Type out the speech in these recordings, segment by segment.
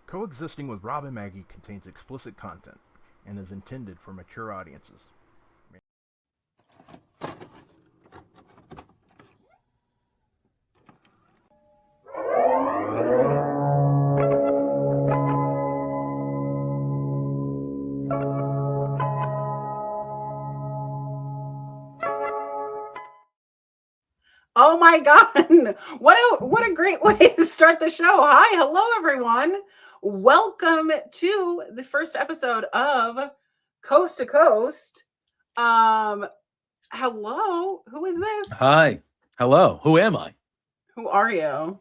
Coexisting with Rob and Maggie contains explicit content and is intended for mature audiences. Oh my God. What a great way to start the show. Hi, hello everyone. Welcome to the first episode of Coast to Coast. Hello. Who is this? Hi. Hello. Who am I? Who are you?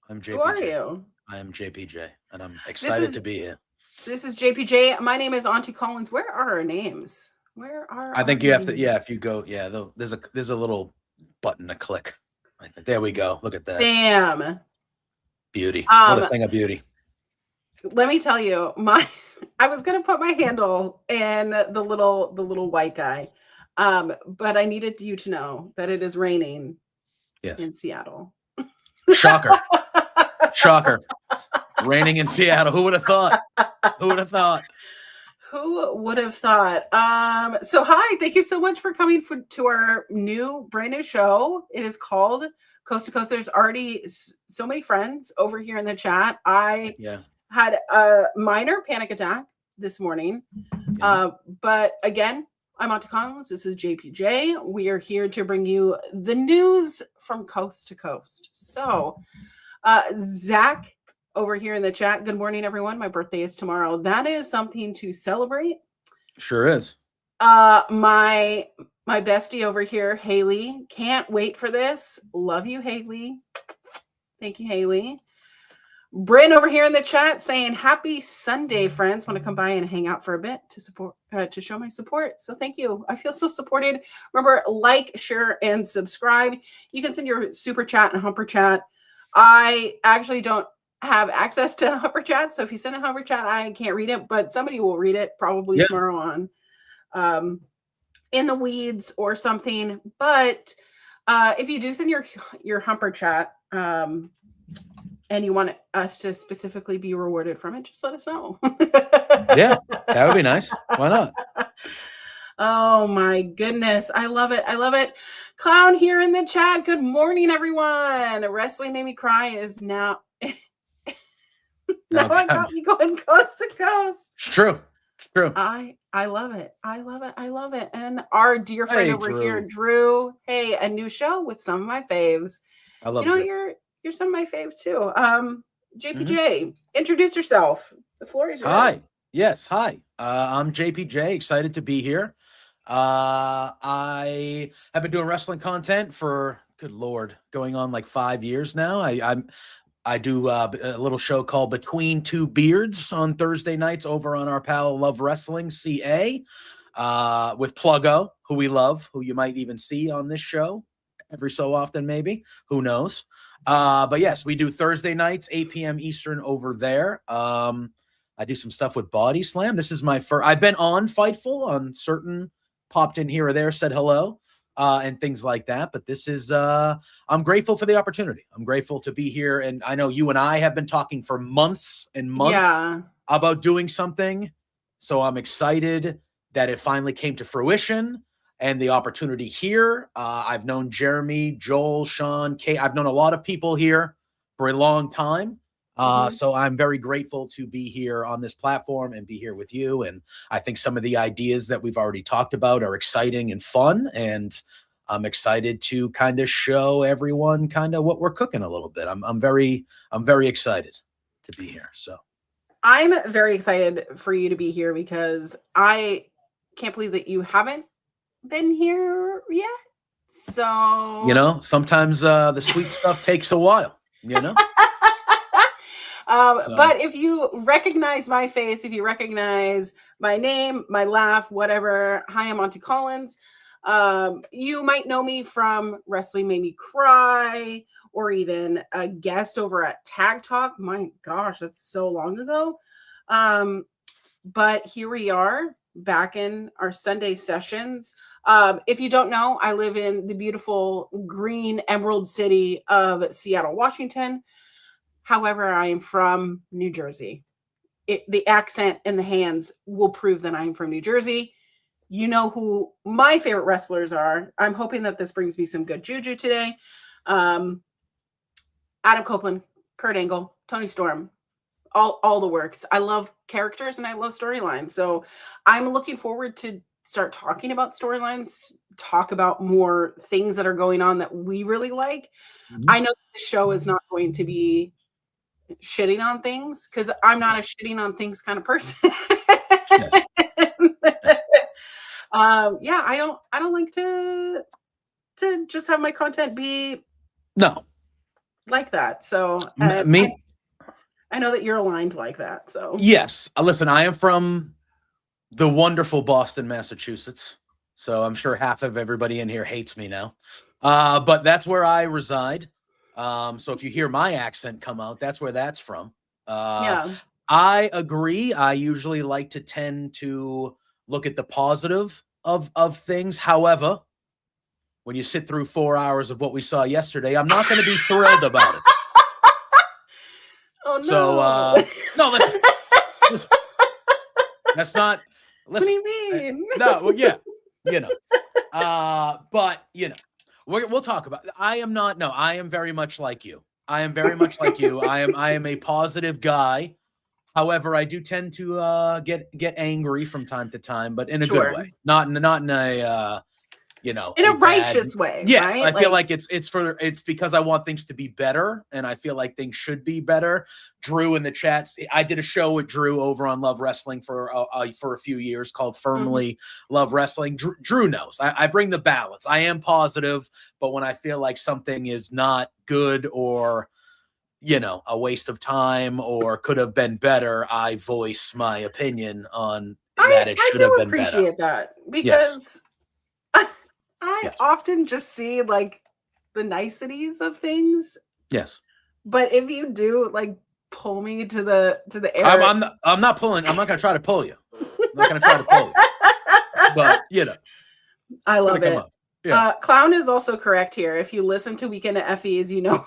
I'm JPJ. Who are you? I am JPJ, and I'm excited to be here. This is JPJ. My name is Auntie Collins. Where are our names? I think you have to. Yeah, if you go, yeah, there's a little button to click. I think there we go. Look at that. Bam. Beauty. What a thing of beauty. Let me tell you, I was gonna put my handle in the little white guy, but I needed you to know that it is raining. Yes. In Seattle. Shocker. Shocker. Raining in Seattle. Who would have thought? Who would have thought? Who would have thought? So hi, thank you so much for coming to our brand new show. It is called Coast to Coast. There's already so many friends over here in the chat. I had a minor panic attack this morning. But again, I'm Auntie Collins. This is JPJ. We are here to bring you the news from coast to coast. So, Zach over here in the chat. Good morning, everyone. My birthday is tomorrow. That is something to celebrate. Sure is. My bestie over here, Haley, can't wait for this. Love you, Haley. Thank you, Haley. Bryn over here in the chat saying happy Sunday, friends. Want to come by and hang out for a bit to support, to show my support. So thank you. I feel so supported. Remember, like, share, and subscribe. You can send your super chat and humper chat. I actually don't have access to humper chat, so if you send a humper chat, I can't read it, but somebody will read it probably tomorrow on in the weeds or something. But if you do send your humper chat, and you want us to specifically be rewarded from it, just let us know. Yeah, that would be nice. Why not? Oh my goodness. I love it. I love it. Clown here in the chat. Good morning, everyone. Wrestling Made Me Cry is now. Now I got me going coast to coast. It's true. It's true. I love it. I love it. I love it. And our dear friend over here, Drew. Hey, a new show with some of my faves. I love Drew. You're some of my faves too. JPJ, introduce yourself. The floor is yours. Hi. Yes. Hi. I'm JPJ. Excited to be here. I have been doing wrestling content for, good Lord, going on like 5 years now. I do a little show called Between Two Beards on Thursday nights over on our pal Love Wrestling CA with Pluggo, who we love, who you might even see on this show every so often, maybe. Who knows? But yes, we do Thursday nights, 8 p.m. Eastern over there. I do some stuff with Body Slam. This is my first. I've been on Fightful on certain, popped in here or there, said hello, and things like that. But this is, I'm grateful for the opportunity. I'm grateful to be here. And I know you and I have been talking for months and months about doing something. So I'm excited that it finally came to fruition. And the opportunity here, I've known Jeremy, Joel, Sean, Kate. I've known a lot of people here for a long time. So I'm very grateful to be here on this platform and be here with you. And I think some of the ideas that we've already talked about are exciting and fun. And I'm excited to kind of show everyone kind of what we're cooking a little bit. I'm very excited to be here. So I'm very excited for you to be here because I can't believe that you haven't been here yet. So sometimes the sweet stuff takes a while, But if you recognize my face, if you recognize my name, my laugh, whatever, hi, I'm Auntie Collins. You might know me from Wrestling Made Me Cry, or even a guest over at Tag Talk. My gosh, that's so long ago. But here we are, back in our Sunday sessions. If you don't know, I live in the beautiful green emerald city of Seattle, Washington. However, I am from New Jersey. the accent and the hands will prove that I'm from New Jersey. You know who my favorite wrestlers are. I'm hoping that this brings me some good juju today. Adam Copeland, Kurt Angle, Tony Storm, all the works. I love characters and I love storylines. So I'm looking forward to start talking about storylines, talk about more things that are going on that we really like. Mhm. I know the show is not going to be shitting on things because I'm not a shitting on things kind of person. Yes. Yeah, I don't like to just have my content be No. like that. So Me. I know that you're aligned like that. So Yes. Listen, I am from the wonderful Boston, Massachusetts. So I'm sure half of everybody in here hates me now. But that's where I reside. So if you hear my accent come out, that's where that's from. yeah. I agree. I usually like to tend to look at the positive of things. However, when you sit through 4 hours of what we saw yesterday, I'm not going to be thrilled about it. Oh no. So no, listen. That's not. Listen, what do you mean? no, well, yeah, you know. But you know, we'll talk about. I am very much like you. I am very much like you. I am a positive guy. However, I do tend to get angry from time to time, but in a Sure. good way, not in a in a righteous way. Yes, right? I feel like it's because I want things to be better, and I feel like things should be better. Drew in the chats, I did a show with Drew over on Love Wrestling for a few years called Firmly Love Wrestling. Drew knows I bring the balance. I am positive, but when I feel like something is not good or a waste of time or could have been better, I voice my opinion on that it should have been better. I do appreciate that because I often just see like the niceties of things. Yes. But if you do like pull me to the air, I'm not pulling. I'm not going to try to pull you. I'm not going to try to pull you. But I love it. Yeah. Clown is also correct here. If you listen to Weekend at Effie's, an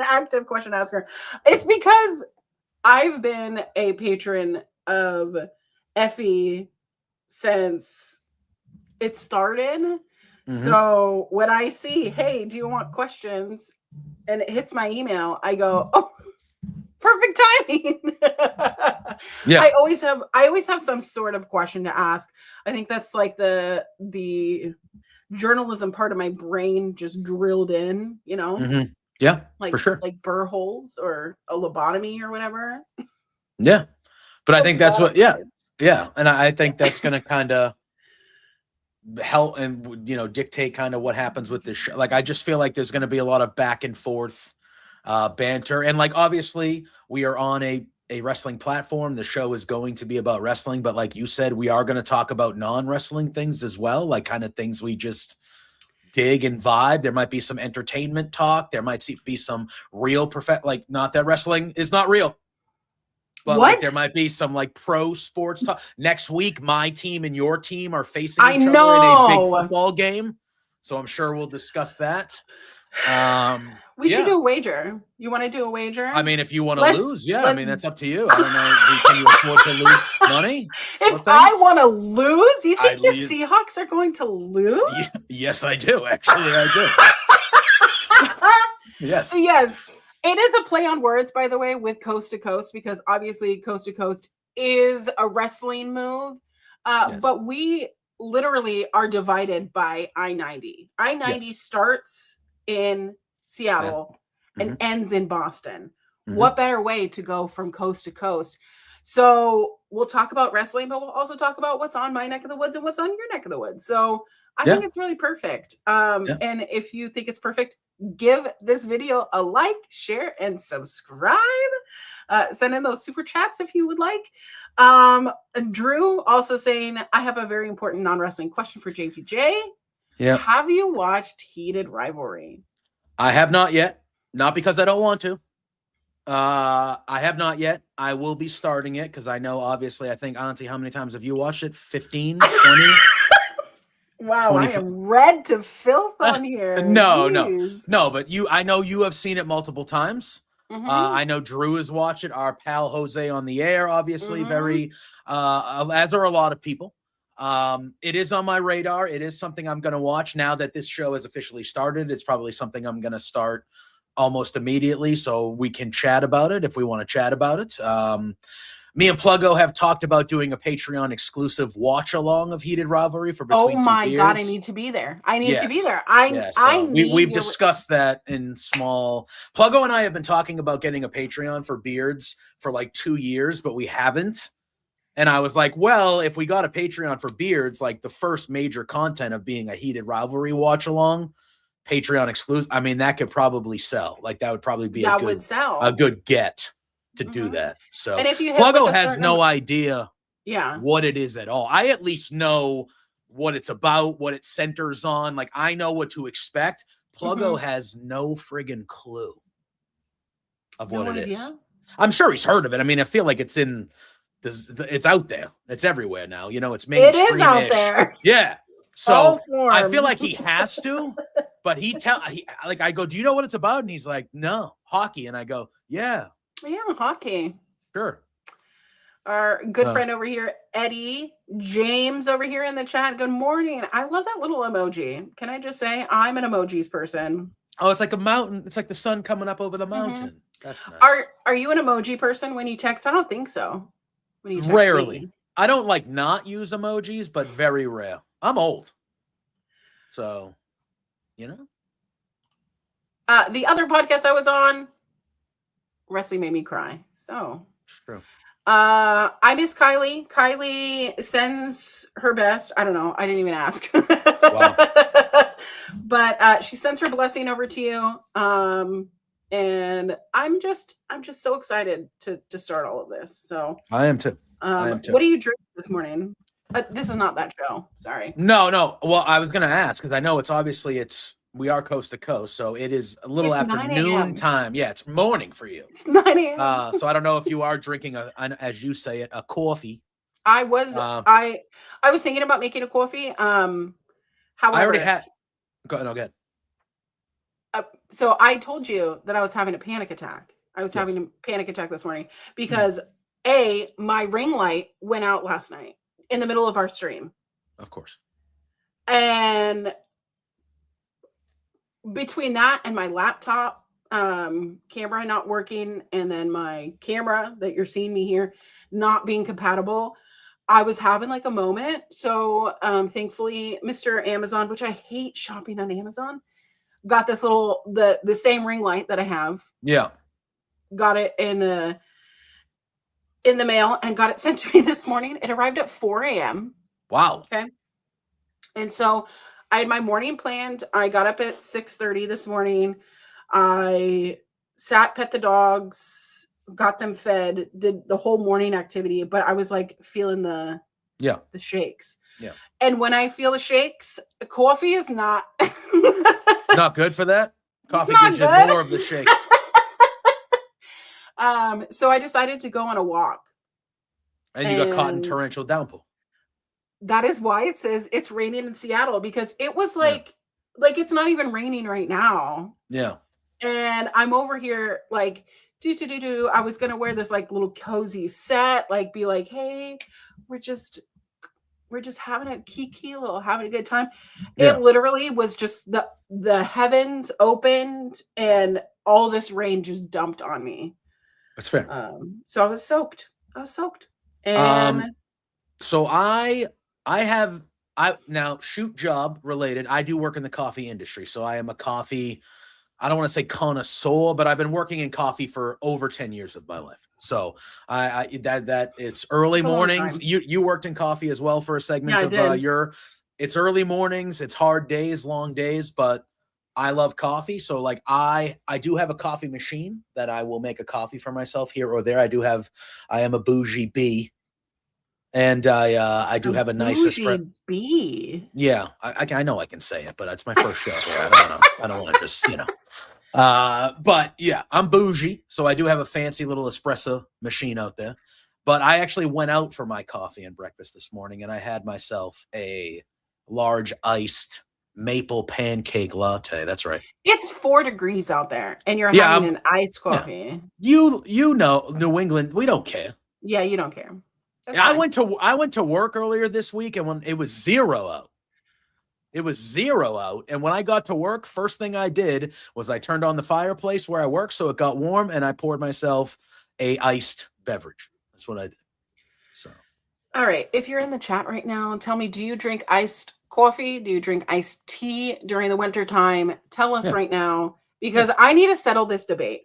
active question asker. It's because I've been a patron of Effie since it started. So when I see, hey, do you want questions? And it hits my email, I go, oh, perfect timing. Yeah. I always have some sort of question to ask. I think that's like the journalism part of my brain just drilled in, Yeah, like for sure. like burr holes or a lobotomy or whatever. Yeah. But I think that's what, yeah. And I think that's going to kind of help and, dictate kind of what happens with this show. Like, I just feel like there's going to be a lot of back and forth banter. And like, obviously we are on a wrestling platform. The show is going to be about wrestling, but like you said, we are going to talk about non-wrestling things as well. Like kind of things we just dig and vibe. There might be some entertainment talk. There might be some real like not that wrestling is not real, but like there might be some like pro sports talk. Next week, my team and your team are facing each other in a big football game. So I'm sure we'll discuss that. We should do a wager. You want to do a wager? I mean, if you want to lose, I mean, that's up to you. I don't know. Can you afford to lose money? If I want to lose, you think the Seahawks are going to lose? Yes, I do. Actually, I do. Yes. Yes. It is a play on words, by the way, with Coast to Coast, because obviously Coast to Coast is a wrestling move. But we literally are divided by I-90. I-90 starts in Seattle and ends in Boston. What better way to go from coast to coast? So we'll talk about wrestling, but we'll also talk about what's on my neck of the woods and what's on your neck of the woods. So I think it's really perfect. And if you think it's perfect, give this video a like, share, and subscribe. Send in those super chats if you would like. Drew also saying, I have a very important non-wrestling question for JPJ. Yeah. Have you watched Heated Rivalry? I have not yet. Not because I don't want to. I have not yet. I will be starting it because I know, obviously, I think, Auntie, how many times have you watched it? 15, 20? Wow, 25. I am red to filth on here. No, but I know you have seen it multiple times. I know Drew has watched it. Our pal Jose on the air, obviously, very, as are a lot of people. It is on my radar. It is something I'm going to watch now that this show has officially started. It's probably something I'm going to start almost immediately, so we can chat about it if we want to chat about it. Me and Pluggo have talked about doing a Patreon exclusive watch along of Heated Rivalry for Between Two Beards. Oh my God, I need to be there. I need to be there. We've discussed that in small. Pluggo and I have been talking about getting a Patreon for Beards for like 2 years, but we haven't. And I was like, well, if we got a Patreon for Beards, like the first major content of being a Heated Rivalry watch along, Patreon exclusive, I mean, that could probably sell. Like that would probably be a good get to do that. So and if you Pluggo has no idea yeah, what it is at all. I at least know what it's about, what it centers on. Like, I know what to expect. Pluggo has no friggin' clue of what it is. I'm sure he's heard of it. I mean, I feel like it's in this, it's out there. It's everywhere now. You know, it's mainstream. It is out there. Yeah. So I feel like he has to, but I go, do you know what it's about? And he's like, no, hockey. And I go, yeah. Yeah, hockey. Sure. Our good friend over here, Eddie James over here in the chat. Good morning. I love that little emoji. Can I just say I'm an emojis person? Oh, it's like a mountain. It's like the sun coming up over the mountain. That's nice. Are you an emoji person when you text? I don't think so. When you text Rarely. me. I don't like not use emojis, but very rare. I'm old. So, you know. The other podcast I was on, wrestling made me cry. So true. I miss Kylie. Kylie sends her best. I don't know. I didn't even ask. Wow. But she sends her blessing over to you. And I'm just so excited to start all of this. So I am too. What do you drink this morning? This is not that show. Sorry. No. Well, I was gonna ask because I know we are coast to coast, so it is a little after noon time. Yeah, it's morning for you. It's 9 a.m. So I don't know if you are drinking as you say it, a coffee. I was I was thinking about making a coffee. However, I already had. Go ahead. So I told you that I was having a panic attack. I was having a panic attack this morning because my ring light went out last night in the middle of our stream. Of course. And between that and my laptop camera not working, and then my camera that you're seeing me here not being compatible, I was having like a moment. So thankfully, Mr. Amazon, which I hate shopping on Amazon, got this little the same ring light that I have. Yeah. Got it in the mail and got it sent to me this morning. It arrived at 4 a.m. Wow. Okay. And so I had my morning planned. I got up at 6:30 this morning. I pet the dogs, got them fed, did the whole morning activity, but I was like feeling the shakes. Yeah. And when I feel the shakes, coffee is not not good for that. Coffee gives you more of the shakes. So I decided to go on a walk. And you got caught in torrential downpour. That is why it says it's raining in Seattle, because it was like it's not even raining right now. Yeah. And I'm over here like I was gonna wear this like little cozy set, like be like, hey, we're just having a kiki, having a good time. Yeah. It literally was just the heavens opened and all this rain just dumped on me. That's fair. So I was soaked. And so I have now shoot job related. I do work in the coffee industry. So I am a coffee, I don't want to say connoisseur, but I've been working in coffee for over 10 years of my life. So that it's early mornings. You worked in coffee as well for a segment of it's early mornings, it's hard days, long days, but I love coffee. So like I do have a coffee machine that I will make a coffee for myself here or there. I am a bougie bee. And I do have a nice espresso. Yeah, I know I can say it, but it's my first show here. I don't know. I don't want to just, but yeah, I'm bougie. So I do have a fancy little espresso machine out there. But I actually went out for my coffee and breakfast this morning, and I had myself a large iced maple pancake latte. That's right. It's 4 degrees out there, and you're Yeah, having an iced coffee. You know, New England, we don't care. Yeah, you don't care. That's I fine. went to work earlier this week, and when it was 0 out. It was 0 out. And when I got to work, first thing I did was I turned on the fireplace where I work so it got warm, and I poured myself a iced beverage. That's what I did. So, All right. If you're in the chat right now, tell me, do you drink iced coffee? Do you drink iced tea during the winter time? Tell us right now, because I need to settle this debate.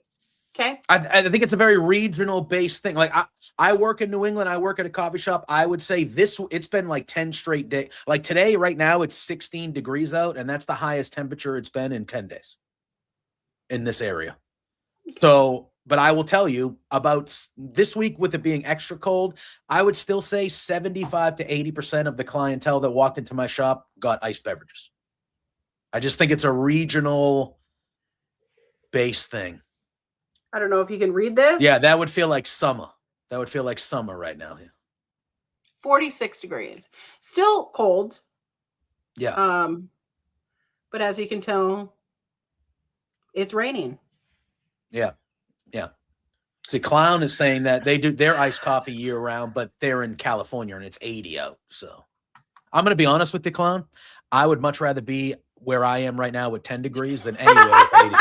Okay. I think it's a very regional based thing. Like I work in New England. I work at a coffee shop. I would say it's been like 10 straight days. Like today, right now, it's 16 degrees out, and that's the highest temperature it's been in 10 days in this area. So, but I will tell you about this week with it being extra cold, I would still say 75 to 80% of the clientele that walked into my shop got iced beverages. I just think it's a regional based thing. I don't know if you can read this. Yeah, that would feel like summer. That would feel like summer right now. Yeah. 46 degrees. Still cold. Yeah. But as you can tell, it's raining. Yeah. Yeah. See, Clown is saying that they do their iced coffee year round, but they're in California and it's 80 out. So I'm going to be honest with you, Clown. I would much rather be where I am right now with 10 degrees than anywhere with 80.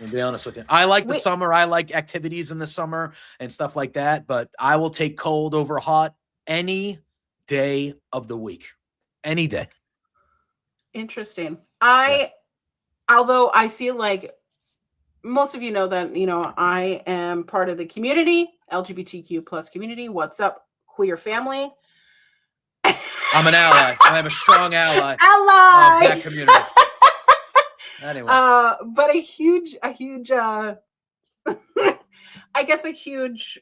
To be honest with you, I like the summer. I like activities in the summer and stuff like that, but I will take cold over hot any day of the week. Any day. Interesting. Although I feel like most of you know that, I am part of the community, LGBTQ plus community. What's up, queer family? I'm an ally. I am a strong ally. Of that community. Anyway. But a huge I guess a huge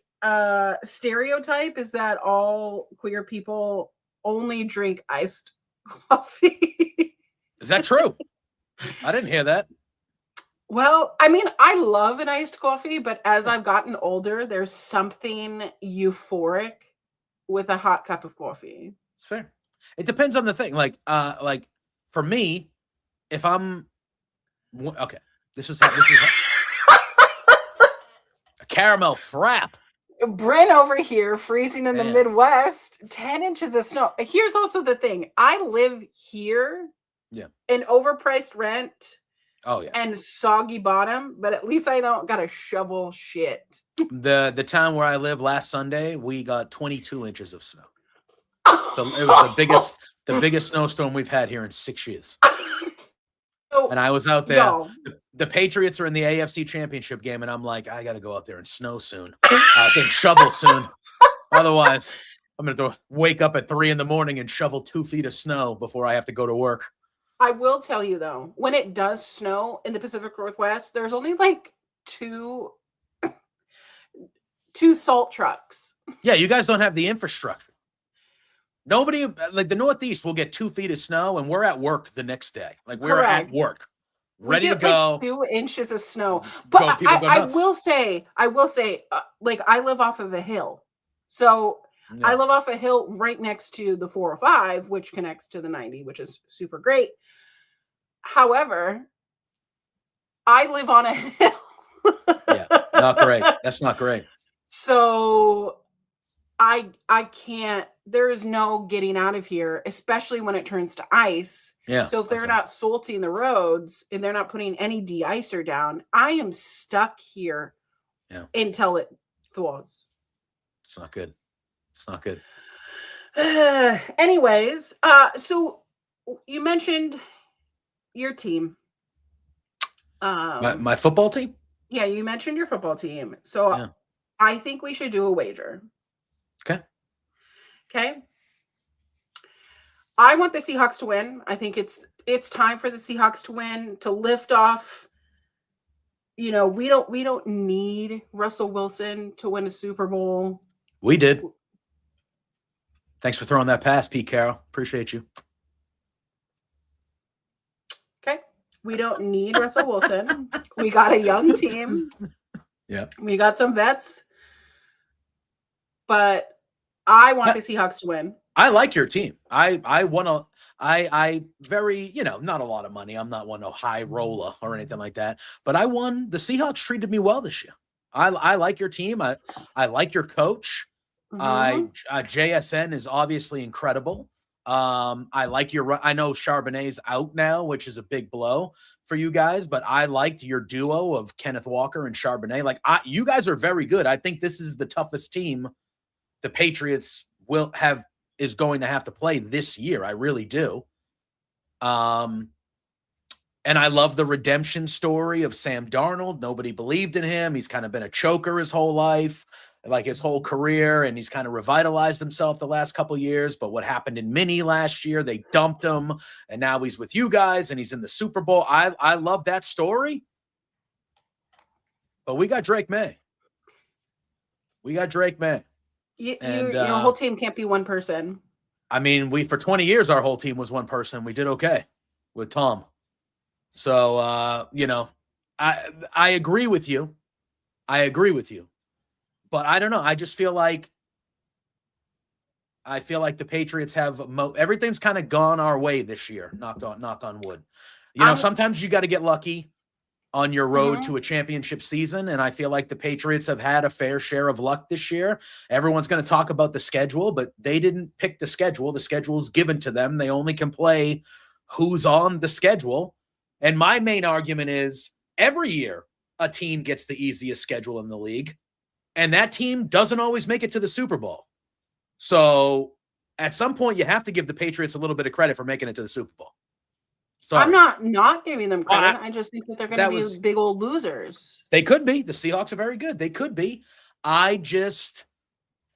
stereotype is that all queer people only drink iced coffee. Is that true? I didn't hear that. Well, I mean, I love an iced coffee, but as I've gotten older, there's something euphoric with a hot cup of coffee. It's fair. It depends on the thing. Like for me, if I'm okay, this is how a caramel frap. Bryn over here freezing in the Midwest, 10 inches of snow. Here's also the thing. I live here in overpriced rent. Oh yeah. And soggy bottom, but at least I don't gotta shovel shit. The town where I live last Sunday, we got 22 inches of snow. So it was the biggest snowstorm we've had here in 6 years. And I was out there. The Patriots are in the AFC Championship game, and I'm like, I got to go out there and snow soon. I think shovel soon. Otherwise, I'm going to wake up at 3 a.m. and shovel 2 feet of snow before I have to go to work. I will tell you, though, when it does snow in the Pacific Northwest, there's only like two salt trucks. Yeah, you guys don't have the infrastructure. Nobody, like the Northeast, will get 2 feet of snow, and we're at work the next day. Like we're at work, ready to go. Like 2 inches of snow. But I will say, like I live off of a hill, so I live off a hill right next to the 405, which connects to the 90, which is super great. However, I live on a hill. Yeah, not great. That's not great. So I can't, there is no getting out of here, especially when it turns to ice. Yeah. So if they're not salting the roads and they're not putting any de-icer down, I am stuck here until it thaws. It's not good. It's not good. Anyways, so you mentioned your team. My football team? Yeah, you mentioned your football team. So I think we should do a wager. Okay. I want the Seahawks to win. I think it's time for the Seahawks to win, to lift off. We don't need Russell Wilson to win a Super Bowl. We did. Thanks for throwing that pass, Pete Carroll. Appreciate you. Okay. We don't need Russell Wilson. We got a young team. Yeah. We got some vets. But I want the Seahawks to win. I like your team. I want to. I very, not a lot of money. I'm not one high roller or anything like that. But I won. The Seahawks treated me well this year. I like your team. I like your coach. JSN is obviously incredible. I like I know Charbonnet's out now, which is a big blow for you guys, but I liked your duo of Kenneth Walker and Charbonnet. Like, you guys are very good. I think this is the toughest team the Patriots is going to have to play this year. I really do. And I love the redemption story of Sam Darnold. Nobody believed in him. He's kind of been a choker his whole life, like his whole career, and he's kind of revitalized himself the last couple of years. But what happened in Mini last year, they dumped him, and now he's with you guys, and he's in the Super Bowl. I love that story. But we got Drake May. Your whole team can't be one person. I mean, for 20 years, our whole team was one person. We did okay with Tom. So, I agree with you. But I don't know. I just feel like the Patriots have everything's kind of gone our way this year. Knock on wood. Sometimes you got to get lucky on your road to a championship season. And I feel like the Patriots have had a fair share of luck this year. Everyone's going to talk about the schedule, but they didn't pick the schedule. The schedule's given to them. They only can play who's on the schedule. And my main argument is every year a team gets the easiest schedule in the league, and that team doesn't always make it to the Super Bowl. So at some point you have to give the Patriots a little bit of credit for making it to the Super Bowl. Sorry. I'm not giving them credit. I just think that they're going to be big old losers. They could be. The Seahawks are very good. They could be. I just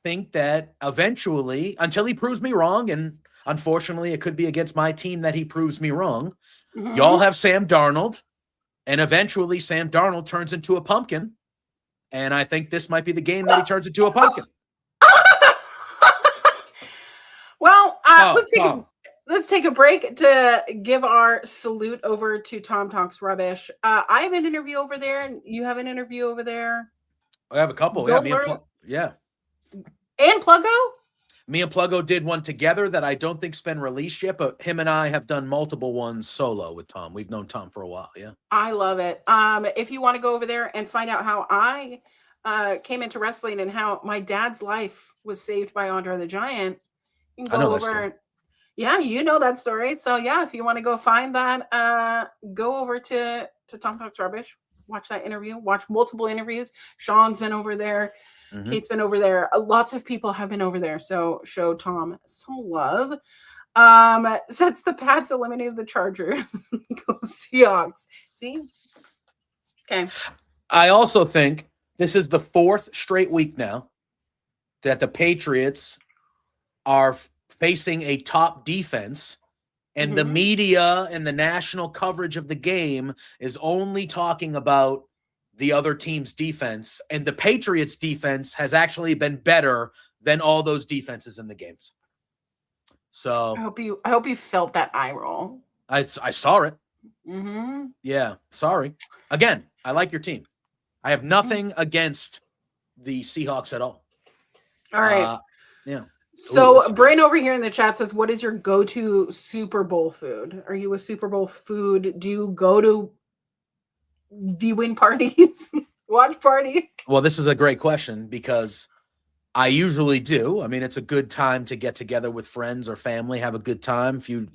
think that eventually, until he proves me wrong, and unfortunately it could be against my team that he proves me wrong, y'all have Sam Darnold, and eventually Sam Darnold turns into a pumpkin, and I think this might be the game that he turns into a pumpkin. Well, let's take a break to give our salute over to Tom Talks Rubbish. I have an interview over there, and you have an interview over there. I have a couple. Yeah. And Pluggo? Me and Pluggo did one together that I don't think's been released yet, but him and I have done multiple ones solo with Tom. We've known Tom for a while. Yeah. I love it. If you want to go over there and find out how I came into wrestling and how my dad's life was saved by Andre the Giant, you can go over. Yeah, you know that story. So yeah, if you want to go find that, go over to Tom Talks Rubbish. Watch that interview. Watch multiple interviews. Sean's been over there. Kate's been over there. Lots of people have been over there. So show Tom some love. Since the Pats eliminated the Chargers, go Seahawks. See? Okay. I also think this is the fourth straight week now that the Patriots are facing a top defense, and the media and the national coverage of the game is only talking about the other team's defense, and the Patriots defense has actually been better than all those defenses in the games. So I hope you felt that eye roll. I saw it. Yeah. Sorry. Again, I like your team. I have nothing against the Seahawks at all. All right. Yeah. So Brain over here in the chat says, what is your go-to Super Bowl food? Are you a Super Bowl food? Do you go to viewing parties, watch party? Well, this is a great question because I usually do. I mean, it's a good time to get together with friends or family, have a good time, a few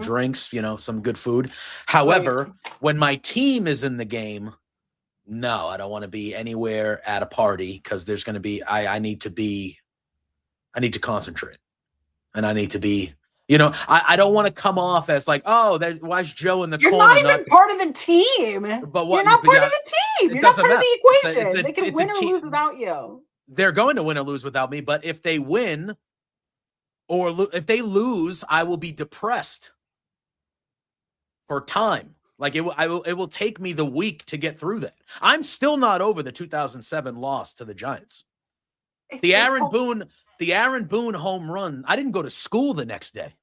drinks, some good food. However, when my team is in the game, no, I don't want to be anywhere at a party because there's going to be, I need to concentrate, and I need to be, I don't want to come off as like, oh, why is Joe in the corner? You're not even part of the team. But what? You're not part of the team. You're not part of the equation. They can win or lose without you. They're going to win or lose without me, but if they win or if they lose, I will be depressed for time. Like it will take me the week to get through that. I'm still not over the 2007 loss to the Giants. The Aaron Boone home run. I didn't go to school the next day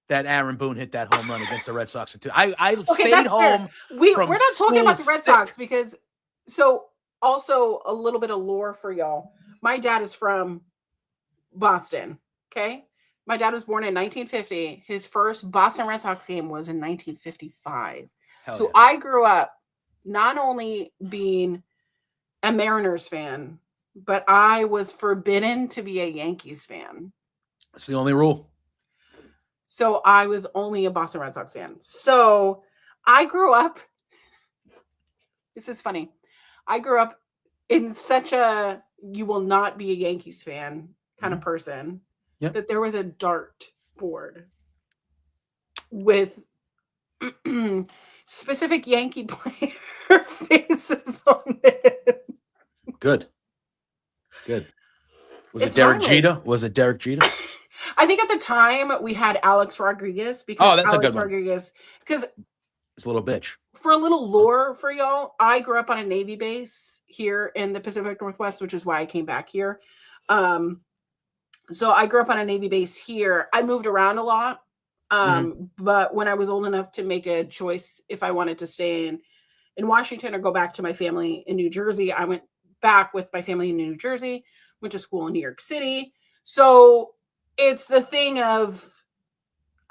that Aaron Boone hit that home run against the Red Sox. I stayed home. We're not talking about the Red Sox because also a little bit of lore for y'all. My dad is from Boston. Okay. My dad was born in 1950. His first Boston Red Sox game was in 1955. So yeah. I grew up not only being a Mariners fan, but I was forbidden to be a Yankees fan. That's the only rule. So I was only a Boston Red Sox fan. So I grew up, this is funny. I grew up in such a, you will not be a Yankees fan kind of person, that there was a dart board with specific Yankee player faces on it. Good. Was it Derek Jeter? I think at the time we had Alex Rodriguez because that's Alex a good one. Rodriguez, because it's a little bitch. For a little lore for y'all, I grew up on a Navy base here in the Pacific Northwest, which is why I came back here. So I grew up on a Navy base here. I moved around a lot. But when I was old enough to make a choice if I wanted to stay in Washington or go back to my family in New Jersey, I went back with my family in New Jersey, went to school in New York City. So it's the thing of,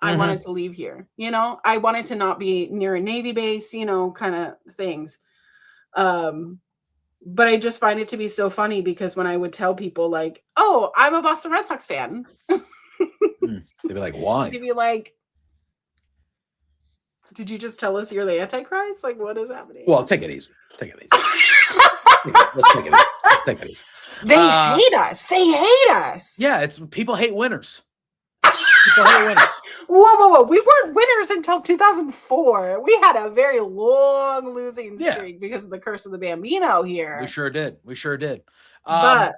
I wanted to leave here, you know, I wanted to not be near a Navy base, you know, kind of things. But I just find it to be so funny because when I would tell people like, oh, I'm a Boston Red Sox fan. They'd be like, why? They'd be like, did you just tell us you're the Antichrist? Like, what is happening? Well, take it easy. Let's take it easy. They hate us. They hate us. Yeah, it's people hate winners. People hate winners. Whoa. We weren't winners until 2004. We had a very long losing streak because of the curse of the Bambino here. We sure did. But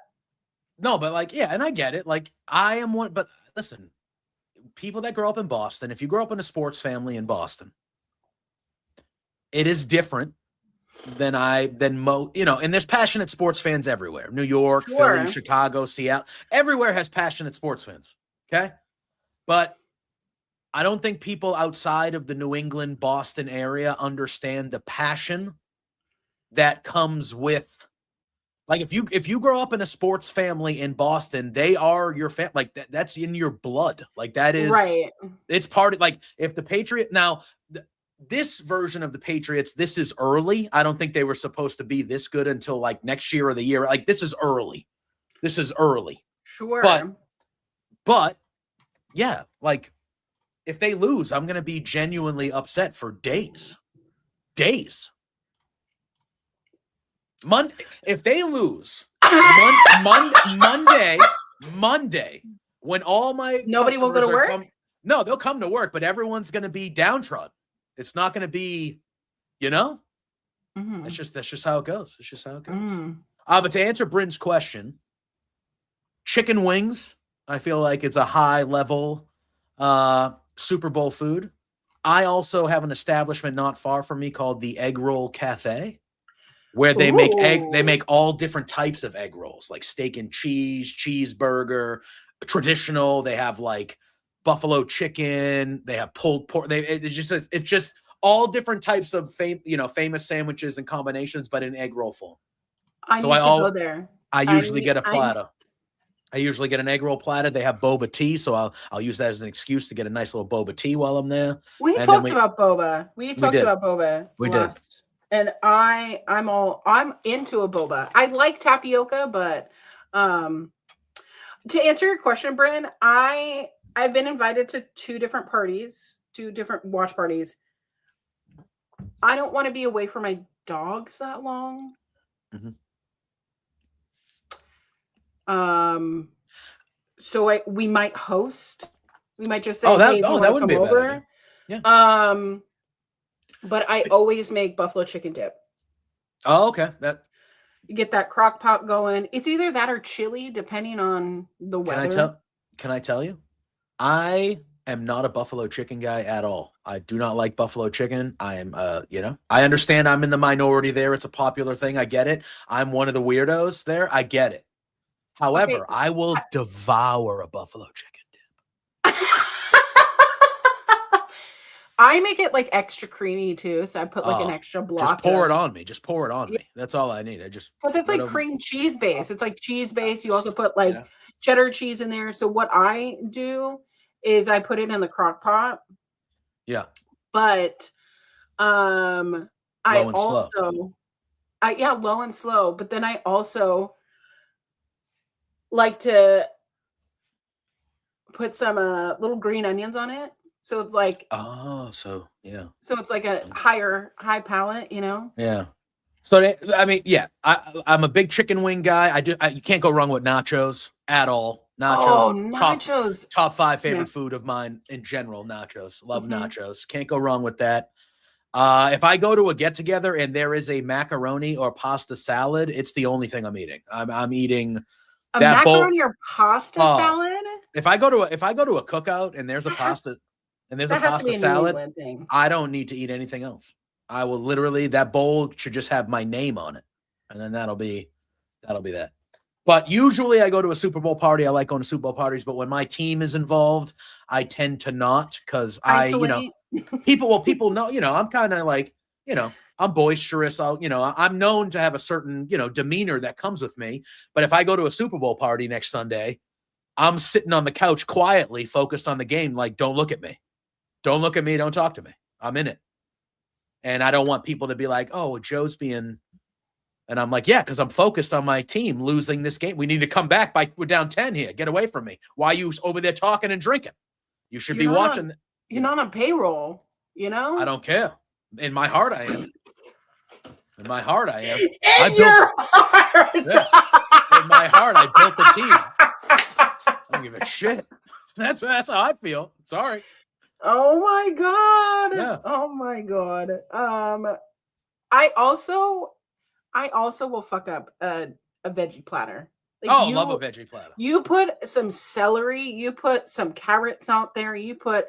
no, but like, yeah, and I get it. Like, I am one, but listen, people that grow up in Boston, if you grow up in a sports family in Boston, it is different than you know, and there's passionate sports fans everywhere. New York, Philly, Chicago, Seattle, everywhere has passionate sports fans. Okay. But I don't think people outside of the New England, Boston area understand the passion that comes with, like, if you grow up in a sports family in Boston, they are your family. Like that's in your blood. Like that is right. It's part of, like, if the this version of the Patriots, this is early. I don't think they were supposed to be this good until like next year or the year. Like this is early. Sure. But yeah, like if they lose, I'm going to be genuinely upset for days. If they lose Monday, when all my nobody will go to work. No, they'll come to work, but everyone's going to be downtrodden. It's not going to be, you know. That's just how it goes. But to answer Bryn's question, chicken wings, I feel like it's a high level Super Bowl food. I also have an establishment not far from me called the Egg Roll Cafe, where they make all different types of egg rolls, like steak and cheese, cheeseburger, traditional. They have like buffalo chicken. They have pulled pork. It's just all different types of famous sandwiches and combinations, but in egg roll form. I need to go there. I usually get a platter. I usually get an egg roll platter. They have boba tea, so I'll use that as an excuse to get a nice little boba tea while I'm there. We talked about boba. We did. And I'm into a boba. I like tapioca, but to answer your question, Bryn, I've been invited to two different watch parties. I don't want to be away from my dogs that long. So we might host. We might just say, that wouldn't be over. A bad idea. Yeah. But I always make buffalo chicken dip. Oh, okay. You get that crock pot going. It's either that or chili, depending on the weather. Can I tell you? I am not a buffalo chicken guy at all. I do not like buffalo chicken. I am, I understand I'm in the minority there. It's a popular thing. I get it. I'm one of the weirdos there. I get it. However, I will devour a buffalo chicken dip. I make it like extra creamy too, so I put like an extra block. Just pour it on me. That's all I need. Because it's like cream cheese base. It's like cheese base. You also put like cheddar cheese in there. So what I do is I put it in the crock pot. Yeah. But I Low and also slow. low and slow, but then I also like to put some little green onions on it. So it's like so it's like a high palate, you know? Yeah. So I mean, yeah, I'm a big chicken wing guy. You can't go wrong with nachos at all. Nachos, nachos. top 5 favorite food of mine in general. Nachos, love nachos. Can't go wrong with that. If I go to a get together and there is a macaroni or pasta salad, it's the only thing I'm eating. I'm eating a that macaroni bowl. or pasta salad. If I go to a cookout and there's a pasta salad, thing. I don't need to eat anything else. I will literally, that bowl should just have my name on it. And then that'll be that. But usually I go to a Super Bowl party. I like going to Super Bowl parties, but when my team is involved, I tend to not, because people know, I'm kind of like, I'm boisterous. I'm known to have a certain, demeanor that comes with me. But if I go to a Super Bowl party next Sunday, I'm sitting on the couch quietly focused on the game. Like, don't look at me. Don't look at me. Don't talk to me. I'm in it. And I don't want people to be like, oh, Joe's being, and I'm like, yeah, because I'm focused on my team losing this game. We need to come back we're down 10 here. Get away from me. Why are you over there talking and drinking? You should be watching. You're not on payroll, I don't care. In my heart, I am. In my heart, I am. Heart. In my heart, I built the team. I don't give a shit. That's how I feel. Sorry. Oh my God. Yeah. Oh my God. I also will fuck up a veggie platter. Like love a veggie platter. You put some celery, you put some carrots out there, you put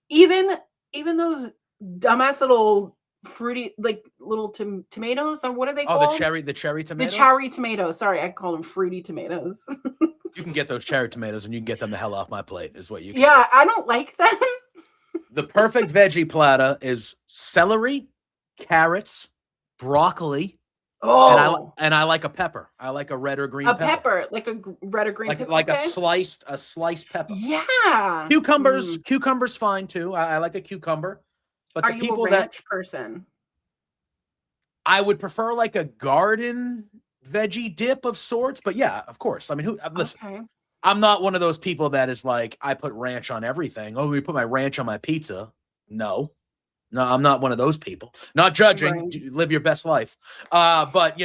even those dumbass little fruity, like little tomatoes, or what are they called? The cherry tomatoes? The cherry tomatoes. Sorry, I call them fruity tomatoes. You can get those cherry tomatoes and you can get them the hell off my plate, is what you can do. I don't like them. The perfect veggie platter is celery, carrots, broccoli. Oh, and I like a pepper. I like a red or green pepper. Like a red or green pepper. Like a sliced pepper. Yeah. Cucumbers fine too. I like a cucumber. But are you a ranch person? I would prefer like a garden veggie dip of sorts. But yeah, of course. I mean, listen. Okay. I'm not one of those people that is like, I put ranch on everything. Oh, we put my ranch on my pizza. No, I'm not one of those people. Not judging. Right. Live your best life. But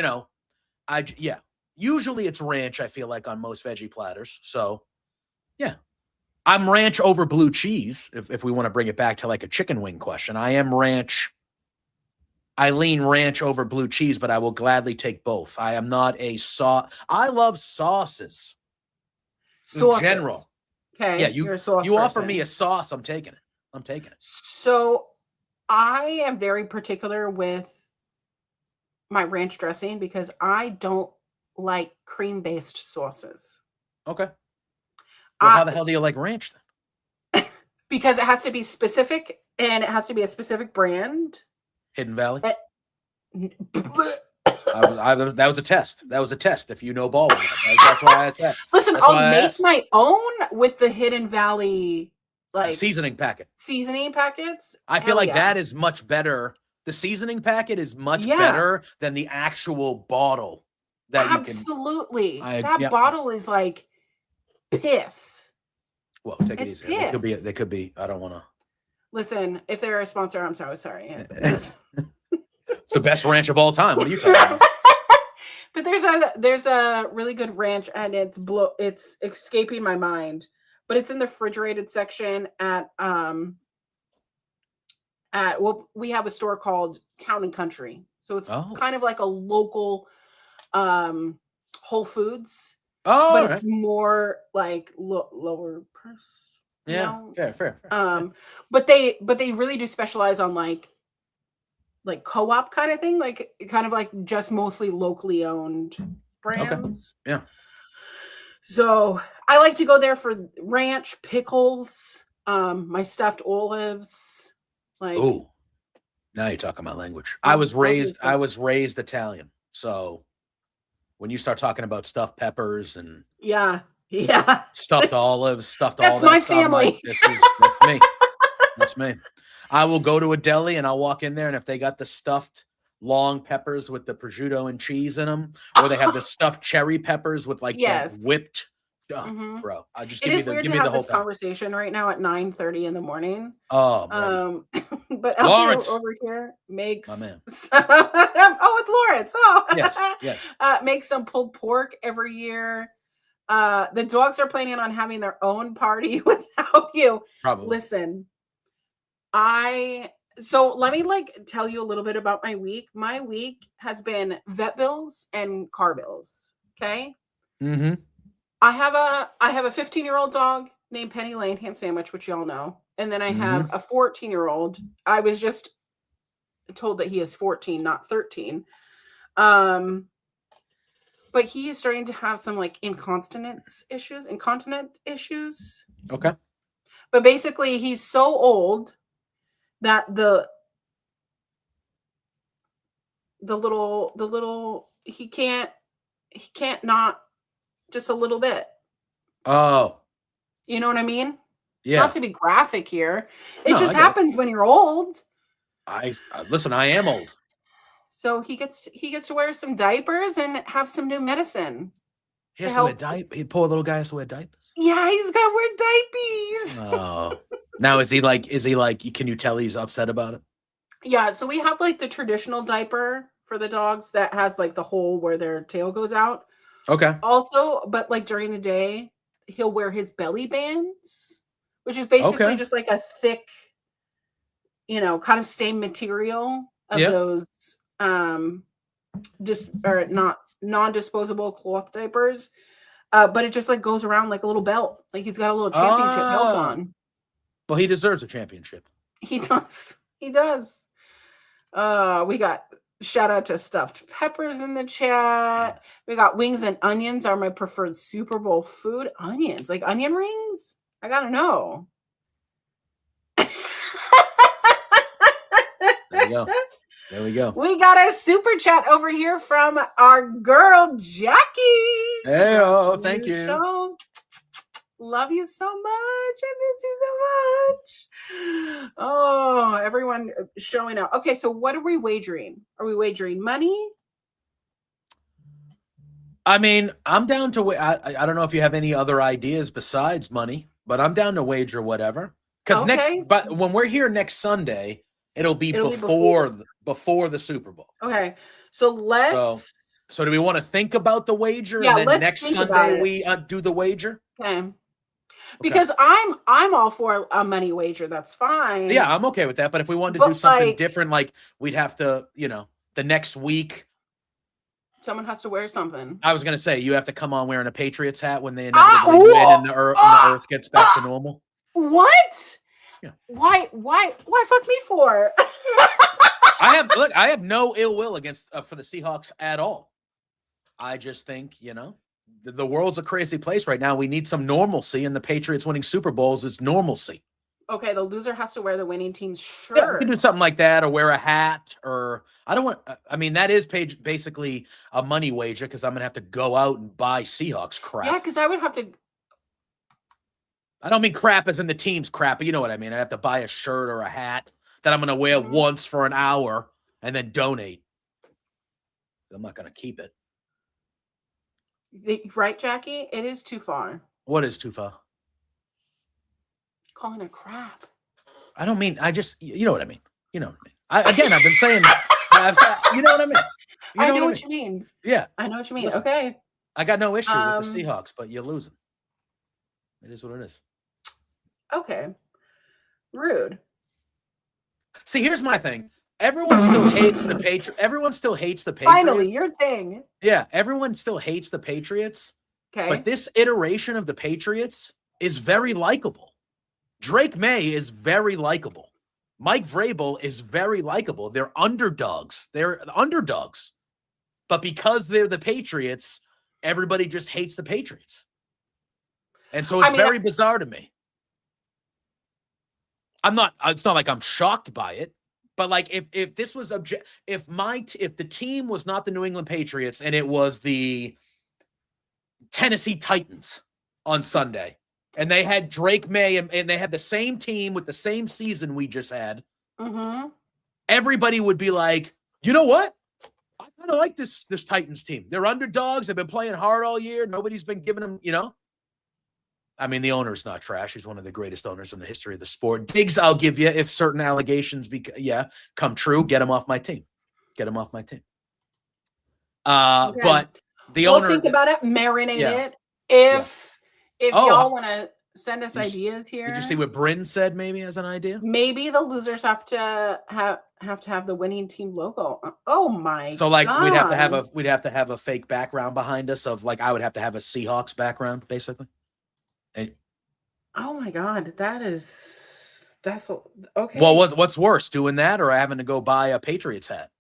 usually it's ranch, I feel like, on most veggie platters. So yeah, I'm ranch over blue cheese. If we want to bring it back to like a chicken wing question, I am ranch. I lean ranch over blue cheese, but I will gladly take both. I am not a sauce. I love sauces. In general. Okay. Yeah, you offer me a sauce, I'm taking it. So I am very particular with my ranch dressing because I don't like cream-based sauces. Okay. Well, how the hell do you like ranch then? Because it has to be specific and it has to be a specific brand. Hidden Valley? That was a test. That was a test. If you know ball, that's why I said. Listen, I'll make my own with the Hidden Valley seasoning packet. Seasoning packets. I feel like that is much better. The seasoning packet is much better than the actual bottle that you can. Absolutely, that bottle is like piss. Well, take it easy. They could be. I don't want to. Listen, if they're a sponsor, I'm sorry. It's the best ranch of all time. What are you talking about? But there's a really good ranch, and it's escaping my mind. But it's in the refrigerated section at we have a store called Town and Country, so it's kind of like a local Whole Foods. But it's more like lower price. Yeah, fair. But they really do specialize on like co-op kind of thing, like kind of like just mostly locally owned brands. Okay. Yeah. So I like to go there for ranch, pickles, my stuffed olives. Like, oh, now you're talking my language. I was raised Italian, so when you start talking about stuffed peppers and Yeah. Stuffed olives, stuffed That's all that my stuff. I'm like, family. that's me. That's me. I will go to a deli and I'll walk in there, and if they got the stuffed long peppers with the prosciutto and cheese in them, or they have the stuffed cherry peppers with like that Yes. whipped, Mhm. bro, I just It give me is weird give to me the have whole this pack. conversation right now at 9:30 in the morning. Oh, I'm ready. But Auntie Lawrence, over here makes my man. oh, it's Lawrence. Oh, Yes. Makes some pulled pork every year. The dogs are planning on having their own party without you. Probably. Listen, so let me tell you a little bit about my week. My week has been vet bills and car bills. Okay. Mm-hmm. I have a 15-year-old dog named Penny Lane Ham Sandwich, which y'all know. And then I have a 14-year-old. I was just told that he is 14, not 13. But he is starting to have some incontinent issues. Okay. But basically he's so old that the little he can't not just a little bit. Oh. You know what I mean? Yeah. Not to be graphic here. It just happens when you're old. Listen, I am old. So he gets to wear some diapers and have some new medicine. He has to wear diapers. Poor little guy has to wear diapers. Yeah, he's got to wear diapers. Oh. Now is he like, can you tell he's upset about it? Yeah, so we have the traditional diaper for the dogs that has the hole where their tail goes out. Okay. Also, but during the day, he'll wear his belly bands, which is basically just a thick, kind of same material of those non-disposable cloth diapers. But it just goes around like a little belt. He's got a little championship belt on. Well, he deserves a championship. He does. He does. We got shout out to stuffed peppers in the chat. We got wings and onions are my preferred Super Bowl food. Onions, like onion rings? I gotta know. There you go. There we go. We got a super chat over here from our girl Jackie. Hey, thank you. Show. Love you so much. I miss you so much. Oh, everyone showing up. Okay, so what are we wagering? Are we wagering money? I mean, I'm down to. I don't know if you have any other ideas besides money, but I'm down to wager whatever. Because but when we're here next Sunday, it'll be before the Super Bowl. Okay, so let's. So do we want to think about the wager, and then next Sunday we do the wager? Okay. Because I'm all for a money wager. That's fine. Yeah, I'm okay with that. But if we wanted to do something different, we'd have to, the next week. Someone has to wear something. I was going to say, you have to come on wearing a Patriots hat when they inevitably win and the earth gets back to normal. What? Yeah. Why fuck me for? I have no ill will against for the Seahawks at all. I just think, the world's a crazy place right now. We need some normalcy, and the Patriots winning Super Bowls is normalcy. Okay, the loser has to wear the winning team's shirt. Yeah, we can do something like that, or wear a hat, or that is basically a money wager because I'm going to have to go out and buy Seahawks crap. Yeah, because I would have to. I don't mean crap as in the team's crap, but you know what I mean. I have to buy a shirt or a hat that I'm going to wear once for an hour and then donate. I'm not going to keep it. Right, Jackie? It is too far. What is too far? Calling it crap. I don't mean, you know what I mean. You know what I mean. I've been saying, you know what I mean. I know what you mean. Yeah. I know what you mean. Listen, okay. I got no issue with the Seahawks, but you're losing. It is what it is. Okay. Rude. See, here's my thing. Everyone still hates the Patriots. Everyone still hates the Patriots. Finally, your thing. Yeah, everyone still hates the Patriots. Okay. But this iteration of the Patriots is very likable. Drake May is very likable. Mike Vrabel is very likable. They're underdogs. But because they're the Patriots, everybody just hates the Patriots. And so it's very bizarre to me. It's not like I'm shocked by it. But if this was if the team was not the New England Patriots and it was the Tennessee Titans on Sunday, and they had Drake May, and they had the same team with the same season we just had, everybody would be like, you know what? I kind of like this Titans team. They're underdogs. They've been playing hard all year. Nobody's been giving them, I mean, the owner's not trash. He's one of the greatest owners in the history of the sport. Diggs, I'll give you if certain allegations come true. Get him off my team. Get him off my team. Okay. But the owner, think about it, marinate it. If y'all want to send us ideas here, did you see what Bryn said? Maybe as an idea. Maybe the losers have to have the winning team logo. Oh my! So like God. we'd have to have a fake background behind us of like I would have to have a Seahawks background basically. And oh my God, that's okay. Well, what's worse, doing that or having to go buy a Patriots hat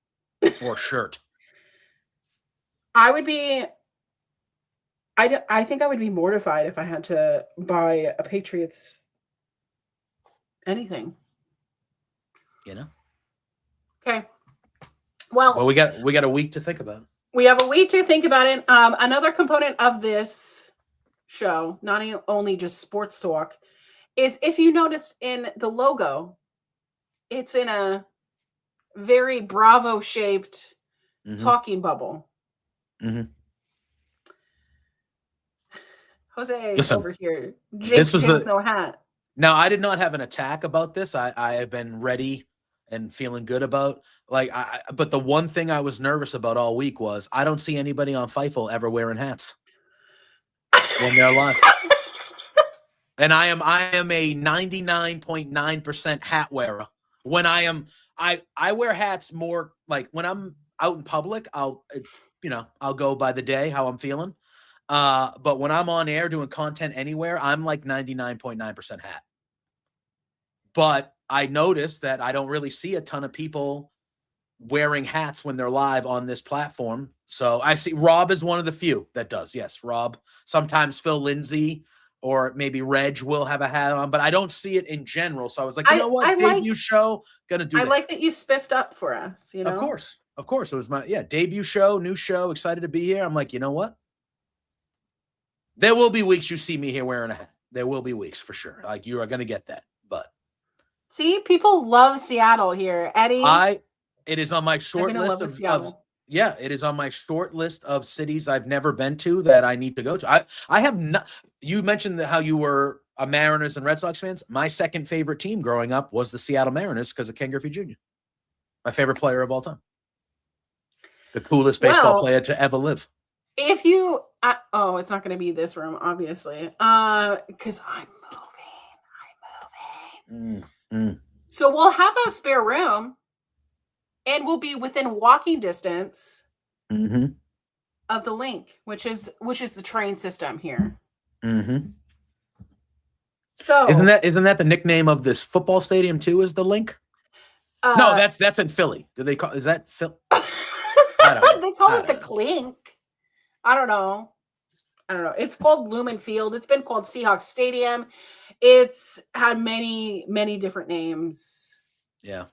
or shirt? I think I would be mortified if I had to buy a Patriots anything. Okay. Well, we got a week to think about it. We have a week to think about it. Another component of this show, not only just sports talk, is if you notice in the logo, it's in a very Bravo shaped talking bubble. Jose is over here. This was no hat. Now, I did not have an attack about this. I have been ready and feeling good about but the one thing I was nervous about all week was I don't see anybody on Fightful ever wearing hats when they're live. And I am a 99.9% hat wearer. When I wear hats more like when I'm out in public, I'll go by the day, how I'm feeling. But when I'm on air doing content anywhere, I'm like 99.9% hat. But I noticed that I don't really see a ton of people wearing hats when they're live on this platform. So I see Rob is one of the few that does. Yes, Rob. Sometimes Phil Lindsay or maybe Reg will have a hat on, but I don't see it in general. So I was like, you know what? Debut show, gonna do that. I like that you spiffed up for us, Of course. It was my debut show, new show, excited to be here. I'm like, you know what? There will be weeks you see me here wearing a hat. There will be weeks for sure. Like you are gonna get that. But see, people love Seattle here. Eddie. It is on my short list of it is on my short list of cities I've never been to that I need to go to. I have not. You mentioned how you were a Mariners and Red Sox fans. My second favorite team growing up was the Seattle Mariners because of Ken Griffey Jr. My favorite player of all time. The coolest baseball player to ever live. If you, it's not going to be this room, obviously, because I'm moving. So we'll have a spare room, and we'll be within walking distance of the link, which is the train system here. So isn't that the nickname of this football stadium too? Is the link? No, that's in Philly. Do they call? Is that Phil? They call it the Clink. I don't know. It's called Lumen Field. It's been called Seahawks Stadium. It's had many, many different names. Yeah.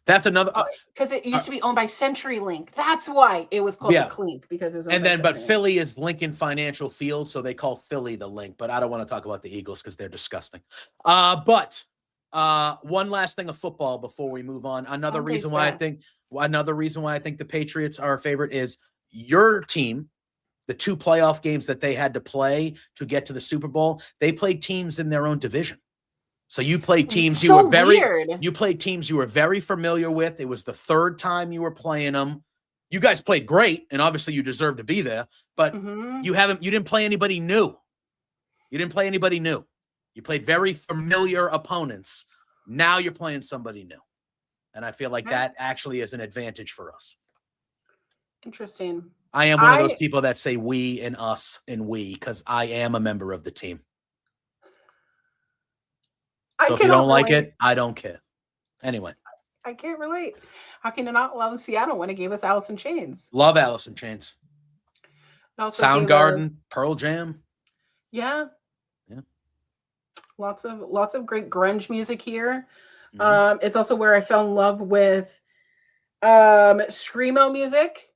That's another because it used to be owned by CenturyLink. That's why it was called the Clink, because it was owned but Philly is Lincoln Financial Field, so they call Philly the Link. But I don't want to talk about the Eagles because they're disgusting. But one last thing of football before we move on. Another reason why I think the Patriots are a favorite is your team. The two playoff games that they had to play to get to the Super Bowl, they played teams in their own division. So you played teams you were very familiar with. It was the third time you were playing them. You guys played great, and obviously you deserve to be there, but you didn't play anybody new. You played very familiar opponents. Now you're playing somebody new. And I feel like that actually is an advantage for us. Interesting. I am one of those people that say we and us and we because I am a member of the team. So if you don't like it, I don't care. Anyway. I can't relate. How can you not love Seattle when it gave us Alice in Chains? Love Alice in Chains. Soundgarden, Pearl Jam. Yeah. Lots of great grunge music here. It's also where I fell in love with screamo music.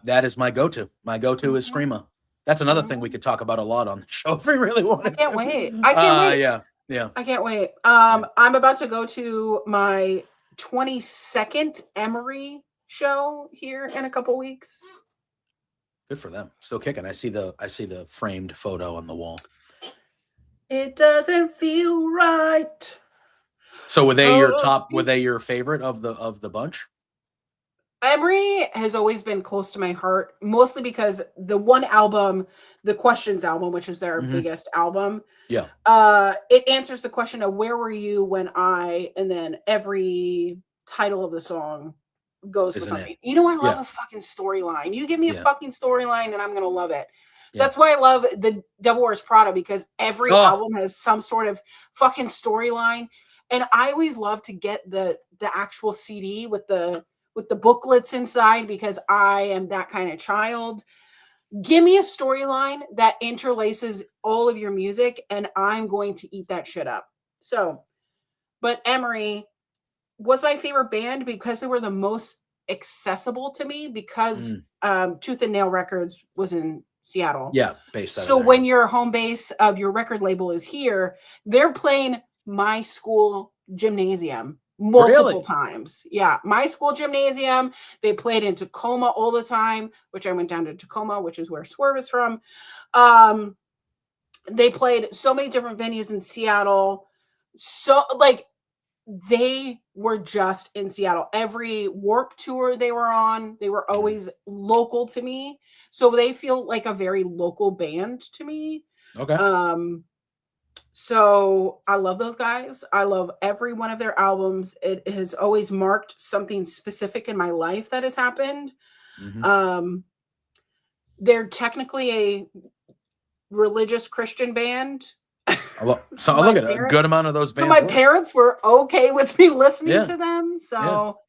That is my go-to. My go-to is screamo. That's another thing we could talk about a lot on the show if we really wanted I can't to. wait. I can't wait. Yeah. I can't wait. I'm about to go to my 22nd Emery show here in a couple weeks. Good for them. Still kicking. I see the framed photo on the wall. It doesn't feel right. So were they your top? Were they your favorite of the bunch? Emery has always been close to my heart, mostly because the one album, the Questions album, which is their biggest album, it answers the question of where were you when and then every title of the song goes with something. You know, I love a fucking storyline. You give me a fucking storyline and I'm going to love it. Yeah. That's why I love the Devil Wears Prada, because every album has some sort of fucking storyline. And I always love to get the actual CD with the booklets inside, because I am that kind of child. Give me a storyline that interlaces all of your music and I'm going to eat that shit up. So, but Emery was my favorite band because they were the most accessible to me, because Tooth and Nail Records was in Seattle. Yeah, based so when your home base of your record label is here, they're playing my school gymnasium multiple times. Yeah, my school gymnasium. They played in Tacoma all the time, which I went down to Tacoma, which is where Swerve is from. They played so many different venues in Seattle. So like they were just in Seattle. Every Warp tour they were on, they were always local to me. So they feel like a very local band to me. Okay. So I love those guys. I love every one of their albums. It has always marked something specific in my life that has happened. They're technically a religious Christian band. Look at a good amount of those bands. So my parents were okay with me listening to them. So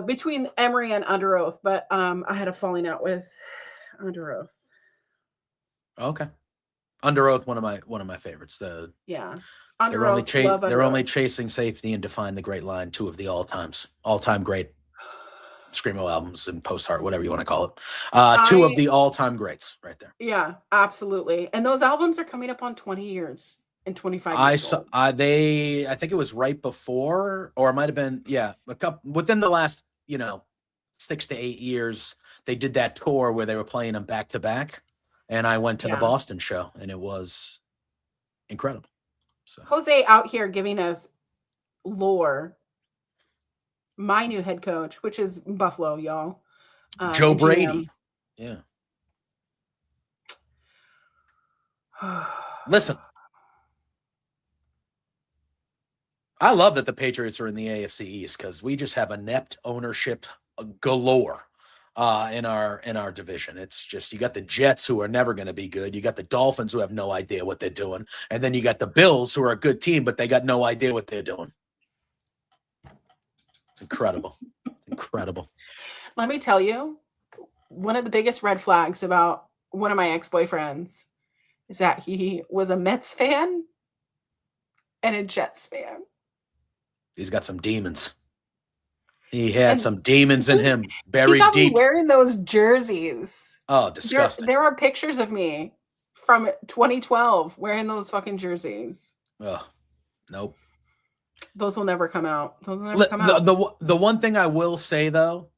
between Emery and Under Oath, but I had a falling out with Under Oath. Okay. Under Oath, one of my favorites. Under they're Oath, only chasing safety and Define the Great Line, two of the all-time great Screamo albums and post-heart, whatever you want to call it. Two of the all-time greats right there. Yeah, absolutely. And those albums are coming up on 20 years and 25 years old. I think it was right before, or it might have been, a couple within the last, 6 to 8 years, they did that tour where they were playing them back to back. And I went to the Boston show, and it was incredible. So Jose out here giving us lore. My new head coach, which is Buffalo, y'all. Joe Brady. Yeah. Listen, I love that the Patriots are in the AFC East, because we just have inept ownership galore. In our division. It's just, you got the Jets, who are never going to be good. You got the Dolphins, who have no idea what they're doing. And then you got the Bills, who are a good team, but they got no idea what they're doing. It's incredible. It's incredible. Let me tell you, one of the biggest red flags about one of my ex-boyfriends is that he was a Mets fan and a Jets fan. He's got some demons. He had some demons in him, buried he got deep. Me wearing those jerseys. Oh, disgusting. There are pictures of me from 2012 wearing those fucking jerseys. Oh, nope. Those will never come out. Those will never come out. The one thing I will say, though,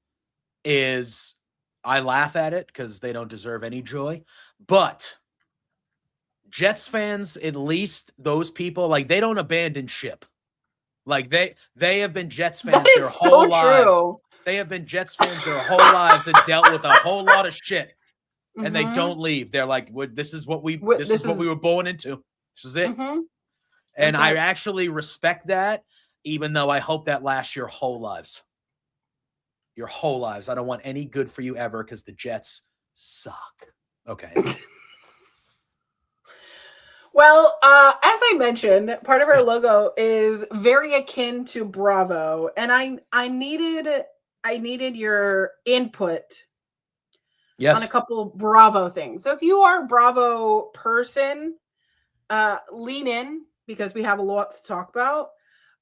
is I laugh at it because they don't deserve any joy. But Jets fans, at least those people, like, they don't abandon ship. Like they have been Jets fans their whole lives. They have been Jets fans their whole lives and dealt with a whole lot of shit, and they don't leave. They're like, "This is what we what we were born into. This is it." And I actually respect that, even though I hope that lasts your whole lives. Your whole lives. I don't want any good for you ever, because the Jets suck. Okay. Well, as I mentioned, part of our logo is very akin to Bravo, and I needed your input on a couple Bravo things. So if you are a Bravo person, lean in, because we have a lot to talk about.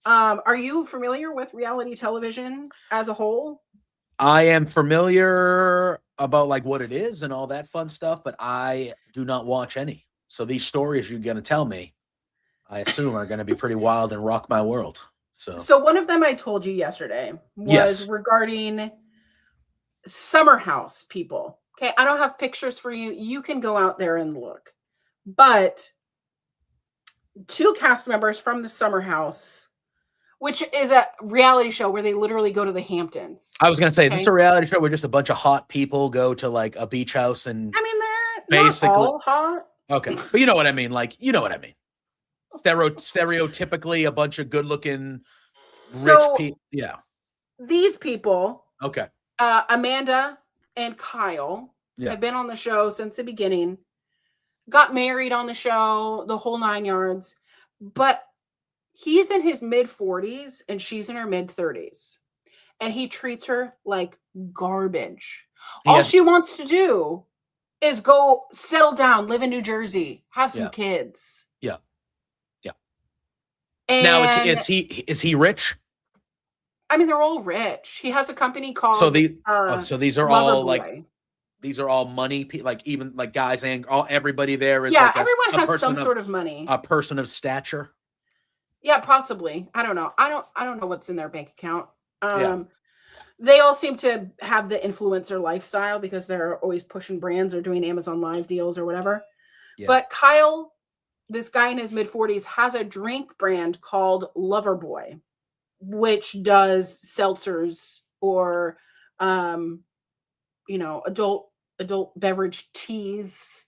Are you familiar with reality television as a whole? I am familiar about like what it is and all that fun stuff, but I do not watch any. So these stories you're going to tell me, I assume are going to be pretty wild and rock my world. So one of them I told you yesterday was Yes. regarding Summer House people. Okay, I don't have pictures for you. You can go out there and look. But 2 cast members from the Summer House, which is a reality show where they literally go to the Hamptons. I was going to say, is this a reality show where just a bunch of hot people go to like a beach house and I mean, they're basically not all hot. Okay, but you know what I mean. Like, you know what I mean. Stereotypically, a bunch of good-looking rich people. Yeah. These people. Okay. Amanda and Kyle have been on the show since the beginning. Got married on the show, the whole 9 yards. But he's in his mid-40s and she's in her mid-30s. And he treats her like garbage. All she wants to do is go settle down, live in New Jersey, have some kids. Yeah. Yeah. And now is he rich? I mean, they're all rich. He has a company called so these are all like these are all money, like even like guys and everybody there is like everyone has some sort of money. A person of stature. Yeah, possibly. I don't know. I don't know what's in their bank account. They all seem to have the influencer lifestyle because they're always pushing brands or doing Amazon Live deals or whatever. Yeah. But Kyle, this guy in his mid-40s, has a drink brand called Loverboy, which does seltzers or adult beverage teas.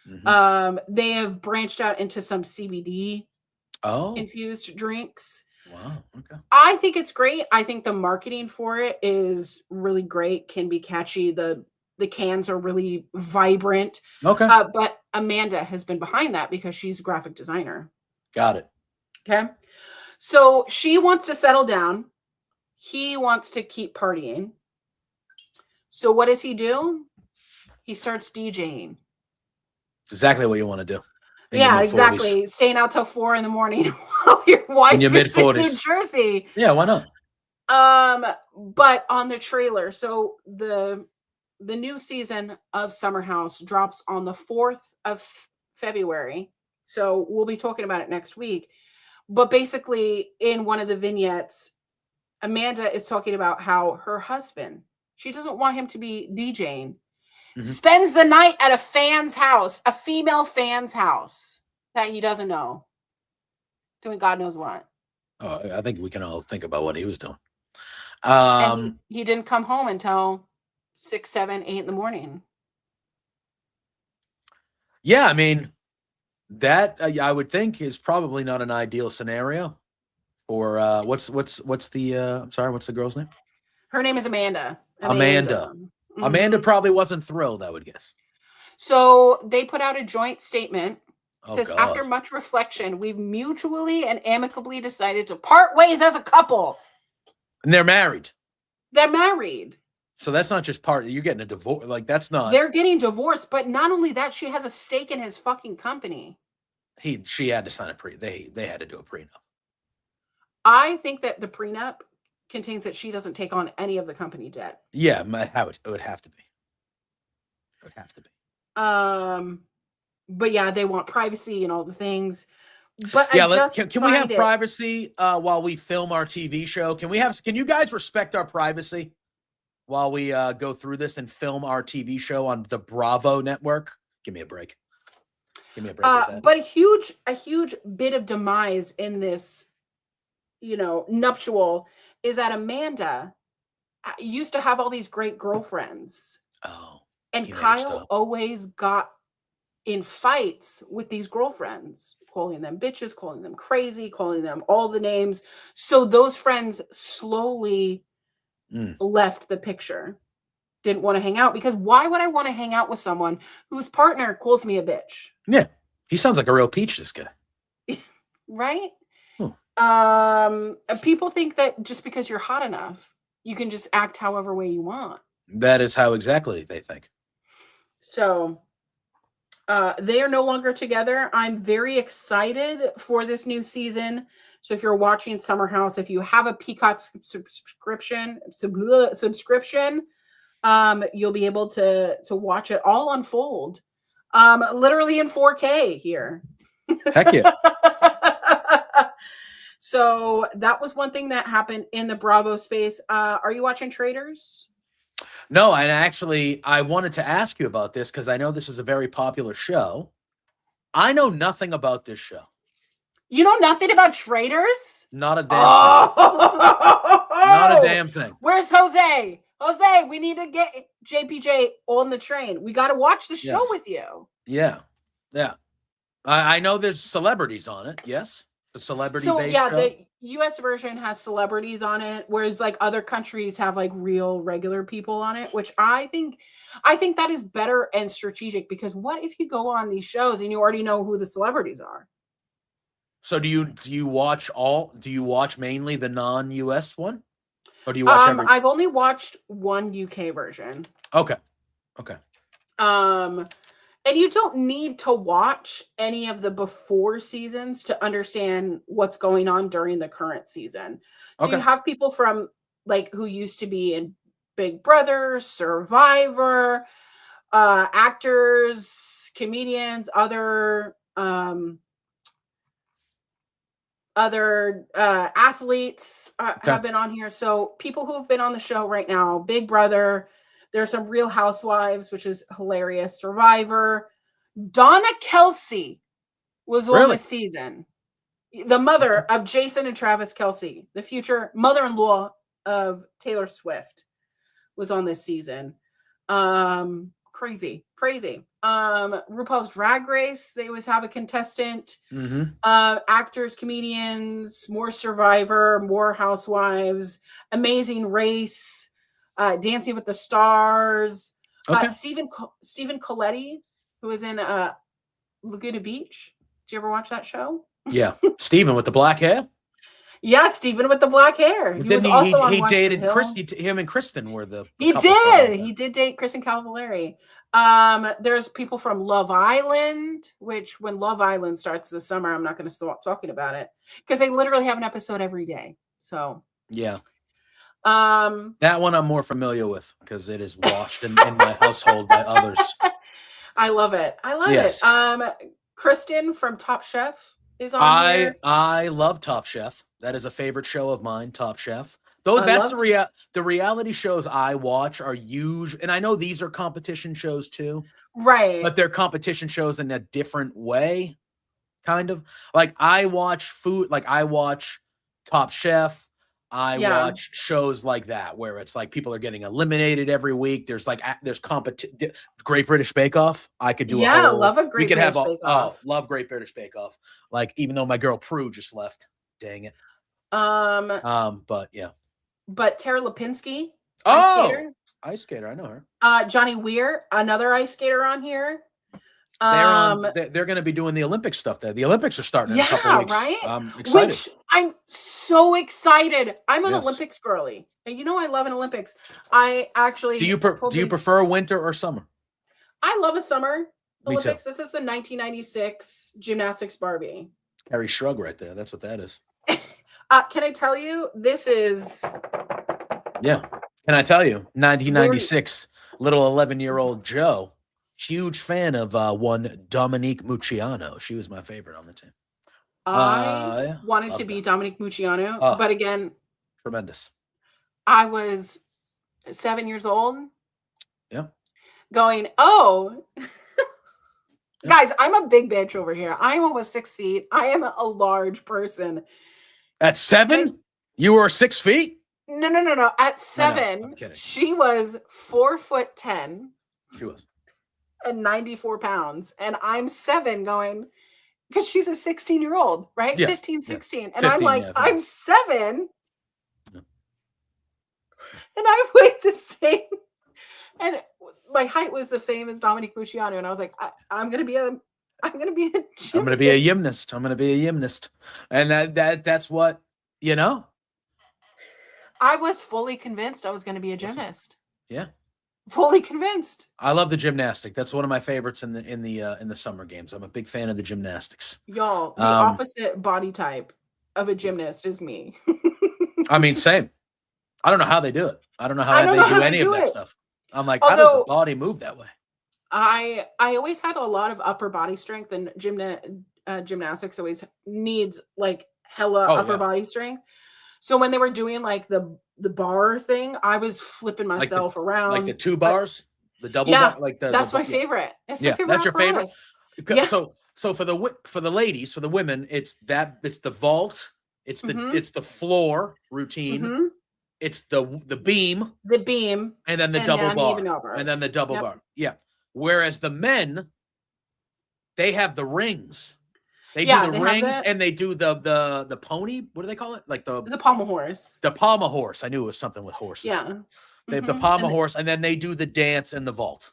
Mm-hmm. They have branched out into some CBD infused drinks. Wow. Okay. I think it's great. I think the marketing for it is really great, can be catchy. The cans are really vibrant. Okay. But Amanda has been behind that because she's a graphic designer. Got it. Okay. So she wants to settle down. He wants to keep partying. So what does he do? He starts DJing. It's exactly what you want to do. Yeah, exactly. Staying out till 4 a.m. while your wife is in New Jersey. Yeah, why not? But on the trailer, so the new season of Summer House drops on the 4th of February. So we'll be talking about it next week. But basically, in one of the vignettes, Amanda is talking about how her husband, she doesn't want him to be DJing. Mm-hmm. Spends the night at a fan's house, a female fan's house that he doesn't know, doing God knows what. Oh, I think we can all think about what he was doing. And he didn't come home until 6, 7, 8 in the morning. Yeah, I mean, that I would think is probably not an ideal scenario for what's the I'm sorry, what's the girl's name? Her name is Amanda. Mm-hmm. Amanda probably wasn't thrilled, I would guess. So they put out a joint statement. It says, after much reflection, we've mutually and amicably decided to part ways as a couple. And they're married. They're married. So that's not just you're getting a divorce. Like, that's not. They're getting divorced, but not only that, she has a stake in his fucking company. She had to sign they had to do a prenup. I think that the prenup contains that she doesn't take on any of the company debt. Yeah, it would have to be. It would have to be. But yeah, they want privacy and all the things. But yeah, can we have privacy while we film our TV show? Can you guys respect our privacy while we go through this and film our TV show on the Bravo network? Give me a break. Give me a break with that. But a huge bit of demise in this, nuptial is that Amanda used to have all these great girlfriends. Oh. And Kyle always got in fights with these girlfriends, calling them bitches, calling them crazy, calling them all the names. So those friends slowly left the picture. Didn't want to hang out, because why would I want to hang out with someone whose partner calls me a bitch? Yeah. He sounds like a real peach, this guy. Right? People think that just because you're hot enough, you can just act however way you want. That is how exactly they think. So, They are no longer together. I'm very excited for this new season. So if you're watching Summer House, if you have a Peacock subscription, you'll be able to watch it all unfold, literally in 4K here. Heck yeah. So that was one thing that happened in the Bravo space. Are you watching Traders? No, and actually, I wanted to ask you about this because I know this is a very popular show. I know nothing about this show. You know nothing about Traders? Not a damn thing. Not a damn thing. Where's Jose? Jose, we need to get JPJ on the train. We got to watch the show with you. Yeah. Yeah. I know there's celebrities on it. Yes. The celebrity-based show. The US version has celebrities on it, whereas like other countries have like real regular people on it, which I think that is better and strategic, because what if you go on these shows and you already know who the celebrities are? So do you watch mainly the non-US one? Or do you watch every? I've only watched one UK version. Okay. And you don't need to watch any of the before seasons to understand what's going on during the current season. So you have people from like who used to be in Big Brother, Survivor, actors, comedians, other athletes have been on here. So people who have been on the show right now, Big Brother, there's some Real Housewives, which is hilarious. Survivor. Donna Kelsey was on the season. The mother of Jason and Travis Kelsey, the future mother-in-law of Taylor Swift, was on this season. Crazy. RuPaul's Drag Race, they always have a contestant. Actors, comedians, more Survivor, more Housewives, Amazing Race, Dancing with the Stars. Stephen Colletti, who was in Laguna Beach. Did you ever watch that show? Yeah. Stephen with the black hair? Yeah, Stephen with the black hair. He was also on dated Hill. him and Kristen were the He did date Kristen Cavallari. There's people from Love Island, which when Love Island starts this summer, I'm not going to stop talking about it because they literally have an episode every day. So yeah. That one I'm more familiar with because it is watched in my household by others. I love it. Kristen from Top Chef is on here. I love Top Chef. That is a favorite show of mine, Top Chef. Though that's the reality shows I watch are huge, and I know these are competition shows too. Right. But they're competition shows in a different way, kind of. Like I watch food, like I watch Top Chef. I watch shows like that where it's like people are getting eliminated every week. There's Great British Bake Off. I could do love a Great British Bake Off. Love Great British Bake Off. Like even though my girl Prue just left, dang it. But yeah. But Tara Lipinski, ice skater, I know her. Johnny Weir, another ice skater on here. They're going to be doing the Olympic stuff there. The Olympics are starting in a couple of weeks. Right? I'm excited. Which I'm so excited. I'm an Olympics girly, and you know I love an Olympics. I actually do you prefer winter or summer? I love a summer Olympics. Too. This is the 1996 gymnastics Barbie. Carrie Shrug right there. That's what that is. Can I tell you? This is. Yeah. Can I tell you? 1996, little 11-year-old Joe. Huge fan of one Dominique Mucciano. She was my favorite on the team. I wanted to be Dominique Mucciano, but again, tremendous. I was 7 years old. Yeah. Going, guys, I'm a big bitch over here. I'm almost 6 feet. I am a large person. At 7? You were 6 feet? No. At 7, I'm kidding. She was 4'10". She was. And 94 pounds. And I'm 7 going, because she's a 16-year-old, right? Yes. 15, 16. Yeah. And 15, I'm like, yeah. I'm 7. Yeah. And I weighed the same. And my height was the same as Dominique Mucciano. And I was like, I'm going to be a gymnast. I'm going to be a gymnast. And that's what, you know. I was fully convinced I was going to be a gymnast. Yeah. Fully convinced. I love the gymnastic. That's one of my favorites in the summer games. I'm a big fan of the gymnastics. Y'all, the opposite body type of a gymnast is me. I mean, same. I don't know how they do it. I don't know how they do any of that stuff. I'm like, how does a body move that way? I always had a lot of upper body strength, and gymnastics always needs like hella upper body strength. So when they were doing like the bar thing, I was flipping myself around. Like the 2 bars, the double bar, like that's my favorite. That's my favorite. That's your favorite. Yeah. So for the ladies, for the women, it's the vault, it's the floor routine, it's the beam, and then the double bar, and then the double bar. Yeah. Whereas the men, they have the rings. They do the rings and they do the pony. What do they call it? Like the pommel horse. The pommel horse. I knew it was something with horses. Yeah. They have the pommel horse, and then they do the dance and the vault.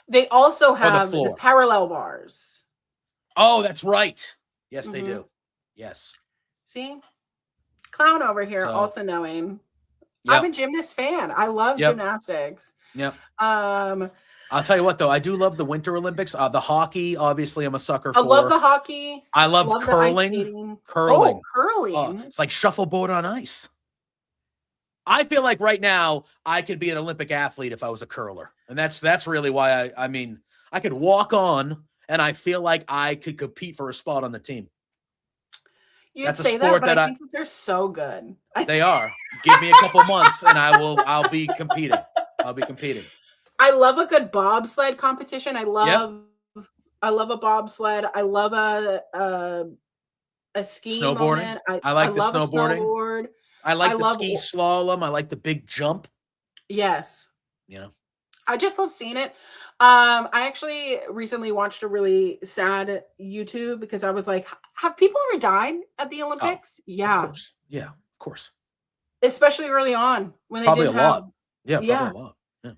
They also have the parallel bars. Oh, that's right. Yes, they do. Yes. See? Clown over here also knowing. Yep. I'm a gymnast fan. I love gymnastics. Yep. I'll tell you what, though, I do love the Winter Olympics. The hockey, obviously, I'm a sucker for. I love the hockey. I love curling. Curling. Oh, curling. It's like shuffleboard on ice. I feel like right now I could be an Olympic athlete if I was a curler. And that's really why I mean, I could walk on and I feel like I could compete for a spot on the team. You'd say that, but I think they're so good. They are. Give me a couple months and I'll be competing. I'll be competing. I love a good bobsled competition. I love a bobsled. I love a ski snowboarding. I like the snowboarding. I like the ski slalom. I like the big jump. Yes. You know, I just love seeing it. I actually recently watched a really sad YouTube because I was like, have people ever died at the Olympics? Yeah. Of course. Yeah, of course. Especially early on when they probably didn't a lot. Yeah, probably a lot. Yeah.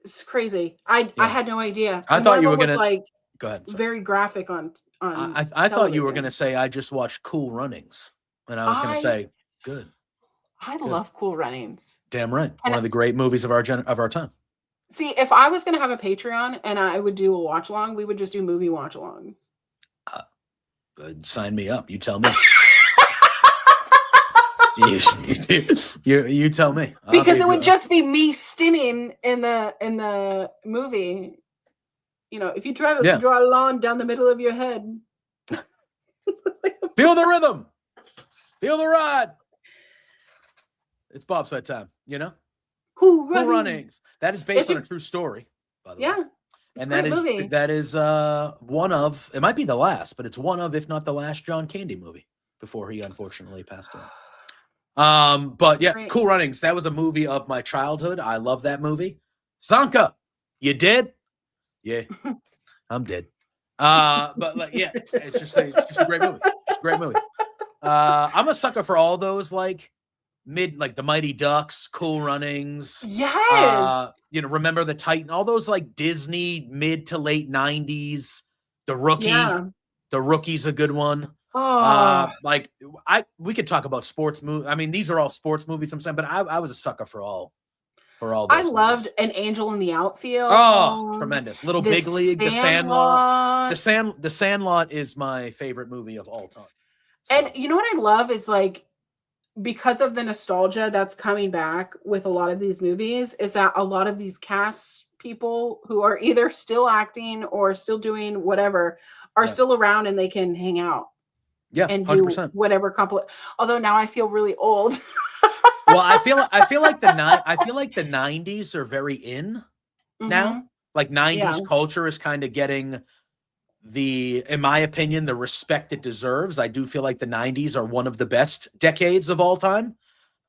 It's crazy. I had no idea. I thought you were gonna like go ahead. Sorry. Very graphic on I thought you were gonna say I just watched Cool Runnings. And I was gonna say good. I love Cool Runnings. Damn right. One of the great movies of our time. See, if I was going to have a Patreon and I would do a watch along, we would just do movie watch alongs. Sign me up. You tell me. you tell me. Because it would just be me stimming in the movie. You know, if you draw a line down the middle of your head. Feel the rhythm. Feel the ride. It's bobsled time, you know? Cool Runnings. That is based on a true story, by the way. Yeah. And that is one of, it might be the last, but it's one of, if not the last John Candy movie before he unfortunately passed away. But yeah, Cool Runnings. That was a movie of my childhood. I love that movie. Sanka, you dead? Yeah, I'm dead. But like, yeah, it's just a great movie. It's a great movie. I'm a sucker for all those like the Mighty Ducks, Cool Runnings. Yes. Remember the Titan, all those like Disney mid to late 90s. The Rookie. Yeah. The Rookie's a good one. Oh. We could talk about sports movies. I mean, these are all sports movies I'm saying, but I was a sucker for all those I loved movies. An Angel in the Outfield. Oh, tremendous. Little Big League, The Sandlot. The Sandlot is my favorite movie of all time. So. And you know what I love is like, because of the nostalgia that's coming back with a lot of these movies, is that a lot of these cast people who are either still acting or still doing whatever are still around and they can hang out. Yeah, and do 100%. Whatever although now I feel really old. Well, I feel like the 90s are very in now. Like 90s culture is kind of getting in my opinion, the respect it deserves. I do feel like the 90s are one of the best decades of all time.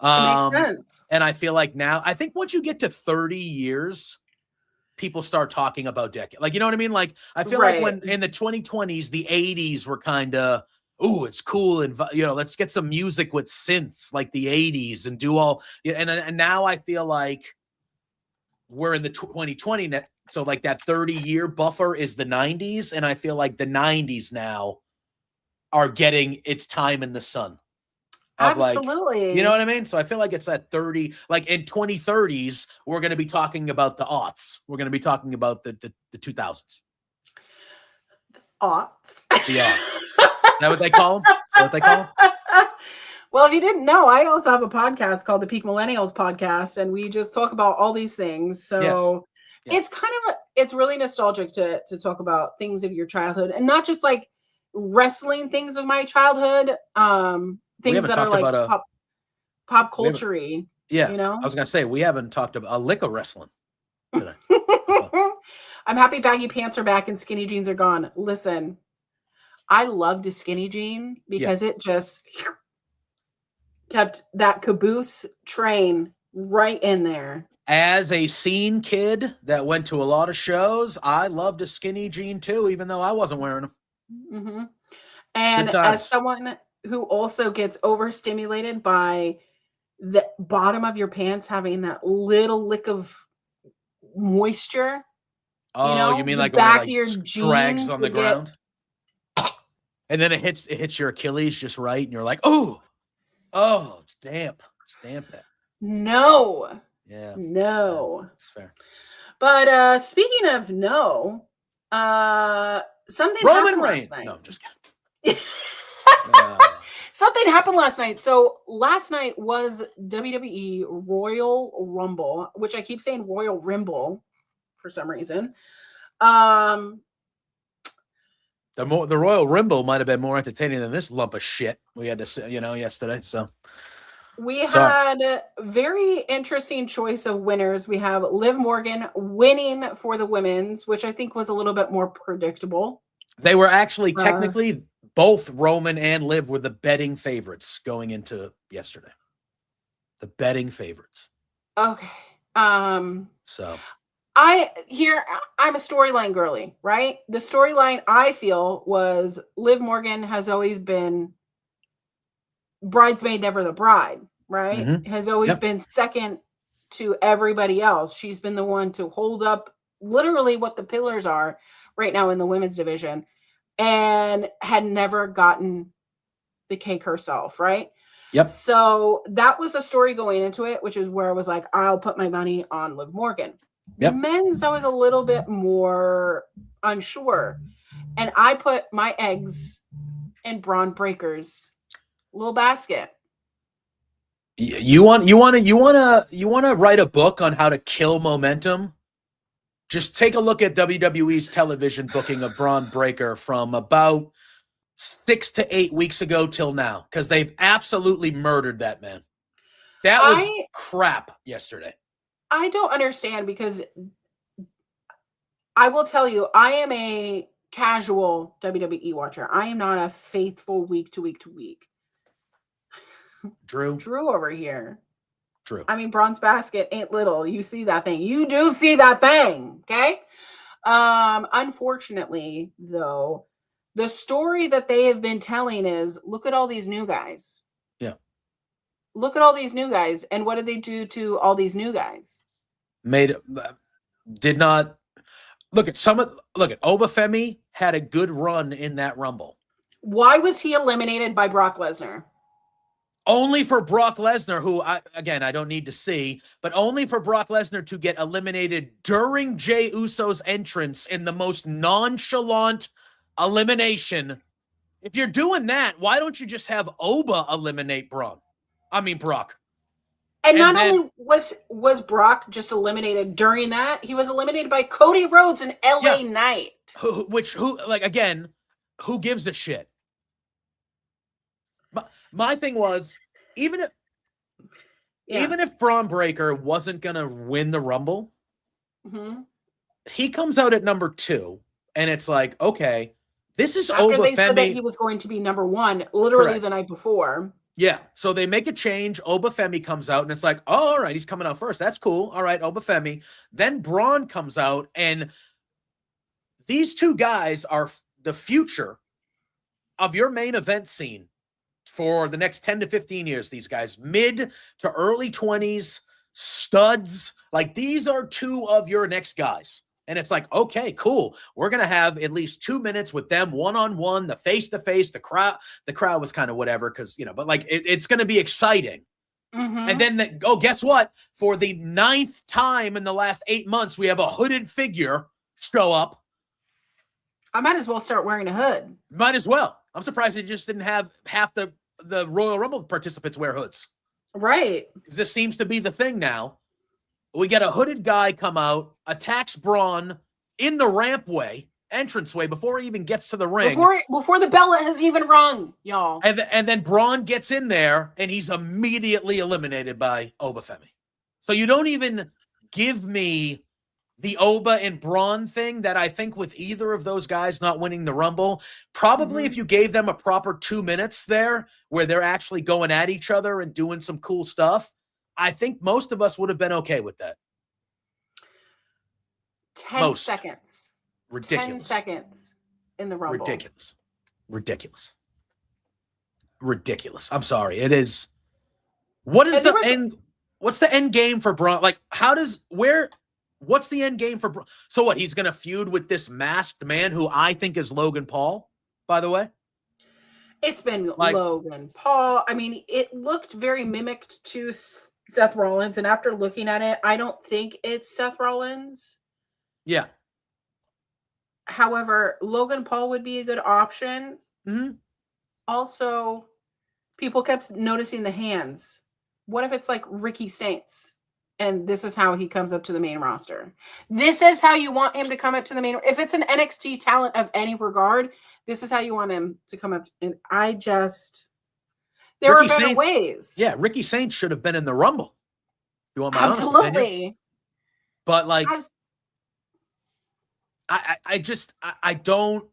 It makes sense. And I feel like now, I think once you get to 30 years, people start talking about decade. Like, you know what I mean? Like, I feel like when in the 2020s, the 80s were kind of, ooh, it's cool. And, let's get some music with synths like the 80s and do all. And now I feel like we're in the 2020. So like that 30-year buffer is the 90s. And I feel like the 90s now are getting its time in the sun. of Absolutely. like, you know what I mean? So I feel like it's that 30, like in 2030s, we're going to be talking about the aughts. We're going to be talking about the 2000s. Aughts. The aughts. Is that what they call them? Is that what they call them? Well, if you didn't know, I also have a podcast called the Peak Millennials Podcast, and we just talk about all these things. So Yes. it's kind of it's really nostalgic to talk about things of your childhood, and not just like wrestling things of my childhood. Things that are like pop culture-y. Yeah, you know. I was gonna say we haven't talked about a lick of wrestling today. I'm happy baggy pants are back and skinny jeans are gone. Listen, I loved a skinny jean because it just kept that caboose train right in there. As a scene kid that went to a lot of shows, I loved a skinny jean too, even though I wasn't wearing them. Mm-hmm. And as someone who also gets overstimulated by the bottom of your pants having that little lick of moisture, oh, you mean the like back of your drags jeans on the ground, and then it hits your Achilles just right, and you're like, oh, it's damp. It's damp there. No. Yeah. No. That's fair. But speaking of something Roman happened Reigns. last night. No, I'm just kidding. Something happened last night. So last night was WWE Royal Rumble, which I keep saying Royal Rumble for some reason. The Royal Rumble might have been more entertaining than this lump of shit we had to say, yesterday. So we had a very interesting choice of winners. We have Liv Morgan winning for the women's, which I think was a little bit more predictable. They were actually technically both Roman and Liv were the betting favorites going into yesterday. The betting favorites. Okay. So I'm a storyline girly, right? The storyline I feel was Liv Morgan has always been bridesmaid, never the bride, right? Mm-hmm. Has always been second to everybody else. She's been the one to hold up literally what the pillars are right now in the women's division, and had never gotten the cake herself, right? Yep. So that was a story going into it, which is where I was like, I'll put my money on Liv Morgan. Yep. Men's, I was a little bit more unsure, and I put my eggs in Braun Breaker's little basket. You want to write a book on how to kill momentum? Just take a look at WWE's television booking of Braun Breaker from about 6 to 8 weeks ago till now, because they've absolutely murdered that man. That was crap yesterday. I don't understand, because I will tell you, I am a casual WWE watcher. I am not a faithful week to week. Drew over here. Drew. I mean, Braun's basket ain't little. You see that thing. You do see that thing. Okay. Unfortunately, though, the story that they have been telling is, look at all these new guys. Yeah. Look at all these new guys. And what did they do to all these new guys? Look at Obafemi had a good run in that Rumble. Why was he eliminated by Brock Lesnar? Only for Brock Lesnar, who I don't need to see, but only for Brock Lesnar to get eliminated during Jey Uso's entrance in the most nonchalant elimination. If you're doing that, why don't you just have Oba eliminate Brock? And not only was Brock just eliminated during that, he was eliminated by Cody Rhodes and LA Knight. Who gives a shit? My thing was, even if Braun Breaker wasn't going to win the Rumble, he comes out at number 2, and it's like, okay, this is After Obafemi. They said that he was going to be number 1 literally the night before. Yeah, so they make a change. Obafemi comes out, and it's like, oh, all right, he's coming out first. That's cool. All right, Obafemi. Then Braun comes out, and these two guys are the future of your main event scene for the next 10 to 15 years. These guys, mid to early 20s, studs. Like, these are two of your next guys. And it's like, okay, cool. We're going to have at least 2 minutes with them one-on-one, the face-to-face, the crowd was kind of whatever. Cause but like, it's going to be exciting. Mm-hmm. And then, guess what? For the 9th time in the last 8 months, we have a hooded figure show up. I might as well start wearing a hood. Might as well. I'm surprised they just didn't have half the Royal Rumble participants wear hoods. Right. Because this seems to be the thing now. We get a hooded guy come out, attacks Braun in the rampway, entranceway, before he even gets to the ring. Before the bell has even rung, y'all. And then Braun gets in there, and he's immediately eliminated by Obafemi. So you don't even give me the Oba and Braun thing that I think with either of those guys not winning the Rumble, probably if you gave them a proper 2 minutes there where they're actually going at each other and doing some cool stuff, I think most of us would have been okay with that. 10 seconds. Ridiculous. 10 seconds in the Rumble. Ridiculous. I'm sorry. It is. What's the end game for Braun? Like, what's the end game for Braun? So what? He's going to feud with this masked man who I think is Logan Paul, by the way? It's been Logan Paul. I mean, it looked very mimicked to Seth Rollins. And after looking at it, I don't think it's Seth Rollins. Yeah. However, Logan Paul would be a good option. Mm-hmm. Also, people kept noticing the hands. What if it's like Ricky Saints? And this is how he comes up to the main roster. This is how you want him to come up to the main. If it's an NXT talent of any regard, this is how you want him to come up. And there are better ways. Yeah, Ricky Saints should have been in the Rumble. You want my honest opinion? Absolutely. But like, I just don't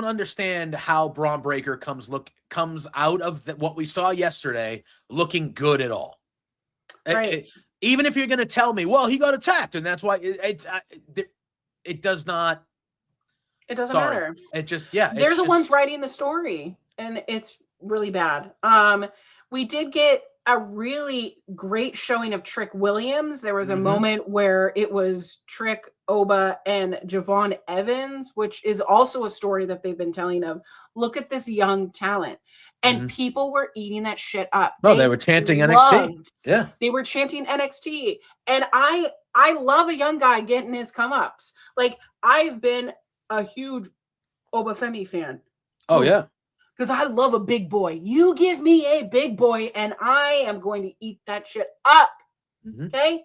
understand how Braun Breaker comes out of what we saw yesterday looking good at all. Right. Even if you're going to tell me, well, he got attacked, and that's why it does not. It doesn't matter. It just they're the ones writing the story, and it's really bad. We did get a really great showing of Trick Williams. There was a moment where it was Trick, Oba, and Javon Evans, which is also a story that they've been telling of. Look at this young talent. And people were eating that shit up. Oh, they were chanting NXT. Yeah. They were chanting NXT. And I love a young guy getting his come-ups. Like, I've been a huge Obafemi fan. Oh, yeah. Because I love a big boy. You give me a big boy, and I am going to eat that shit up. Okay?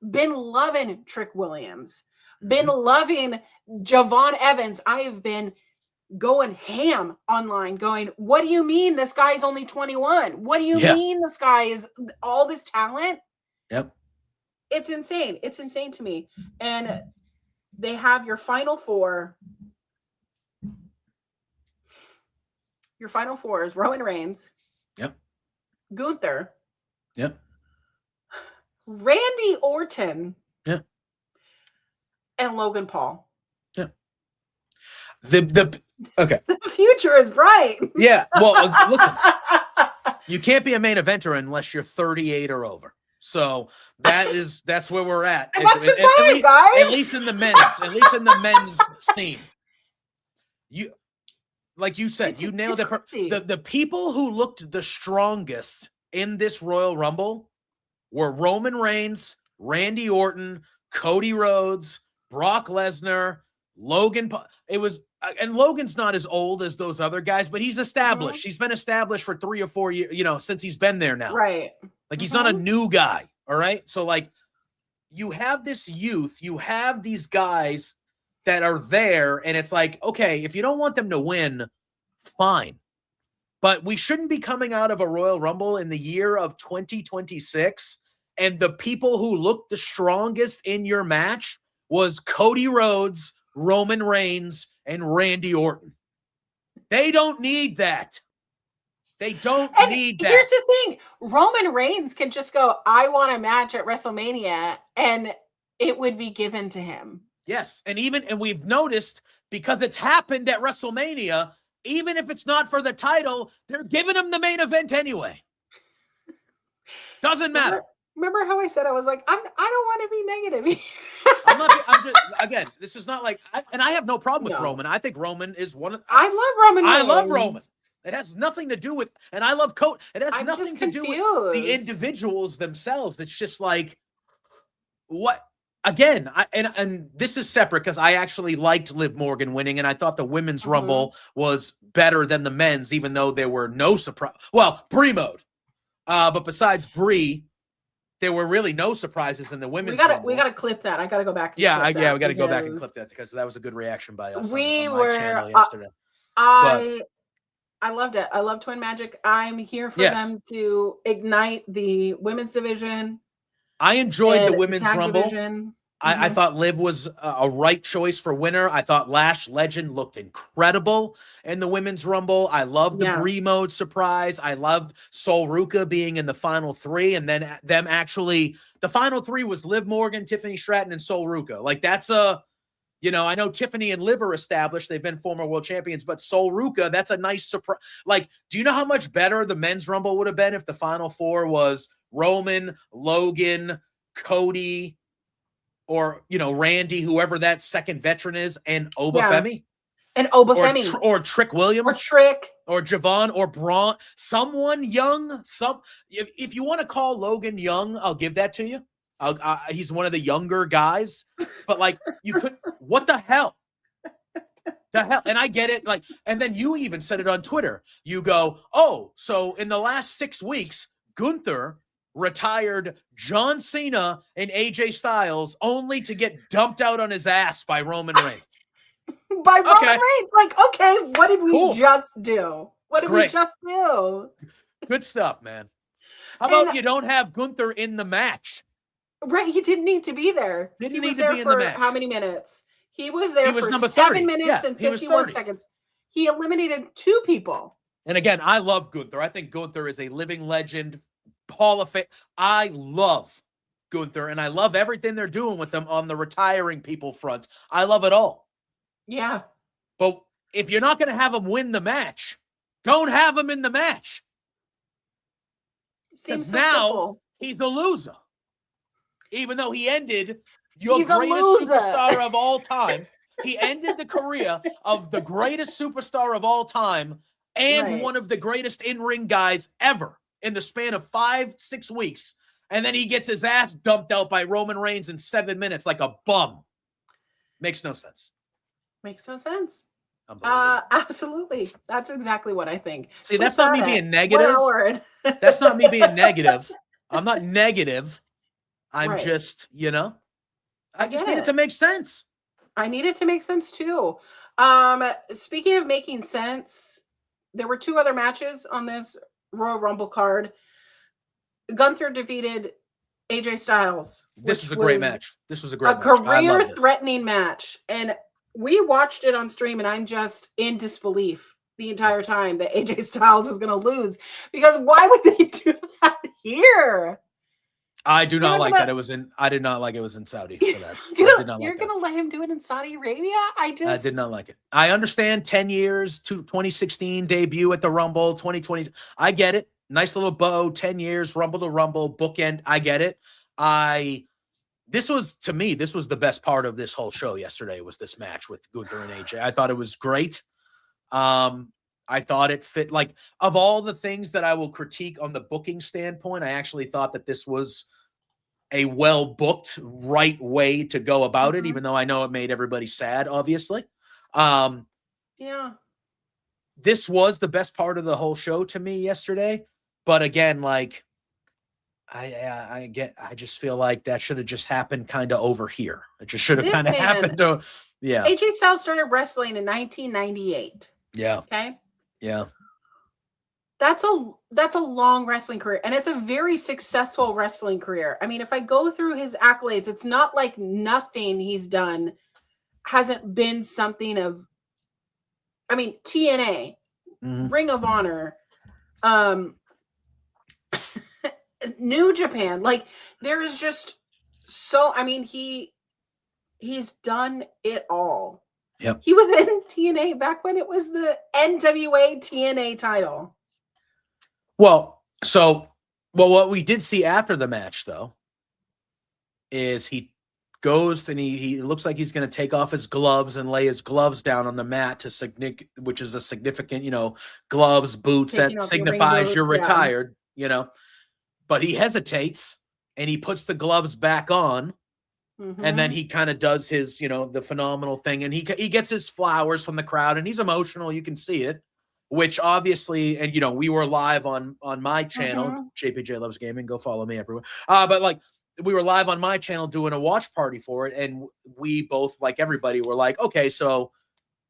Been loving Trick Williams. Been loving Javon Evans. I have been going ham online, going, what do you mean this guy's only 21? What do you mean this guy is all this talent? Yep. It's insane. It's insane to me. And they have your final four. Your final four is Roman Reigns. Yep. Gunther. Yep. Randy Orton. Yep. And Logan Paul. Yep. Okay. The future is bright. Yeah. Well, listen, you can't be a main eventer unless you're 38 or over. So that's where we're at. That's the time, guys. At least in the men's scene. Like you said, you nailed it. The people who looked the strongest in this Royal Rumble were Roman Reigns, Randy Orton, Cody Rhodes, Brock Lesnar, Logan Paul. And Logan's not as old as those other guys, but he's established. He's been established for 3 or 4 years, since he's been there now. Right. Like, he's not a new guy. All right. So, like, you have this youth, you have these guys that are there, and it's like, okay, if you don't want them to win, fine. But we shouldn't be coming out of a Royal Rumble in the year of 2026, and the people who looked the strongest in your match was Cody Rhodes, Roman Reigns, and Randy Orton. They don't need that. They don't need that. Here's the thing. Roman Reigns can just go, I want a match at WrestleMania, and it would be given to him. Yes. And we've noticed, because it's happened at WrestleMania, even if it's not for the title, they're giving him the main event anyway. Doesn't matter. Remember how I said I was like, I don't want to be negative. I'm just again. This is not like, and I have no problem with No. Roman. I think Roman is one of. I love Roman Reigns. I love Roman. It has nothing to do with, and I love Coach. It has nothing to do with the individuals themselves. It's just like, what? Again, and this is separate because I actually liked Liv Morgan winning, and I thought the women's Rumble was better than the men's, even though there were no surprise. Well, Brie mode, but besides Brie, there were really no surprises in the women's. We gotta clip that. I gotta go back. We got to go back and clip that because that was a good reaction by us on my channel yesterday. I loved it. I love Twin Magic. I'm here for them to ignite the women's division. I enjoyed the women's Rumble. Division. I thought Liv was a right choice for winner. I thought Lash Legend looked incredible in the women's Rumble. I loved the Brie mode surprise. I loved Sol Ruka being in the final three, and then them actually, the final three was Liv Morgan, Tiffany Stratton, and Sol Ruka. Like that's I know Tiffany and Liv are established. They've been former world champions, but Sol Ruka, that's a nice surprise. Like, do you know how much better the men's Rumble would have been if the final four was Roman, Logan, Cody, or, Randy, whoever that second veteran is, and Obafemi? And Obafemi. Or Trick Williams. Or Trick. Or Javon or Braun. Someone young. If you want to call Logan young, I'll give that to you. He's one of the younger guys. But, like, you could – what the hell? The hell? And I get it. Like, and then you even said it on Twitter. You go, oh, so in the last 6 weeks, Gunther – retired John Cena and AJ Styles only to get dumped out on his ass by Roman Reigns. Roman Reigns. Like, okay, what did we just do? What did we just do? Good stuff, man. How about you don't have Gunther in the match? Right, he didn't need to be there. He was there for how many minutes? He was there for 7 minutes and 51 seconds. He eliminated 2 people. And again, I love Gunther. I think Gunther is a living legend. Hall of Fame. I love Gunther, and I love everything they're doing with them on the retiring people front. I love it all. Yeah. But if you're not going to have him win the match, don't have him in the match. Seems so now simple. He's a loser. Even though he ended your greatest superstar of all time. He ended the career of the greatest superstar of all time and one of the greatest in-ring guys ever. In the span of 5-6 weeks, and then he gets his ass dumped out by Roman Reigns in 7 minutes like a bum. Makes no sense. Makes no sense. Absolutely. That's exactly what I think. See, that's not me being negative. That's not me being negative. I'm not negative. I'm just, I just need it to make sense. I need it to make sense too. Speaking of making sense, there were 2 other matches on this Royal Rumble card. Gunther defeated AJ Styles. This was a great match. This was a great match. Career-threatening match. And we watched it on stream, and I'm just in disbelief the entire time that AJ Styles is going to lose. Because why would they do that here? I do not like that it was in. I did not like it was in Saudi for that. You're going to let him do it in Saudi Arabia? I did not like it. I understand 10 years to 2016 debut at the Rumble, 2020. I get it. Nice little bow, 10 years, Rumble to Rumble, bookend. I get it. This was the best part of this whole show yesterday was this match with Gunther and AJ. I thought it was great. I thought it fit, like, of all the things that I will critique on the booking standpoint, I actually thought that this was a well-booked, right way to go about it, even though I know it made everybody sad, obviously. Yeah. This was the best part of the whole show to me yesterday. But again, like, I just feel like that should have just happened kind of over here. It just should have kind of happened. AJ Styles started wrestling in 1998. Yeah. Okay. Yeah. That's a long wrestling career, and it's a very successful wrestling career. I mean, if I go through his accolades, it's not like nothing he's done hasn't been something of, I mean, TNA, Ring of Honor, New Japan. Like, there is just so, I mean, he's done it all. Yep. He was in TNA back when it was the NWA TNA title. Well, so Well, what we did see after the match, though, is he goes and he looks like he's going to take off his gloves and lay his gloves down on the mat which is a significant, gloves, boots Taking that off your ring signifies boots, you're yeah. retired, But he hesitates and he puts the gloves back on. And then he kind of does his, the phenomenal thing. And he gets his flowers from the crowd and he's emotional. You can see it, which obviously, and, we were live on my channel, JPJ Loves Gaming. Go follow me everywhere. But like we were live on my channel doing a watch party for it. And we both, like everybody, were like, okay, so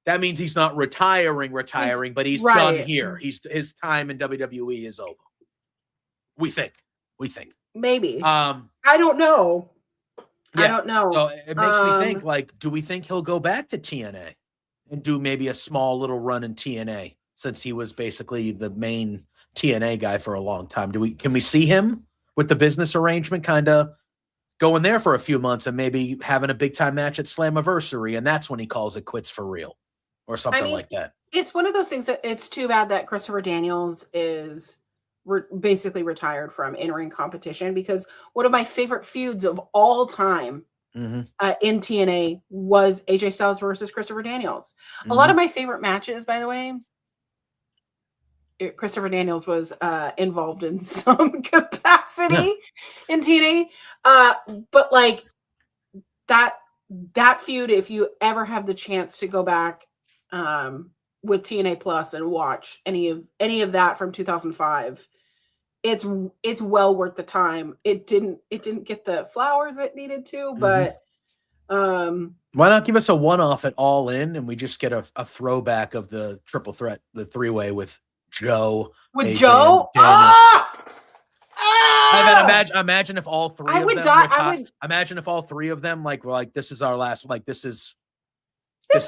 that means he's not retiring, but he's done here. His time in WWE is over. We think. Maybe. I don't know. Yeah. I don't know. So it makes me think, like, do we think he'll go back to TNA and do maybe a small little run in TNA since he was basically the main TNA guy for a long time? Can we see him with the business arrangement kind of going there for a few months and maybe having a big time match at Slammiversary, and that's when he calls it quits for real or something like that? It's one of those things that it's too bad that Christopher Daniels is basically retired from in-ring competition, because one of my favorite feuds of all time in TNA was AJ Styles versus Christopher Daniels. A lot of my favorite matches, by the way, Christopher Daniels was involved in some capacity in TNA. But like that feud, if you ever have the chance to go back with TNA Plus and watch any of that from 2005, it's well worth the time. It didn't get the flowers it needed to, but why not give us a one-off at All In and we just get a throwback of the triple threat, the three-way with Joe, with AJ, Joe. Imagine if all three of them imagine if all three of them were like, this is our last, like this is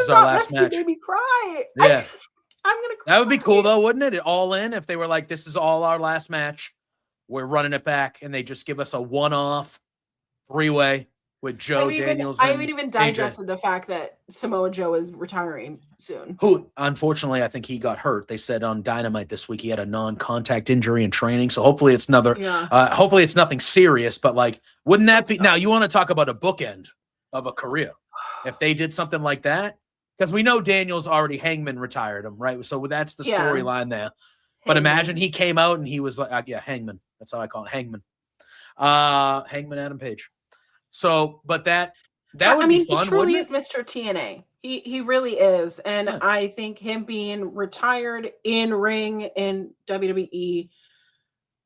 our last match. Made me cry. Yeah. I'm gonna cry. That would be cool though, wouldn't it? All In, if they were like, this is all our last match, we're running it back, and they just give us a one-off three-way with Joe, Daniels, and I haven't even digested the fact that Samoa Joe is retiring soon. Who, unfortunately, I think he got hurt. They said on Dynamite this week he had a non-contact injury in training, so hopefully it's hopefully it's nothing serious. But like, wouldn't that be? Now you want to talk about a bookend of a career if they did something like that? Because we know Daniels already Hangman retired him, right? So that's the storyline there. But imagine he came out and he was like, Hangman. That's how I call it, Hangman. Hangman Adam Page. So, but that would be fun. He truly is Mr. TNA. He really is. And I think him being retired in ring in WWE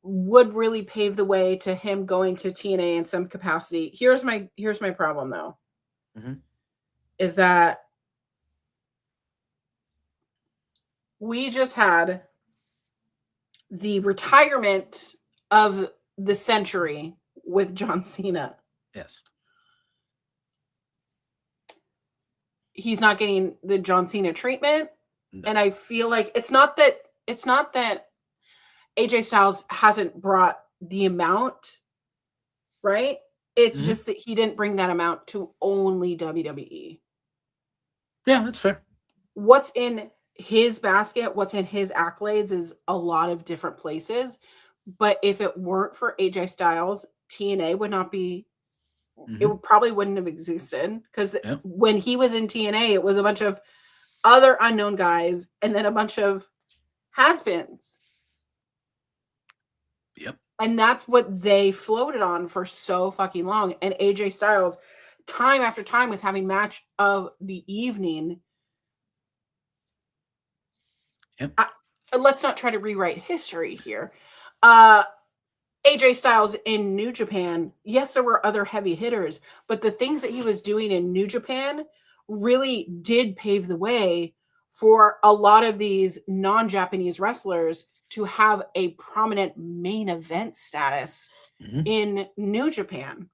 would really pave the way to him going to TNA in some capacity. Here's my problem though. Is that we just had the retirement of the century with John Cena. Yes. He's not getting the John Cena treatment. No. And I feel like it's not that AJ Styles hasn't brought the amount, right? It's just that he didn't bring that amount to only WWE. Yeah, that's fair. What's in his basket, what's in his accolades is a lot of different places. But if it weren't for AJ Styles, TNA would not be, it probably wouldn't have existed. Because when he was in TNA, it was a bunch of other unknown guys and then a bunch of has-beens. Yep. And that's what they floated on for so fucking long. And AJ Styles, time after time, was having match of the evening. Yep. Let's not try to rewrite history here. AJ Styles in New Japan, yes, there were other heavy hitters, but the things that he was doing in New Japan really did pave the way for a lot of these non-Japanese wrestlers to have a prominent main event status in New Japan.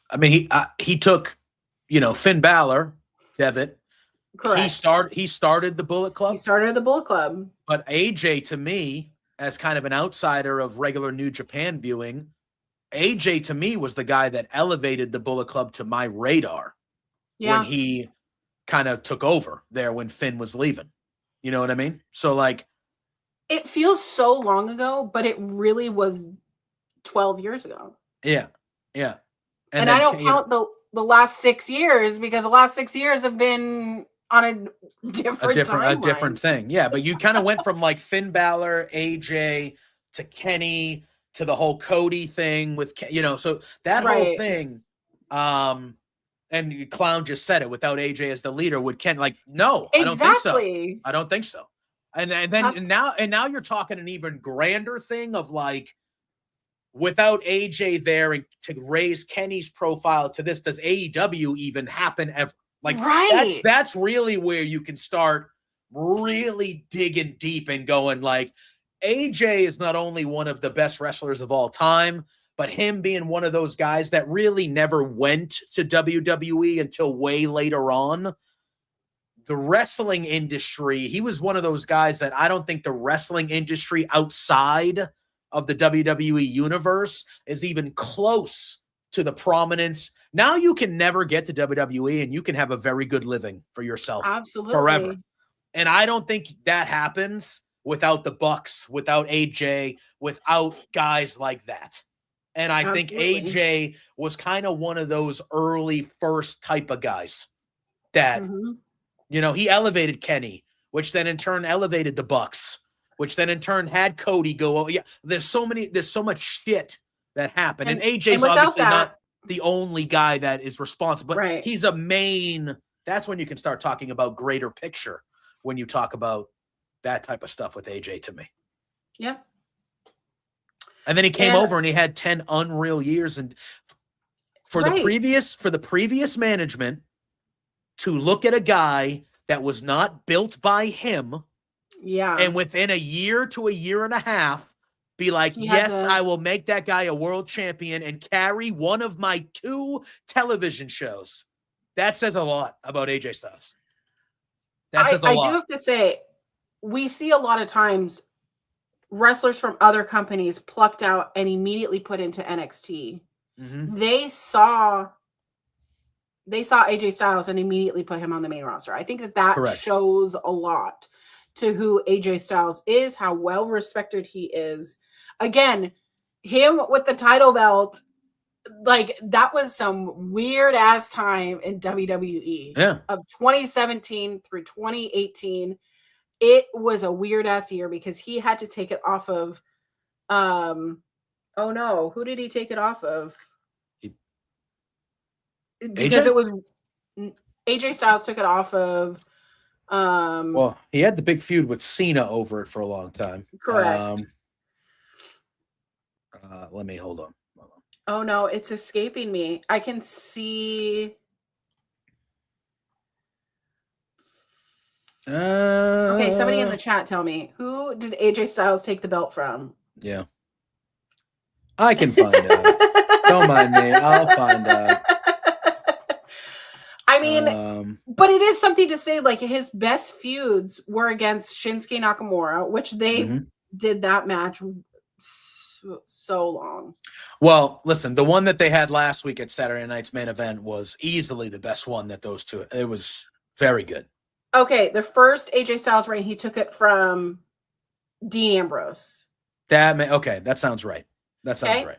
I mean, he took, Finn Balor, Devitt. Correct. He started the Bullet Club. He started the Bullet Club. But AJ, to me, as kind of an outsider of regular New Japan viewing, AJ to me was the guy that elevated the Bullet Club to my radar when he kind of took over there when Finn was leaving. You know what I mean? So like, It feels so long ago, but it really was 12 years ago. Yeah. Yeah. And I don't count the last 6 years because the last 6 years have been on a different thing. Yeah. But you kind of went from like Finn Balor, AJ to Kenny to the whole Cody thing with, so that whole thing, and Clown just said it, without AJ as the leader, would Ken no, I don't think so. I don't think so. And then now you're talking an even grander thing of like, without AJ there and to raise Kenny's profile to this, does AEW even happen ever? Like that's really where you can start really digging deep and going like, AJ is not only one of the best wrestlers of all time, but him being one of those guys that really never went to WWE until way later on. The wrestling industry, he was one of those guys that I don't think the wrestling industry outside of the WWE universe is even close to the prominence. Now you can never get to WWE and you can have a very good living for yourself forever. And I don't think that happens without the Bucks, without AJ, without guys like that. And I think AJ was kind of one of those early first type of guys that, he elevated Kenny, which then in turn elevated the Bucks, which then in turn had Cody go. Yeah, there's so much shit that happened. And AJ's obviously not the only guy that is responsible, but he's a main. That's when you can start talking about greater picture when you talk about that type of stuff with AJ to me. Yeah. And then he came over and he had 10 unreal years. And for the previous management to look at a guy that was not built by him. Yeah. And within a year to a year and a half, be like, I will make that guy a world champion and carry one of my 2 television shows. That says a lot about AJ Styles. That says a lot. I do have to say, we see a lot of times wrestlers from other companies plucked out and immediately put into NXT. Mm-hmm. They saw AJ Styles and immediately put him on the main roster. I think that shows a lot to who AJ Styles is, how well respected he is. Again, him with the title belt, like that was some weird ass time in WWE. Yeah. Of 2017 through 2018. It was a weird ass year because he had to take it off of oh no, who did he take it off of? Because it was AJ Styles took it off of well, he had the big feud with Cena over it for a long time. Correct. Let me hold on. Oh no, it's escaping me. I can see. Okay, somebody in the chat tell me, who did AJ Styles take the belt from? Yeah. I can find out. Don't mind me. I'll find out. I mean, but it is something to say, like his best feuds were against Shinsuke Nakamura, which they did that match so long. Well, listen, the one that they had last week at Saturday Night's Main Event was easily the best one that those two. It was very good. Okay, the first AJ Styles reign, he took it from Dean Ambrose. That sounds right. That sounds right.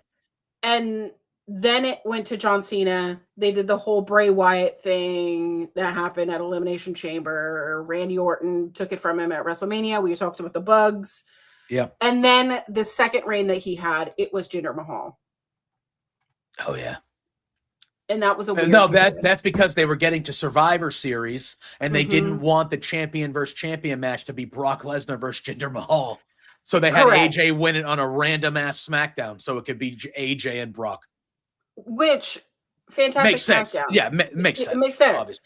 And then it went to John Cena. They did the whole Bray Wyatt thing that happened at Elimination Chamber. Randy Orton took it from him at WrestleMania. We talked about the Bugs. Yeah. And then the second reign that he had, it was Jinder Mahal. Oh, yeah. And that was a weird that's because they were getting to Survivor Series and they didn't want the champion versus champion match to be Brock Lesnar versus Jinder Mahal. So they had AJ win it on a random ass SmackDown so it could be AJ and Brock. Which fantastic makes sense. SmackDown. Yeah, makes sense. It makes sense.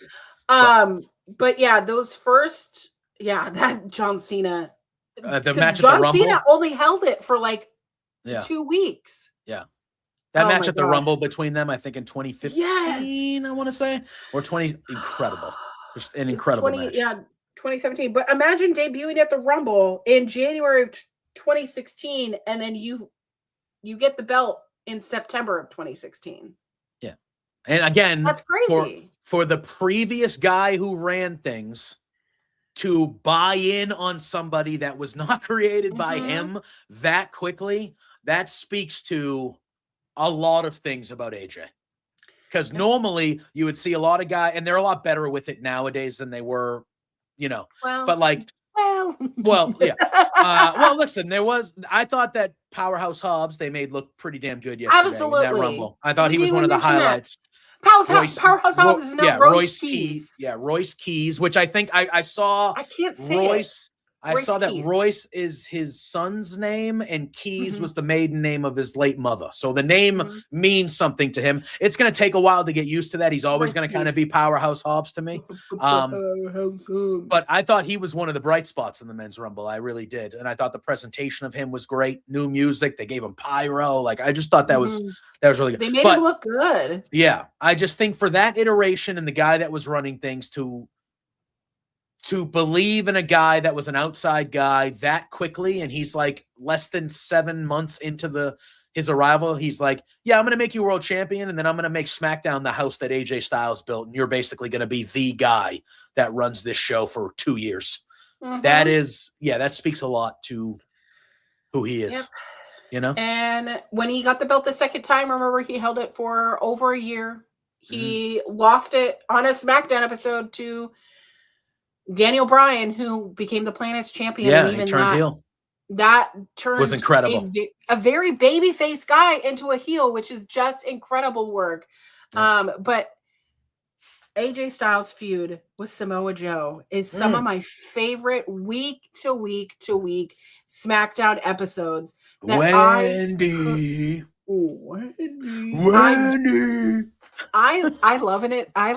Obviously. But yeah, those first, that John Cena. The match at John the Rumble. Cena only held it for like 2 weeks. Yeah. That match at the Rumble between them, I think in 2015, I want to say, or 20, incredible. Just an incredible match. Yeah, 2017. But imagine debuting at the Rumble in January of 2016, and then you get the belt in September of 2016. Yeah. And again, that's crazy. For the previous guy who ran things to buy in on somebody that was not created by Mhm. him that quickly, that speaks to a lot of things about AJ. Because normally you would see a lot of guys, and they're a lot better with it nowadays than they were, but like, well, yeah. Well, listen, I thought that Powerhouse Hobbs, they made look pretty damn good yesterday in that Absolutely. Rumble. I thought We he was didn't one of the mention that. highlights. Powerhouse Hobbs is now Royce Keys. Royce Keys, which I think I saw I can't say Royce. I Royce saw that Keys. Royce is his son's name and Keys Mhm. was the maiden name of his late mother. So the name Mhm. means something to him. It's going to take a while to get used to that. He's always Royce going to kind of Keys. be Powerhouse Hobbs to me. But I thought he was one of the bright spots in the men's rumble. I really did. And I thought the presentation of him was great. New music. They gave him pyro. Like, I just thought that was really good. They made him look good. Yeah. I just think for that iteration and the guy that was running things to believe in a guy that was an outside guy that quickly, and he's like less than 7 months into his arrival, he's like, yeah, I'm going to make you world champion, and then I'm going to make SmackDown the house that AJ Styles built, and you're basically going to be the guy that runs this show for 2 years. That speaks a lot to who he is. Yep. And when he got the belt the second time, remember, he held it for over a year. He lost it on a SmackDown episode to Daniel Bryan, who became the Planet's champion. Yeah, and even he turned heel. That turned was incredible. A very babyface guy into a heel, which is just incredible work. Yeah. But AJ Styles' feud with Samoa Joe is some of my favorite week to week SmackDown episodes. Wendy. I loving it. I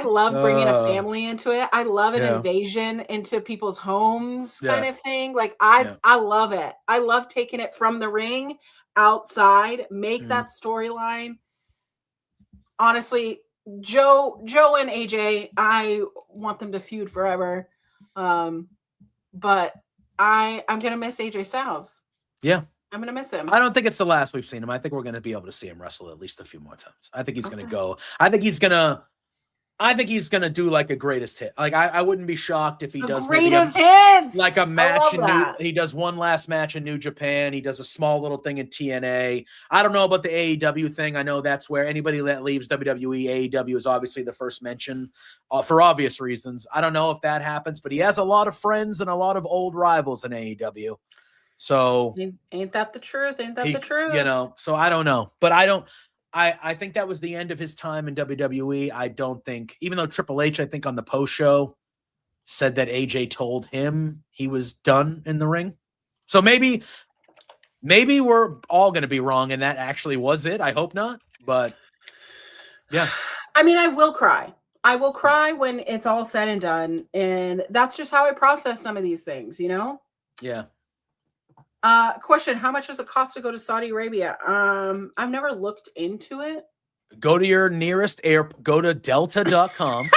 love bringing a family into it. I love an invasion into people's homes kind of thing. Like I love it. I love taking it from the ring outside, make that storyline. Honestly, Joe and AJ, I want them to feud forever. But I'm gonna miss AJ Styles. Yeah. I'm going to miss him. I don't think it's the last we've seen him. I think we're going to be able to see him wrestle at least a few more times. I think he's going to go. I think he's going to do like a greatest hit. Like I wouldn't be shocked if he does greatest hits. Like a match he does one last match in New Japan. He does a small little thing in TNA. I don't know about the AEW thing. I know that's where anybody that leaves WWE, AEW is obviously the first mention for obvious reasons. I don't know if that happens, but he has a lot of friends and a lot of old rivals in AEW. So ain't that the truth? The truth? So I don't know, but I think that was the end of his time in WWE. I don't think, even though Triple H, I think on the post show said that AJ told him he was done in the ring. So maybe we're all going to be wrong and that actually was it. I hope not, but yeah. I mean, I will cry. I will cry when it's all said and done. And that's just how I process some of these things, Yeah. Question: how much does it cost to go to Saudi Arabia? I've never looked into it. Go to your nearest airport. Go to delta.com.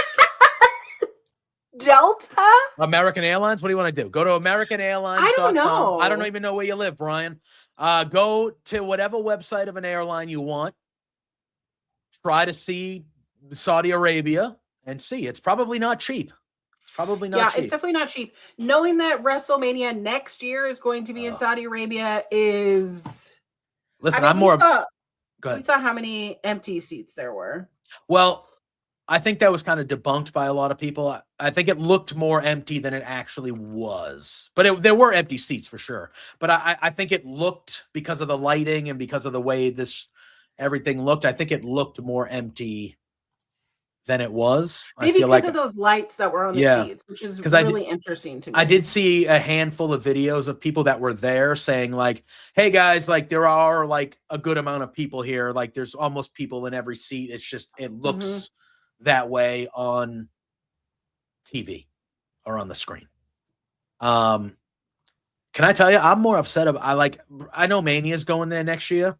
Delta? American Airlines? What do you want to do? Go to AmericanAirlines.com. I don't know. I don't even know where you live, Brian. Go to whatever website of an airline you want. Try to see Saudi Arabia and see. It's probably not cheap. Probably not cheap. It's definitely not cheap. Knowing that WrestleMania next year is going to be in Saudi Arabia is... Listen, we saw how many empty seats there were. Well, I think that was kind of debunked by a lot of people. I think it looked more empty than it actually was. But there were empty seats for sure. But I think it looked, because of the lighting and because of the way everything looked, I think it looked more empty than it was. Maybe because of those lights that were on the seats, which is really interesting to me. I did see a handful of videos of people that were there saying like, hey guys, like there are like a good amount of people here. Like there's almost people in every seat. It's just, it looks that way on TV or on the screen. Can I tell you, I'm more upset I know Mania's going there next year.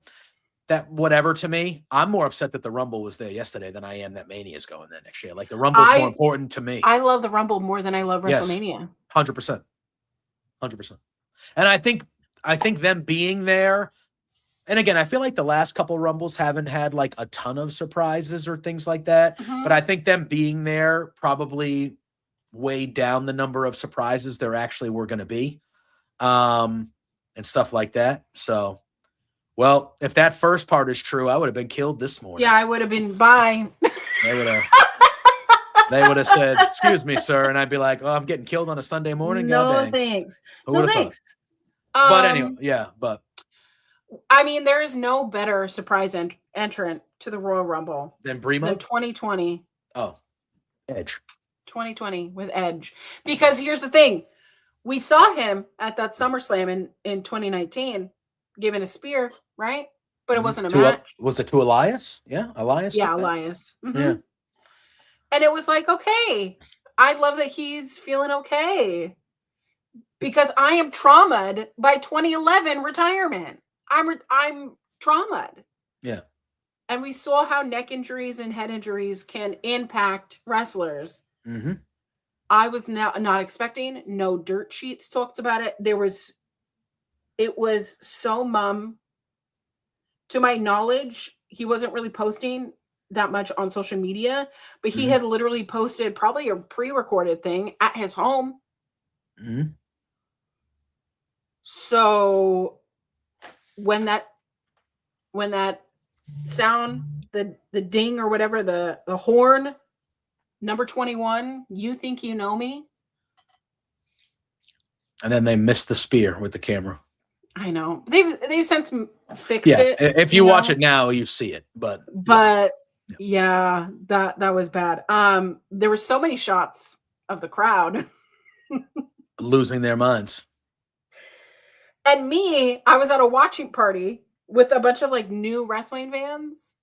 That whatever to me, I'm more upset that the Rumble was there yesterday than I am that Mania is going there next year. Like the Rumble's more important to me. I love the Rumble more than I love WrestleMania. 100%. And I think them being there, and again, I feel like the last couple Rumbles haven't had like a ton of surprises or things like that. But I think them being there probably weighed down the number of surprises there actually were going to be, and stuff like that. So, well, if that first part is true, I would have been killed this morning. Yeah, I would have been, bye. They would have said, "Excuse me, sir," and I'd be like, "Oh, I'm getting killed on a Sunday morning." No, God dang. thanks. Who No, would've thought? thanks. But anyway, yeah, but I mean, there is no better surprise entrant to the Royal Rumble then Bremo? than 2020. Oh, Edge. 2020 with Edge. Because here's the thing. We saw him at that SummerSlam in 2019 giving a spear, right? But it wasn't a match. Was it to Elias? Yeah, Elias. Yeah, Elias. Mm-hmm. Yeah. And it was like, okay, I love that he's feeling okay. Because I am traumatized by 2011 retirement. I'm traumatized. Yeah. And we saw how neck injuries and head injuries can impact wrestlers. Mm-hmm. I was not expecting. No dirt sheets talked about it. It was so mum. To my knowledge, he wasn't really posting that much on social media, but he had literally posted probably a pre-recorded thing at his home. Mm-hmm. So when that sound, the ding or whatever, the horn, number 21, you think you know me? And then they missed the spear with the camera. I know. They've since fixed it. If you watch it now, you see it. But yeah, that was bad. There were so many shots of the crowd losing their minds. And me, I was at a watching party with a bunch of like new wrestling fans.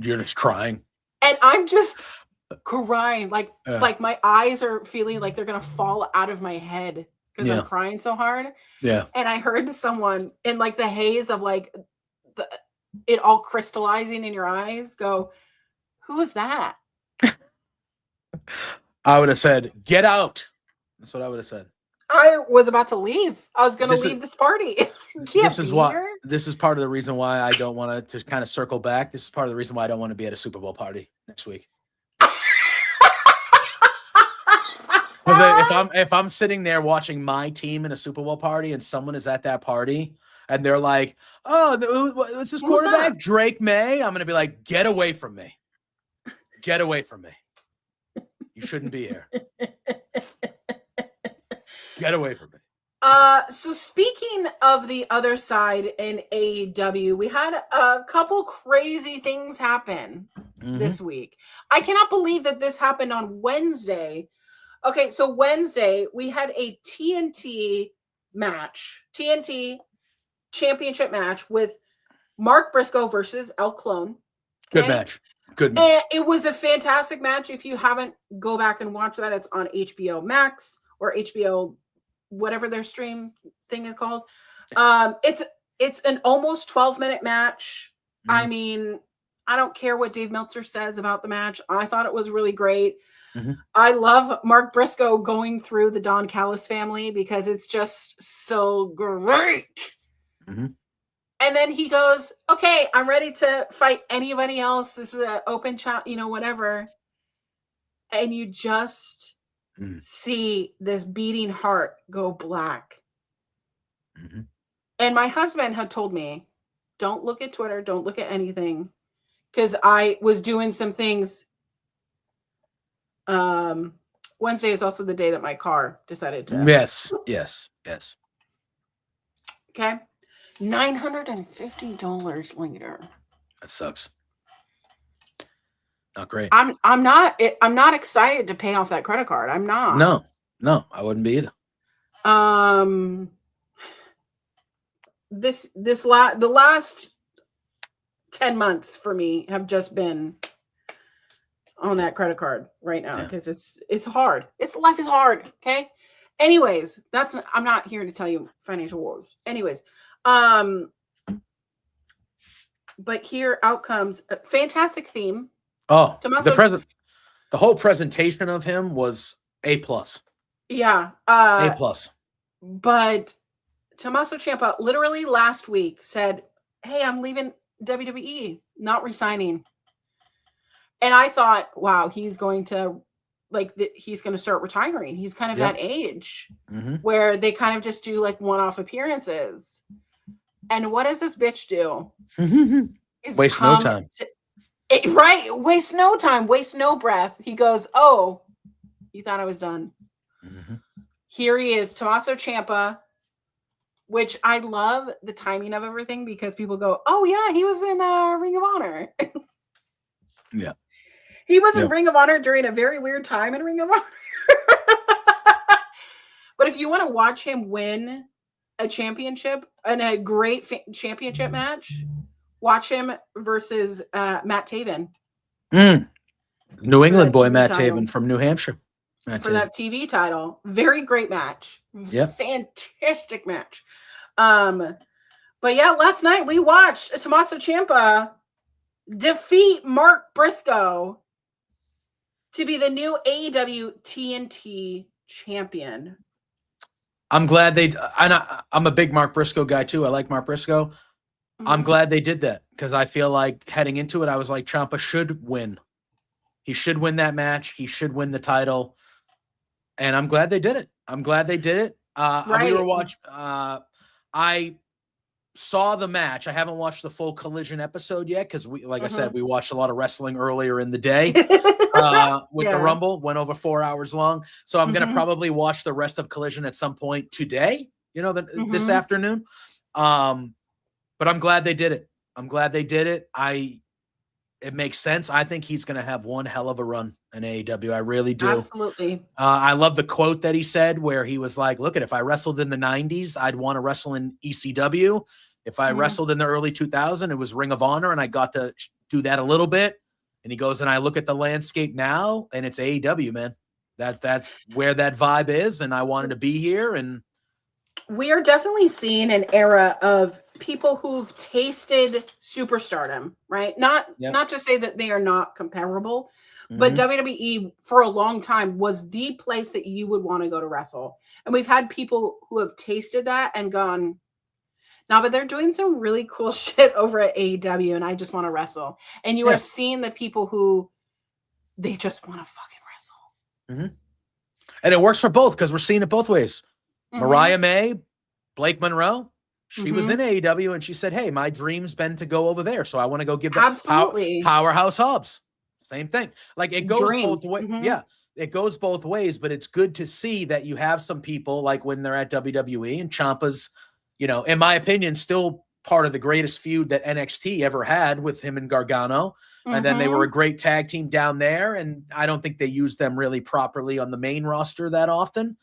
You're just crying. And I'm just crying. Like my eyes are feeling like they're gonna fall out of my head because I'm crying so hard. Yeah. And I heard someone in like the haze of like it all crystallizing in your eyes go, "Who's that?" I would have said, "Get out." That's what I would have said. I was about to leave. I was going to leave this party. This is part of the reason why I don't want to kind of circle back. This is part of the reason why I don't want to be at a Super Bowl party next week. If I'm sitting there watching my team in a Super Bowl party and someone is at that party and they're like, "Oh, what's this quarterback? Drake May?" I'm going to be like, "Get away from me. Get away from me. You shouldn't be here. Get away from me." So speaking of the other side in AEW, we had a couple crazy things happen this week. I cannot believe that this happened on Wednesday. Okay, so Wednesday we had a TNT championship match with Mark Briscoe versus El Clone. Good match. Good match. And it was a fantastic match. If you haven't, go back and watch that. It's on HBO Max or HBO, whatever their stream thing is called. It's an almost 12-minute match. I mean, I don't care what Dave Meltzer says about the match. I thought it was really great. I love Mark Briscoe going through the Don Callis family because it's just so great. And then he goes, "Okay, I'm ready to fight anybody else. This is an open chat, whatever." And you just see this beating heart go black. And my husband had told me, don't look at Twitter, don't look at anything. Because I was doing some things. Wednesday is also the day that my car decided to. Yes. Okay. $950 later. That sucks. Not great. I'm not excited to pay off that credit card. I'm not. No, I wouldn't be either. The last 10 months for me have just been on that credit card right now because it's hard. Life is hard. Okay. Anyways, I'm not here to tell you financial woes. Anyways, but here out comes a fantastic theme. Oh, the whole presentation of him was A+. Yeah. A+. But Tommaso Ciampa literally last week said, "Hey, I'm leaving WWE, not resigning." And I thought, wow, he's going to like that he's going to start retiring. He's kind of Yep. that age Mm-hmm. where they kind of just do like one-off appearances. And what does this bitch do? Is Waste no time. Right. Waste no time. Waste no breath. He goes, oh, you thought I was done. Mm-hmm. Here he is, Tommaso Ciampa, which I love the timing of everything because people go, oh, yeah, he was in Ring of Honor. Yeah. He was in Ring of Honor during a very weird time in Ring of Honor. But if you want to watch him win a championship and a great championship match, watch him versus Matt Taven. New England boy, Matt title. Taven from New Hampshire. That TV title. Very great match. Yeah. Fantastic match. But yeah, last night we watched Tommaso Ciampa defeat Mark Briscoe to be the new AEW TNT champion. I'm glad I'm a big Mark Briscoe guy too. I like Mark Briscoe. Mm-hmm. I'm glad they did that because I feel like heading into it, I was like, Ciampa should win. He should win that match. He should win the title. And I'm glad they did it. Right. We were watching. I saw the match. I haven't watched the full Collision episode yet because I said, we watched a lot of wrestling earlier in the day with the Rumble. Went over 4 hours long. So I'm going to probably watch the rest of Collision at some point today, this afternoon. But I'm glad they did it. It makes sense. I think he's going to have one hell of a run in AEW. I really do. Absolutely. I love the quote that he said where he was like, look, if I wrestled in the 90s, I'd want to wrestle in ECW. If I wrestled in the early 2000s, it was Ring of Honor, and I got to do that a little bit. And he goes, and I look at the landscape now, and it's AEW, man. That's where that vibe is, and I wanted to be here. And we are definitely seeing an era of people who've tasted superstardom, right? Not to say that they are not comparable, but WWE for a long time was the place that you would want to go to wrestle. And we've had people who have tasted that and gone, no, but they're doing some really cool shit over at AEW and I just want to wrestle. And you are seeing the people who they just want to fucking wrestle. And it works for both because we're seeing it both ways. Mariah May, Blake Monroe, she was in AEW and she said, hey, my dream's been to go over there. So I want to go give that Powerhouse Hobbs. Same thing. Like it goes both ways. Yeah, it goes both ways, but it's good to see that you have some people like when they're at WWE and Ciampa's, in my opinion, still part of the greatest feud that NXT ever had with him and Gargano. And then they were a great tag team down there. And I don't think they used them really properly on the main roster that often.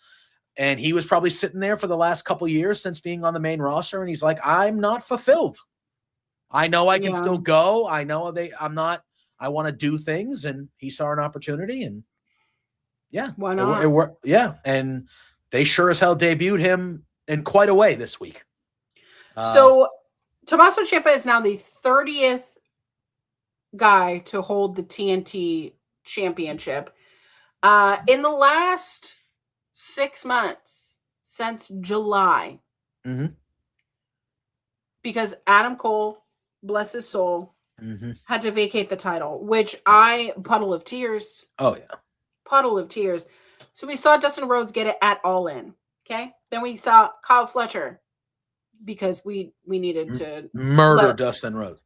And he was probably sitting there for the last couple of years since being on the main roster. And he's like, I'm not fulfilled. I know I can still go. I know I want to do things. And he saw an opportunity and why not? It worked. Yeah. And they sure as hell debuted him in quite a way this week. So Tommaso Ciampa is now the 30th guy to hold the TNT championship. In the last 6 months since July, because Adam Cole, bless his soul, had to vacate the title, which puddle of tears. Oh yeah. Puddle of tears. So we saw Dustin Rhodes get it at All In. Okay. Then we saw Kyle Fletcher because we needed to murder Dustin Rhodes.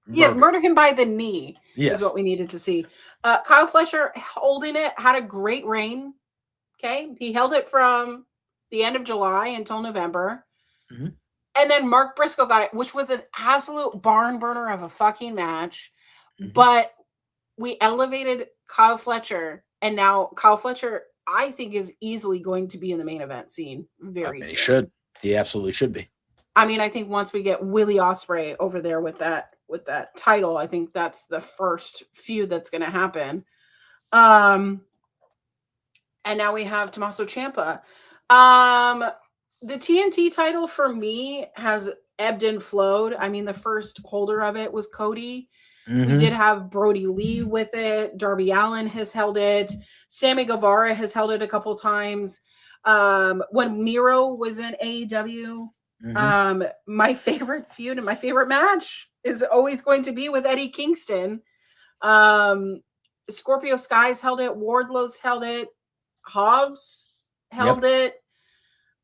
Yes, murder him by the knee is what we needed to see. Kyle Fletcher holding it, had a great reign. Okay. He held it from the end of July until November. And then Mark Briscoe got it, which was an absolute barn burner of a fucking match. But we elevated Kyle Fletcher, and now Kyle Fletcher, I think, is easily going to be in the main event scene very soon. He should. He absolutely should be. I mean, I think once we get Willie Ospreay over there with that title, I think that's the first feud that's going to happen. And now we have Tommaso Ciampa. The TNT title for me has ebbed and flowed. I mean, the first holder of it was Cody. We did have Brody Lee with it. Darby Allin has held it. Sammy Guevara has held it a couple times. When Miro was in AEW, my favorite feud and my favorite match is always going to be with Eddie Kingston. Scorpio Skies held it. Wardlow's held it. Hobbs held it.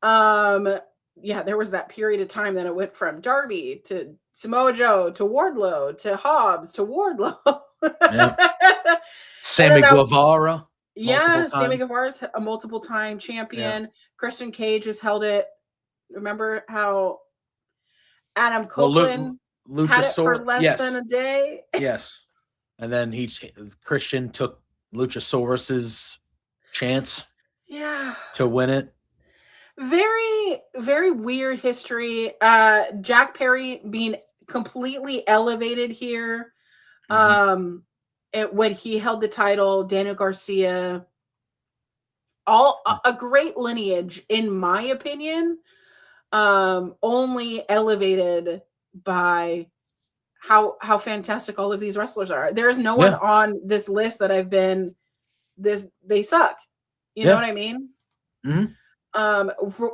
Yeah, there was that period of time that it went from Darby to Samoa Joe to Wardlow to Hobbs to Wardlow. Yeah. Sammy Guevara. Yeah, Sammy Guevara's a multiple time champion. Yeah. Christian Cage has held it. Remember how Adam Copeland had it for less than a day? Yes. And then Christian took Luchasaurus's chance to win it. Very, very weird history. Jack Perry being completely elevated here. When he held the title, Daniel Garcia, a great lineage, in my opinion, only elevated by how fantastic all of these wrestlers are. There is no one on this list that they suck. You know what I mean? Mm-hmm.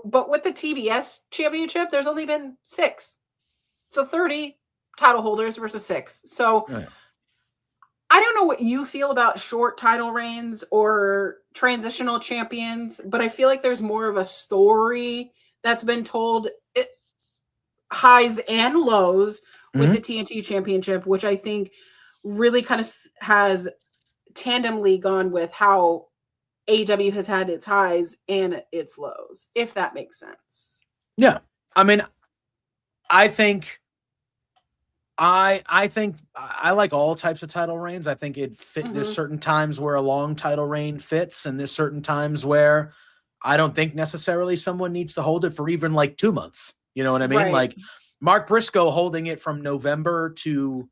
But with the TBS championship, there's only been 6. So 30 title holders versus 6. So I don't know what you feel about short title reigns or transitional champions, but I feel like there's more of a story that's been told, highs and lows with the TNT championship, which I think really kind of has tandemly gone with how AEW has had its highs and its lows, if that makes sense. Yeah. I mean, I think I like all types of title reigns. I think it fit. There's certain times where a long title reign fits, and there's certain times where I don't think necessarily someone needs to hold it for even like 2 months. You know what I mean? Right. Like Mark Briscoe holding it from November to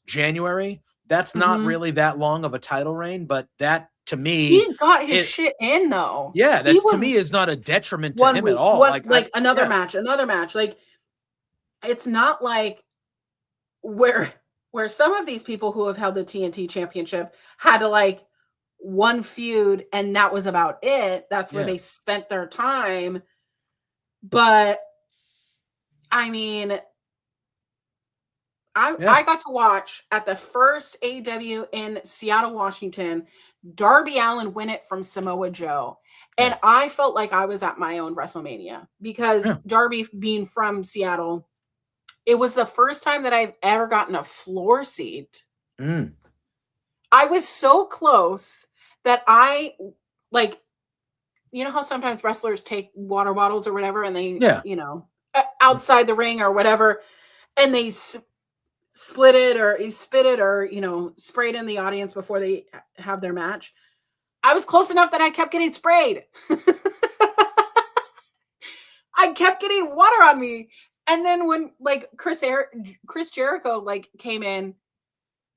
January. That's not really that long of a title reign, but that, to me, he got his shit in though. Yeah, that's to me is not a detriment to him at all. Another match. Like, it's not like where some of these people who have held the TNT championship had to like one feud and that was about it. That's where they spent their time. But I mean, I got to watch at the first AEW in Seattle, Washington, Darby Allin win it from Samoa Joe. And I felt like I was at my own WrestleMania because Darby being from Seattle, it was the first time that I've ever gotten a floor seat. I was so close that I, like, you know how sometimes wrestlers take water bottles or whatever and they, you know, outside the ring or whatever, and they split it or spit it or, you know, sprayed in the audience before they have their match. I was close enough that I kept getting sprayed. I kept getting water on me. And then when like Chris Jericho like came in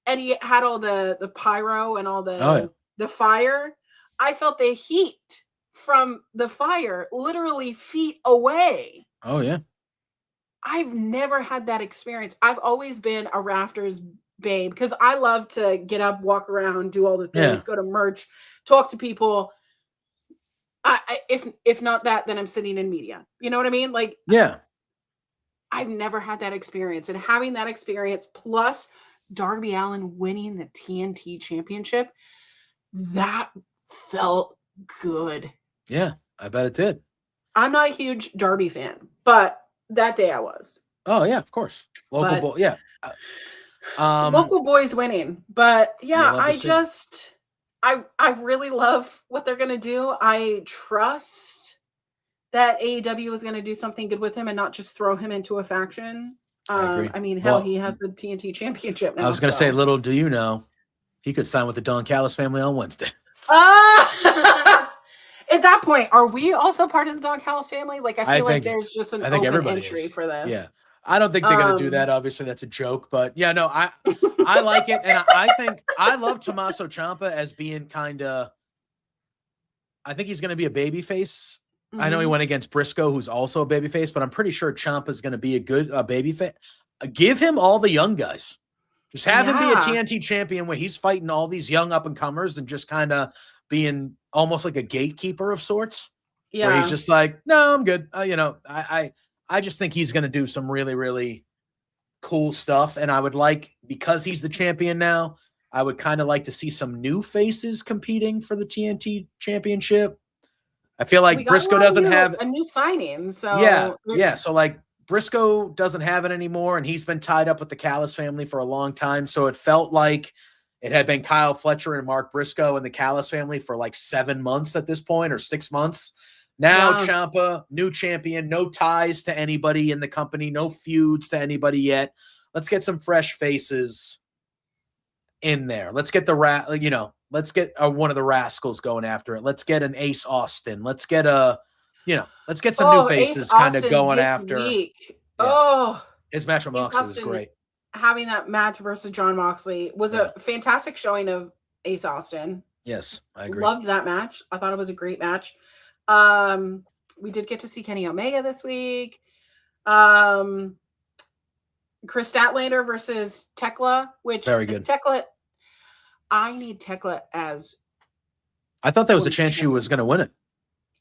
and he had all the pyro and all the fire, I felt the heat from the fire literally feet away. Oh yeah. I've never had that experience. I've always been a rafters babe because I love to get up, walk around, do all the things, go to merch, talk to people. If not that, then I'm sitting in media. You know what I mean? Like, I've never had that experience. And having that experience plus Darby Allin winning the TNT championship, that felt good. Yeah, I bet it did. I'm not a huge Darby fan, but that day I was. Oh yeah, of course. Local boys winning. But yeah, I really love what they're gonna do. I trust that AEW is gonna do something good with him and not just throw him into a faction. I mean, hell, he has the TNT championship now. I was gonna say, little do you know, he could sign with the Don Callis family on Wednesday. At that point, are we also part of the Don Callis family? Like, I feel like there's just an open entry for this. Yeah. I don't think they're going to do that. Obviously, that's a joke. But, yeah, no, I like it. And I think I love Tommaso Ciampa as being kind of – I think he's going to be a babyface. I know he went against Briscoe, who's also a babyface, but I'm pretty sure Ciampa's going to be a good babyface. Give him all the young guys. Just have him be a TNT champion where he's fighting all these young up-and-comers and just kind of being almost like a gatekeeper of sorts. Yeah. Where he's just like, no, I'm good. You know, I just think he's going to do some really, really cool stuff. And I would like, because he's the champion now, I would kind of like to see some new faces competing for the TNT championship. I feel like Briscoe doesn't have a new signing. So yeah. So like Briscoe doesn't have it anymore, and he's been tied up with the Callis family for a long time. So it felt like it had been Kyle Fletcher and Mark Briscoe and the Callis family for like 7 months at this point, or 6 months. Now Ciampa, new champion, no ties to anybody in the company, no feuds to anybody yet. Let's get some fresh faces in there. Let's get let's get one of the Rascals going after it. Let's get an Ace Austin. Let's get let's get some new faces kind of going after. Week. Yeah. His match with Moxley was great. Having that match versus John Moxley was a fantastic showing of Ace Austin. Yes, I agree. Loved that match. I thought it was a great match. We did get to see Kenny Omega this week. Chris Statlander versus Tekla, which very good. Tekla, I need Tekla as. I thought there was a chance she was going to win it.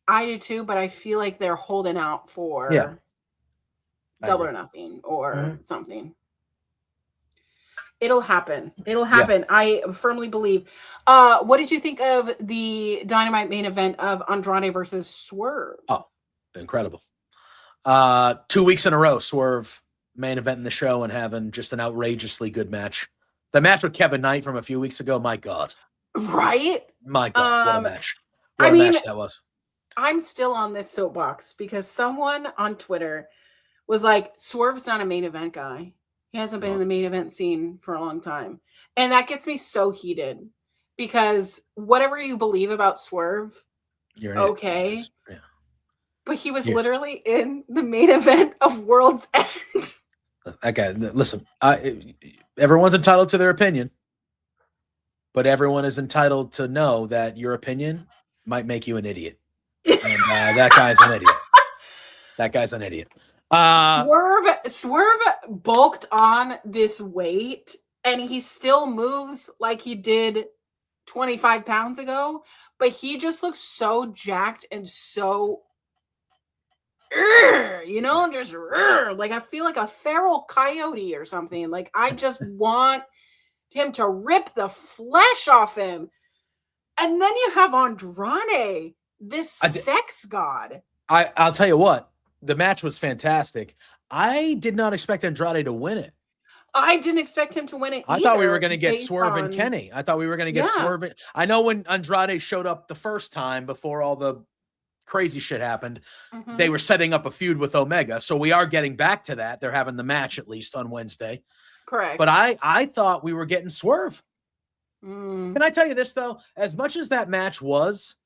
I do too, but I feel like they're holding out for Double or Nothing or something. It'll happen. It'll happen. Yeah. I firmly believe. What did you think of the Dynamite main event of Andrade versus Swerve? Oh, incredible. 2 weeks in a row, Swerve main event in the show and having just an outrageously good match. The match with Kevin Knight from a few weeks ago, my God. Right? My God, what a match. What a match that was. I'm still on this soapbox because someone on Twitter was like, Swerve's not a main event guy. He hasn't been in the main event scene for a long time. And that gets me so heated because whatever you believe about Swerve, you're okay. Yeah. But he was literally in the main event of World's End. That guy, listen, everyone's entitled to their opinion, but everyone is entitled to know that your opinion might make you an idiot. And that guy's an idiot. That guy's an idiot. Swerve bulked on this weight, and he still moves like he did 25 pounds ago, but he just looks so jacked and so, just like I feel like a feral coyote or something. Like I just want him to rip the flesh off him. And then you have Andrade, this sex god. I'll tell you what. The match was fantastic. I did not expect Andrade to win it. I didn't expect him to win it either. I thought we were going to get Swerve and Kenny. I thought we were going to get Swerve. I know when Andrade showed up the first time before all the crazy shit happened, they were setting up a feud with Omega. So we are getting back to that. They're having the match at least on Wednesday. Correct. But I thought we were getting Swerve. Can I tell you this, though? As much as that match was,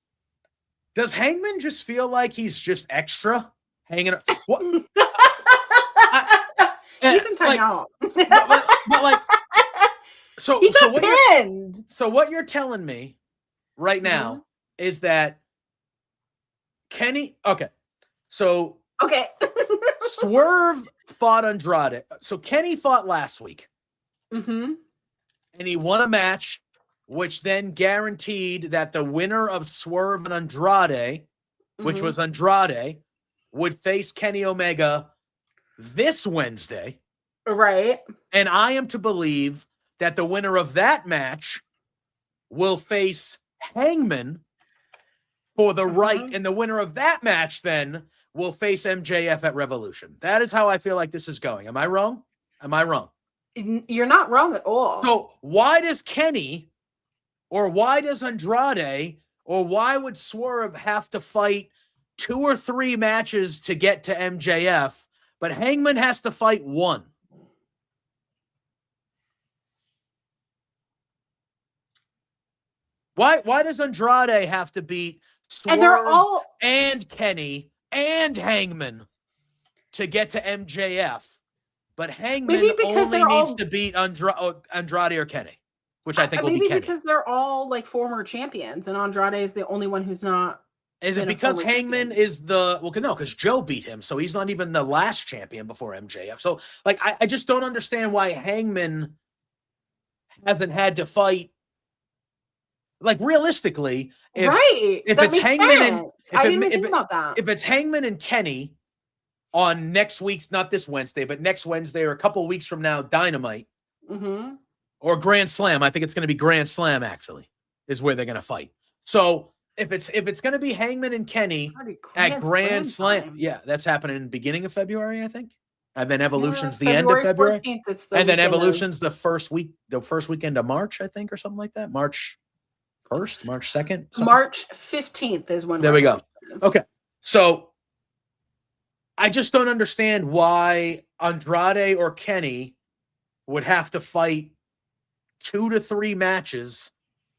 does Hangman just feel like he's just extra? Hanging what? He's in timeout. But like, so what you're telling me right now is that Kenny. Okay, so Swerve fought Andrade. So Kenny fought last week, and he won a match, which then guaranteed that the winner of Swerve and Andrade, which was Andrade, would face Kenny Omega this Wednesday. Right. And I am to believe that the winner of that match will face Hangman for the right. And the winner of that match then will face MJF at Revolution. That is how I feel like this is going. Am I wrong? Am I wrong? You're not wrong at all. So why does Kenny or why does Andrade or why would Swerve have to fight 2 or 3 matches to get to MJF, but Hangman has to fight 1? Why does Andrade have to beat Swerve and Kenny and Hangman to get to MJF, but Hangman only needs to beat Andrade or Kenny, which I think will be Kenny. Maybe because they're all like former champions, and Andrade is the only one who's not. Is it because Hangman is no, because Joe beat him, so he's not even the last champion before MJF. So, like, I just don't understand why Hangman hasn't had to fight. Like, realistically, if it's Hangman I didn't even think about that. If it's Hangman and Kenny on next week's, not this Wednesday, but next Wednesday or a couple of weeks from now, Dynamite, or or Grand Slam. I think it's going to be Grand Slam, actually, is where they're going to fight. So if it's going to be Hangman and Kenny at Grand Slam, yeah, that's happening in the beginning of February, I think. And then Evolution's the end of February. 14th, and then Evolution's the first weekend of March, I think, or something like that. March 1st, March 2nd. Something. March 15th is when. There we go. Okay. So I just don't understand why Andrade or Kenny would have to fight 2 to 3 matches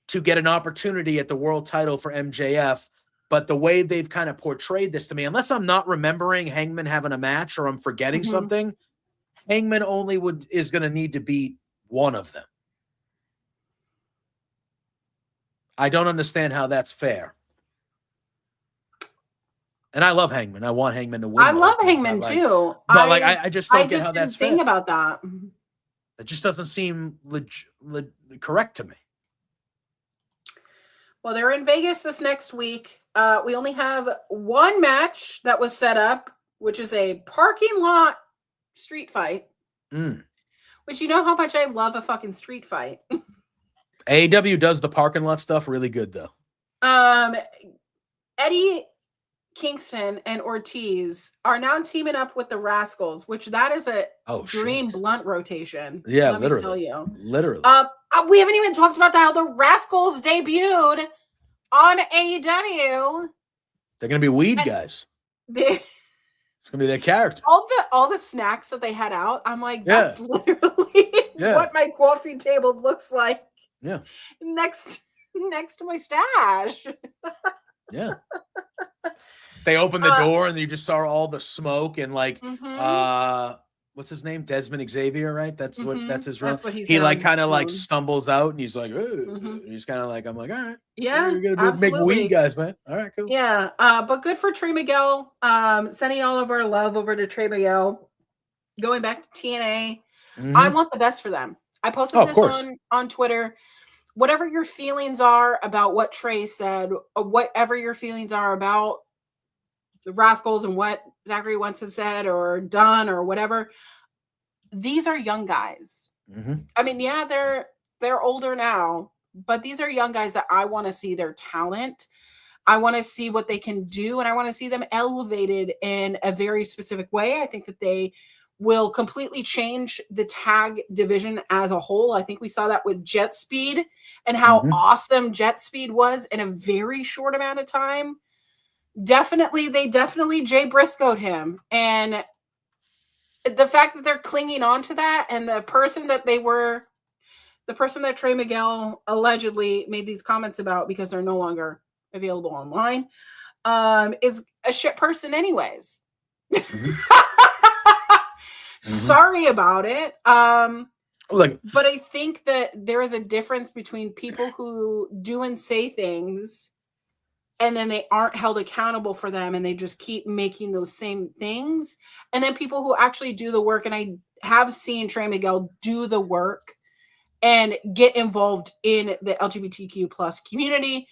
to get an opportunity at the world title for MJF. But the way they've kind of portrayed this to me, unless I'm not remembering Hangman having a match or I'm forgetting something, Hangman only is going to need to beat one of them. I don't understand how that's fair. And I love Hangman. I want Hangman to win. I love Hangman too. But I just don't get how that's fair. Think about that. It just doesn't seem correct to me. Well, they're in Vegas this next week. We only have one match that was set up, which is a parking lot street fight. Which, you know how much I love a fucking street fight. AEW does the parking lot stuff really good, though. Eddie Kingston and Ortiz are now teaming up with the Rascals, which that is a dream blunt rotation. Yeah, let literally. me tell you. Literally. We haven't even talked about how the Rascals debuted on AEW. They're gonna be weed guys. It's gonna be their character. All the snacks that they had out, I'm like, that's literally what my coffee table looks like. Yeah. Next to my stash. Yeah. They opened the door and you just saw all the smoke and what's his name? Desmond Xavier, right? That's his real. He kind of stumbles out and he's like, he's kind of like, I'm like, all right. Yeah. You're gonna make weed guys, man. All right, cool. Yeah. But good for Trey Miguel. Sending all of our love over to Trey Miguel. Going back to TNA. I want the best for them. I posted this on Twitter. Whatever your feelings are about what Trey said, or whatever your feelings are about the Rascals and what Zachary Wentz has said or done or whatever, these are young guys. I mean, yeah, they're older now, but these are young guys that I want to see their talent. I want to see what they can do, and I want to see them elevated in a very specific way. I think that they will completely change the tag division as a whole. I think we saw that with Jet Speed and how awesome Jet Speed was in a very short amount of time. They definitely Jay Briscoed him. And the fact that they're clinging on to that, and the person that Trey Miguel allegedly made these comments about because they're no longer available online, is a shit person anyways. Sorry about it. But I think that there is a difference between people who do and say things and then they aren't held accountable for them and they just keep making those same things. And then people who actually do the work. And I have seen Trey Miguel do the work and get involved in the LGBTQ plus community.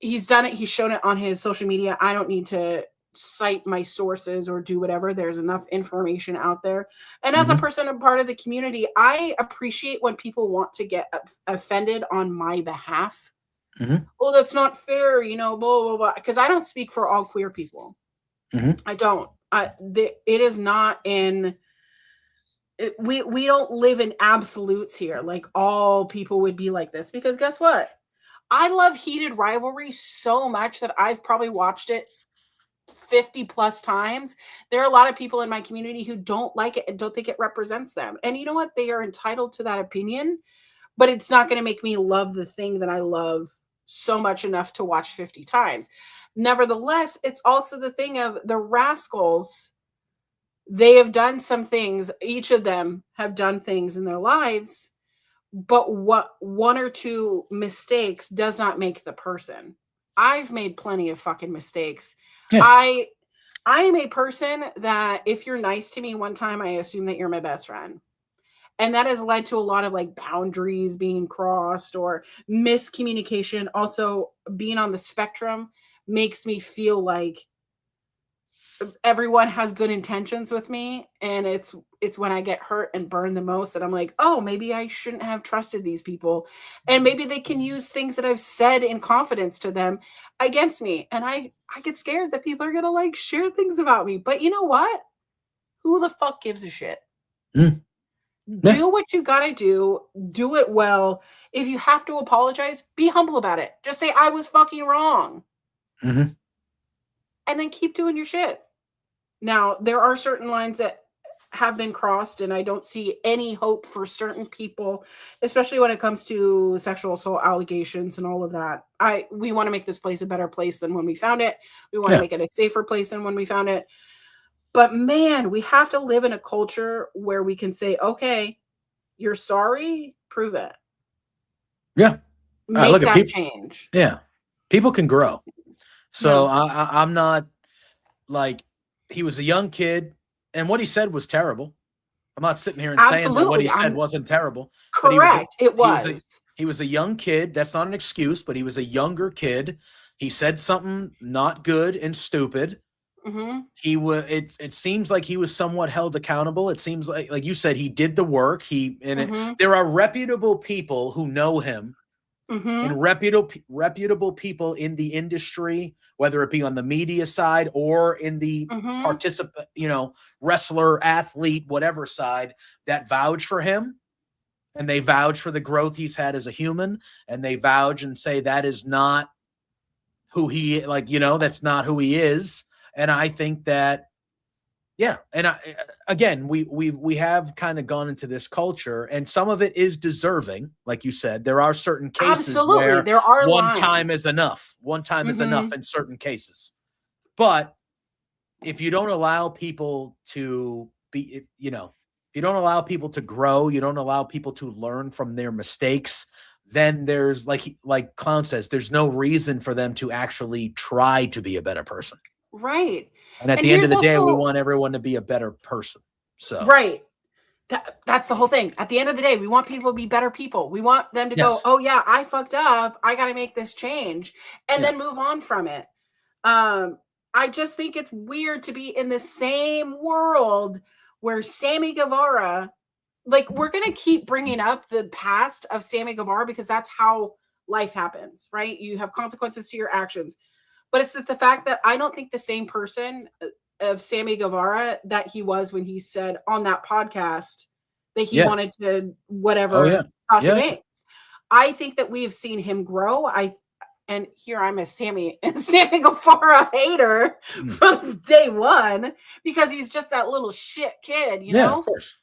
He's done it. He's shown it on his social media. I don't need to cite my sources or do whatever. There's enough information out there. And as a person, a part of the community, I appreciate when people want to get offended on my behalf. Oh, that's not fair, blah, blah, blah. Because I don't speak for all queer people. I don't. It is not in... We don't live in absolutes here. Like all people would be like this. Because guess what? I love heated rivalry so much that I've probably watched it 50 plus times. There are a lot of people in my community who don't like it and don't think it represents them. And you know what? They are entitled to that opinion, but it's not going to make me love the thing that I love so much enough to watch 50 times. Nevertheless, it's also the thing of the Rascals. They have done some things. Each of them have done things in their lives, but what one or two mistakes does not make the person. I've made plenty of fucking mistakes. Yeah. I am a person that if you're nice to me one time, I assume that you're my best friend. And that has led to a lot of boundaries being crossed or miscommunication. Also, being on the spectrum makes me feel like everyone has good intentions with me, and it's when I get hurt and burned the most that I'm like, oh, maybe I shouldn't have trusted these people, and maybe they can use things that I've said in confidence to them against me, and I get scared that people are gonna like share things about me. But you know what? Who the fuck gives a shit? Mm. Do what you gotta do it well. If you have to apologize, be humble about it. Just say I was fucking wrong, Mm-hmm. and then keep doing your shit. Now, there are certain lines that have been crossed, and I don't see any hope for certain people, especially when it comes to sexual assault allegations and all of that. We want to make this place a better place than when we found it. We want to make it a safer place than when we found it. But man, we have to live in a culture where we can say, okay, you're sorry, prove it. Yeah. Make look at that people, change. Yeah. People can grow. So I'm not like, he was a young kid, and what he said was terrible. I'm not sitting here and saying that what he said wasn't terrible. Correct. He was a young kid. That's not an excuse, but he was a younger kid. He said something not good and stupid. Mm-hmm. It seems like he was somewhat held accountable. It seems like you said, he did the work. There are reputable people who know him. Mm-hmm. And reputable people in the industry, whether it be on the media side or in the wrestler, athlete, whatever side, that vouch for him, and they vouch for the growth he's had as a human, and they vouch and say that is not who he, that's not who he is. And I think that, and again, we have kind of gone into this culture, and some of it is deserving. Like you said, there are certain cases where there are one lines. time is enough. One time is enough in certain cases. But if you don't allow people to be, if you don't allow people to grow, you don't allow people to learn from their mistakes, then there's, like Clown says, there's no reason for them to actually try to be a better person. Right. And at the end of the day, we want everyone to be a better person. So right. That's the whole thing. At the end of the day, we want people to be better people. We want them to go, oh yeah, I fucked up. I got to make this change, and then move on from it. I just think it's weird to be in the same world where Sammy Guevara, like, we're going to keep bringing up the past of Sammy Guevara because that's how life happens, right? You have consequences to your actions. But it's the fact that I don't think the same person of Sammy Guevara that he was when he said on that podcast that he wanted to Sasha Banks. I think that we've seen him grow. And here I'm a Sammy Guevara hater from day one because he's just that little shit kid, you know? Of course.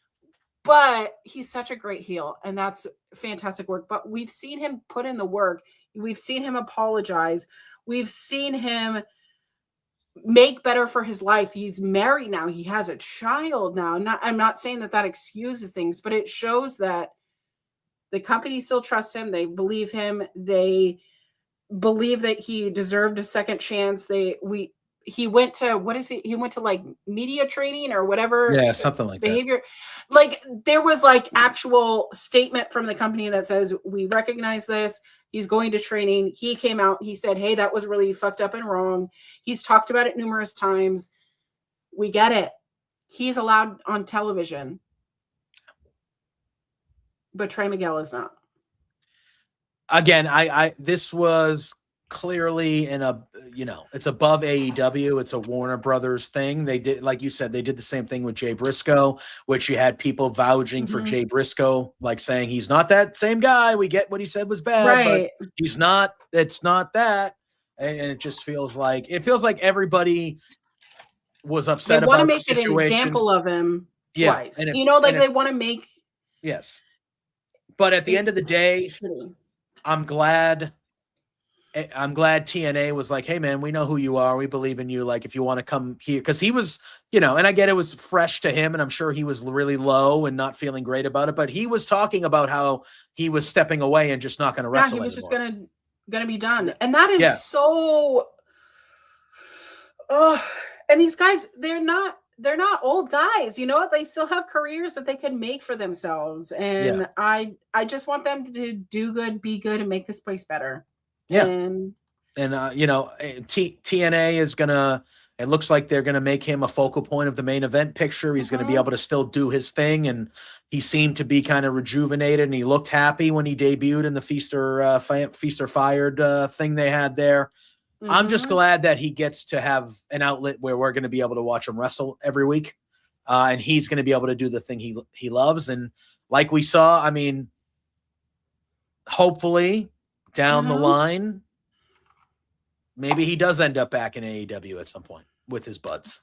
But he's such a great heel, and that's fantastic work. But we've seen him put in the work. We've seen him apologize. We've seen him make better for his life. He's married now. He has a child now. I'm not saying that excuses things, but it shows that the company still trusts him. They believe him. They believe that he deserved a second chance. He went to he went to like media training or whatever. Yeah, something like behavior. Like there was like actual statement from the company that says, we recognize this. He's going to training. He came out. He said, hey, that was really fucked up and wrong. He's talked about it numerous times. We get it. He's allowed on television. But Trey Miguel is not. Again, this was clearly it's above AEW. It's a Warner Brothers thing. They did, like you said, they did the same thing with Jay Briscoe, which you had people vouching for Jay Briscoe, like saying he's not that same guy. We get what he said was bad, but he's not. It's not that, and it just feels like everybody was upset about the situation. They want to make an example of him twice. And they want to make. Yes, but at the end of the day, I'm glad TNA was like, hey man, we know who you are. We believe in you. Like, if you want to come here, because he was, and I get it was fresh to him, and I'm sure he was really low and not feeling great about it, but he was talking about how he was stepping away and just not going to wrestle. He was anymore. just gonna be done. And that is so and these guys, they're not old guys, they still have careers that they can make for themselves. And I just want them to do good, be good, and make this place better. Yeah. And TNA is gonna, It looks like they're going to make him a focal point of the main event picture. He's going to be able to still do his thing, and he seemed to be kind of rejuvenated, and he looked happy when he debuted in the Feast or Fired thing they had there. I'm just glad that he gets to have an outlet where we're going to be able to watch him wrestle every week, and he's going to be able to do the thing he loves. And like we saw, I mean, hopefully down the line, maybe he does end up back in AEW at some point with his buds,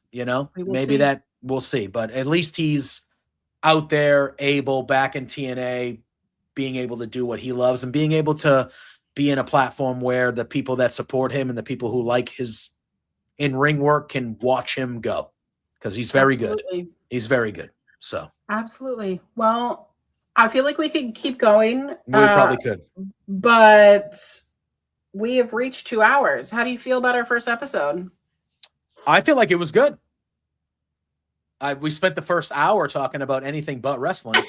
maybe that we'll see, but at least he's out there back in TNA, being able to do what he loves and being able to be in a platform where the people that support him and the people who like his in-ring work can watch him go, because he's very good. He's very good. So absolutely. Well, I feel like we could keep going. We probably could, but we have reached 2 hours. How do you feel about our first episode? I feel like it was good. We spent the first hour talking about anything but wrestling.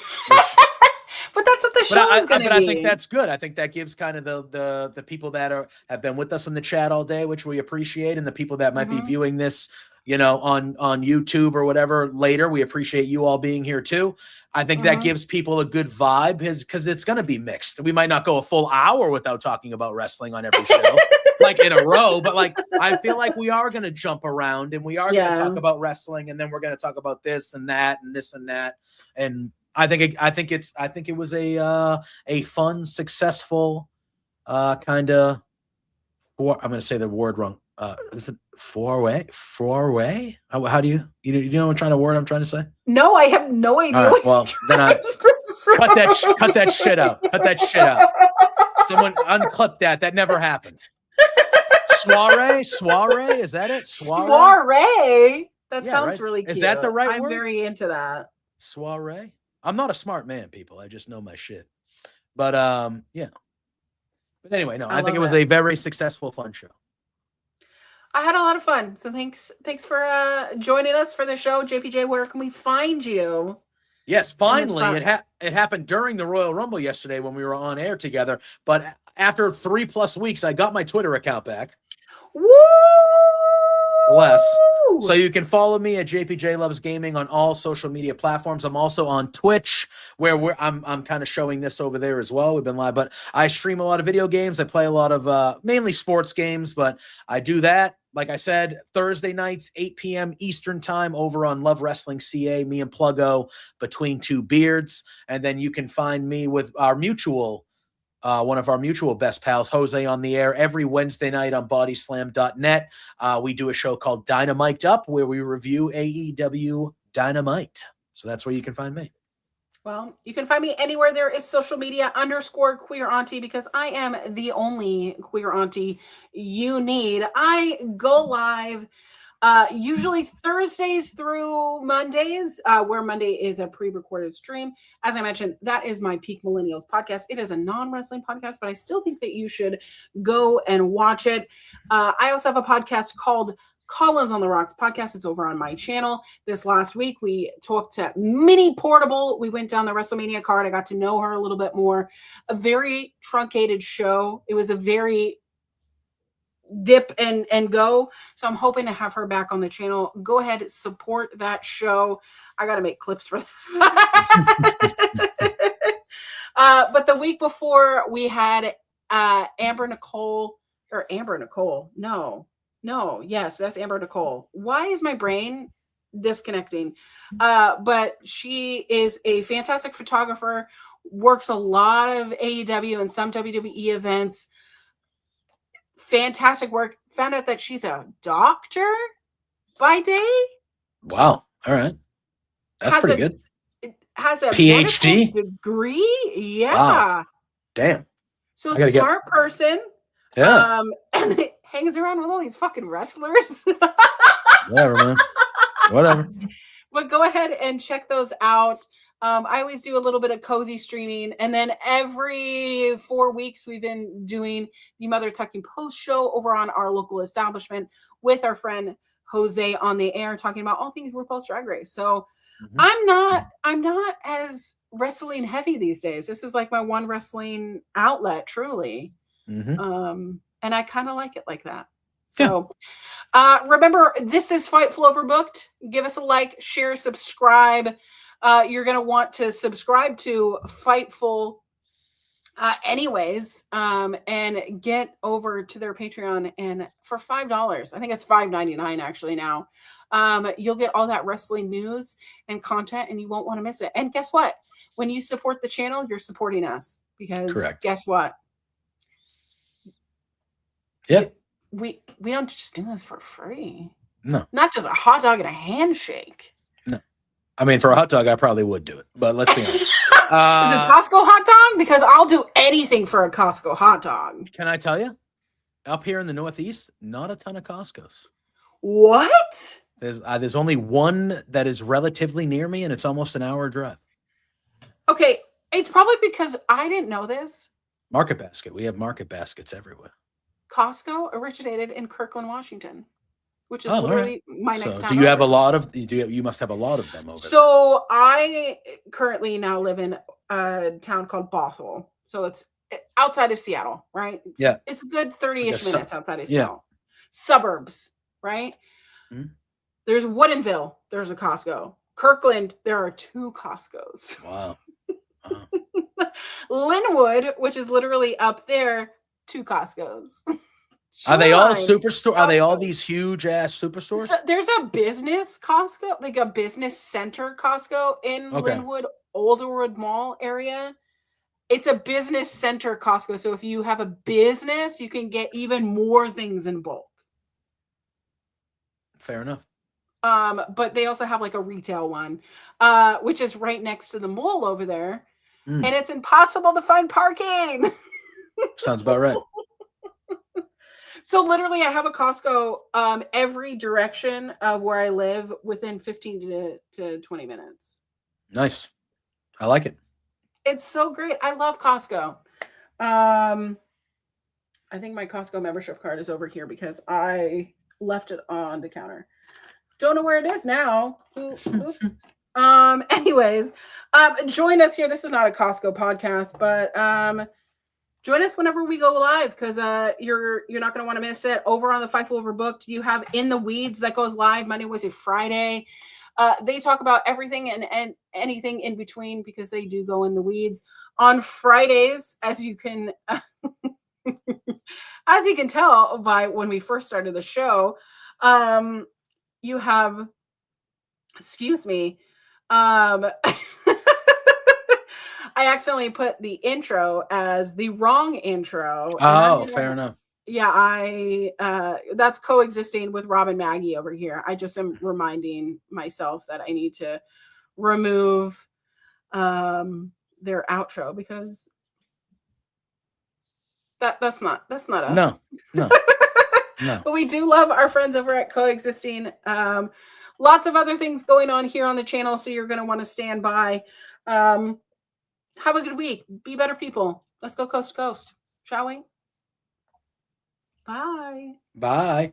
But that's what the show is going to be. But I think that's good. I think that gives kind of the people that have been with us in the chat all day, which we appreciate, and the people that might be viewing this, on YouTube or whatever later. We appreciate you all being here too. I think that gives people a good vibe, because it's going to be mixed. We might not go a full hour without talking about wrestling on every show, like in a row, but like I feel like we are going to jump around, and we are going to talk about wrestling, and then we're going to talk about this and that and this and that. And I think it was a fun, successful kind of. I'm going to say the word wrong. Is it four-way? How do you know what I'm trying to say? No, I have no idea. Right, well, then I cut that shit out. Cut that shit out. Someone unclip that. That never happened. Soiree? Is that it? Soiree? That sounds really cute. Is that the right word? I'm very into that. Soiree? I'm not a smart man, people. I just know my shit. But yeah. But anyway, no, I think it was a very successful, fun show. I had a lot of fun. So thanks for joining us for the show. JPJ, where can we find you? Yes, finally. It happened during the Royal Rumble yesterday when we were on air together. But after 3+ weeks, I got my Twitter account back. Woo! Bless. So you can follow me at JPJ Loves Gaming on all social media platforms. I'm also on Twitch, where I'm kind of showing this over there as well. We've been live, but I stream a lot of video games. I play a lot of mainly sports games, but I do that. Like I said, Thursday nights, 8 p.m. Eastern time over on Love Wrestling CA, me and Pluggo, Between Two Beards. And then you can find me with our mutual one of our mutual best pals, Jose, on the air every Wednesday night on bodyslam.net. We do a show called Dynamite Up, where we review AEW Dynamite. So that's where you can find me. Well, you can find me anywhere there is social media _queer auntie, because I am the only queer auntie you need. I go live usually Thursdays through Mondays, where Monday is a pre-recorded stream. As I mentioned, that is my Peak Millennials podcast. It is a non-wrestling podcast, but I still think that you should go and watch it. I also have a podcast called Collins on the Rocks podcast. It's over on my channel. This last week, we talked to Minnie Portable. We went down the WrestleMania card. I got to know her a little bit more. A very truncated show. It was a very dip and go. So I'm hoping to have her back on the channel. Go ahead, support that show. I got to make clips for that. But the week before, we had Amber Nicole. No, yes, that's Amber Nicole. Why is my brain disconnecting? But she is a fantastic photographer, works a lot of AEW and some WWE events. Fantastic work. Found out that she's a doctor by day. Wow. All right. That's pretty good. Has a PhD degree. Yeah. Wow. Damn. So smart person. Yeah. And it hangs around with all these fucking wrestlers. Whatever, man. Whatever. But go ahead and check those out. I always do a little bit of cozy streaming. And then every 4 weeks, we've been doing the Mother Tucking Post show over on our local establishment with our friend Jose on the air, talking about all things RuPaul's Drag Race. So I'm not as wrestling heavy these days. This is like my one wrestling outlet, truly. And I kind of like it like that. So Remember, this is Fightful Overbooked. Give us a like, share, subscribe. You're going to want to subscribe to Fightful anyways, and get over to their Patreon. And for $5, I think it's $5.99 actually now, you'll get all that wrestling news and content, and you won't want to miss it. And guess what? When you support the channel, you're supporting us, because Correct. Guess what? Yeah. We don't just do this for free. No. Not just a hot dog and a handshake. No. I mean, for a hot dog, I probably would do it, but let's be honest. Is it Costco hot dog? Because I'll do anything for a Costco hot dog. Can I tell you? Up here in the Northeast, not a ton of Costcos. What? There's only one that is relatively near me, and it's almost an hour drive. Okay, it's probably because I didn't know this. Market Basket. We have Market Baskets everywhere. Costco originated in Kirkland, Washington, which is Oh, literally my next town. Do you have a lot of? You must have a lot of them over there. So I currently now live in a town called Bothell. So it's outside of Seattle, right? Yeah. It's a good 30-ish minutes outside of Yeah. Seattle. Suburbs, right? Mm-hmm. There's Woodinville. There's a Costco. Kirkland, there are 2 Costcos. Wow. Linwood, which is literally up there, 2 Costcos. Are they all superstore? Are they all these huge ass superstores? So there's a business Costco, like a business center Costco in Linwood, Alderwood Mall area. It's a business center Costco. So if you have a business, you can get even more things in bulk. Fair enough. But they also have like a retail one, which is right next to the mall over there. And it's impossible to find parking. Sounds about right. So literally I have a Costco every direction of where I live within 15 to 20 minutes. Nice. I like it. It's so great. I love Costco. I think my Costco membership card is over here because I left it on the counter. Don't know where it is now. Oops. Anyways, join us here. This is not a Costco podcast, but join us whenever we go live, because you're not going to want to miss it. Over on the Fightful Overbooked, you have In the Weeds that goes live Monday, Wednesday, Friday. They talk about everything and anything in between, because they do go in the weeds. On Fridays, as you can tell by when we first started the show, you have, excuse me, I accidentally put the intro as the wrong intro. Oh, fair enough. Yeah, that's coexisting with Rob and Maggie over here. I just am reminding myself that I need to remove their outro, because that's not us. No. But we do love our friends over at Coexisting. Lots of other things going on here on the channel, so you're going to want to stand by. Have a good week. Be better people. Let's go coast to coast, shall we? Bye. Bye.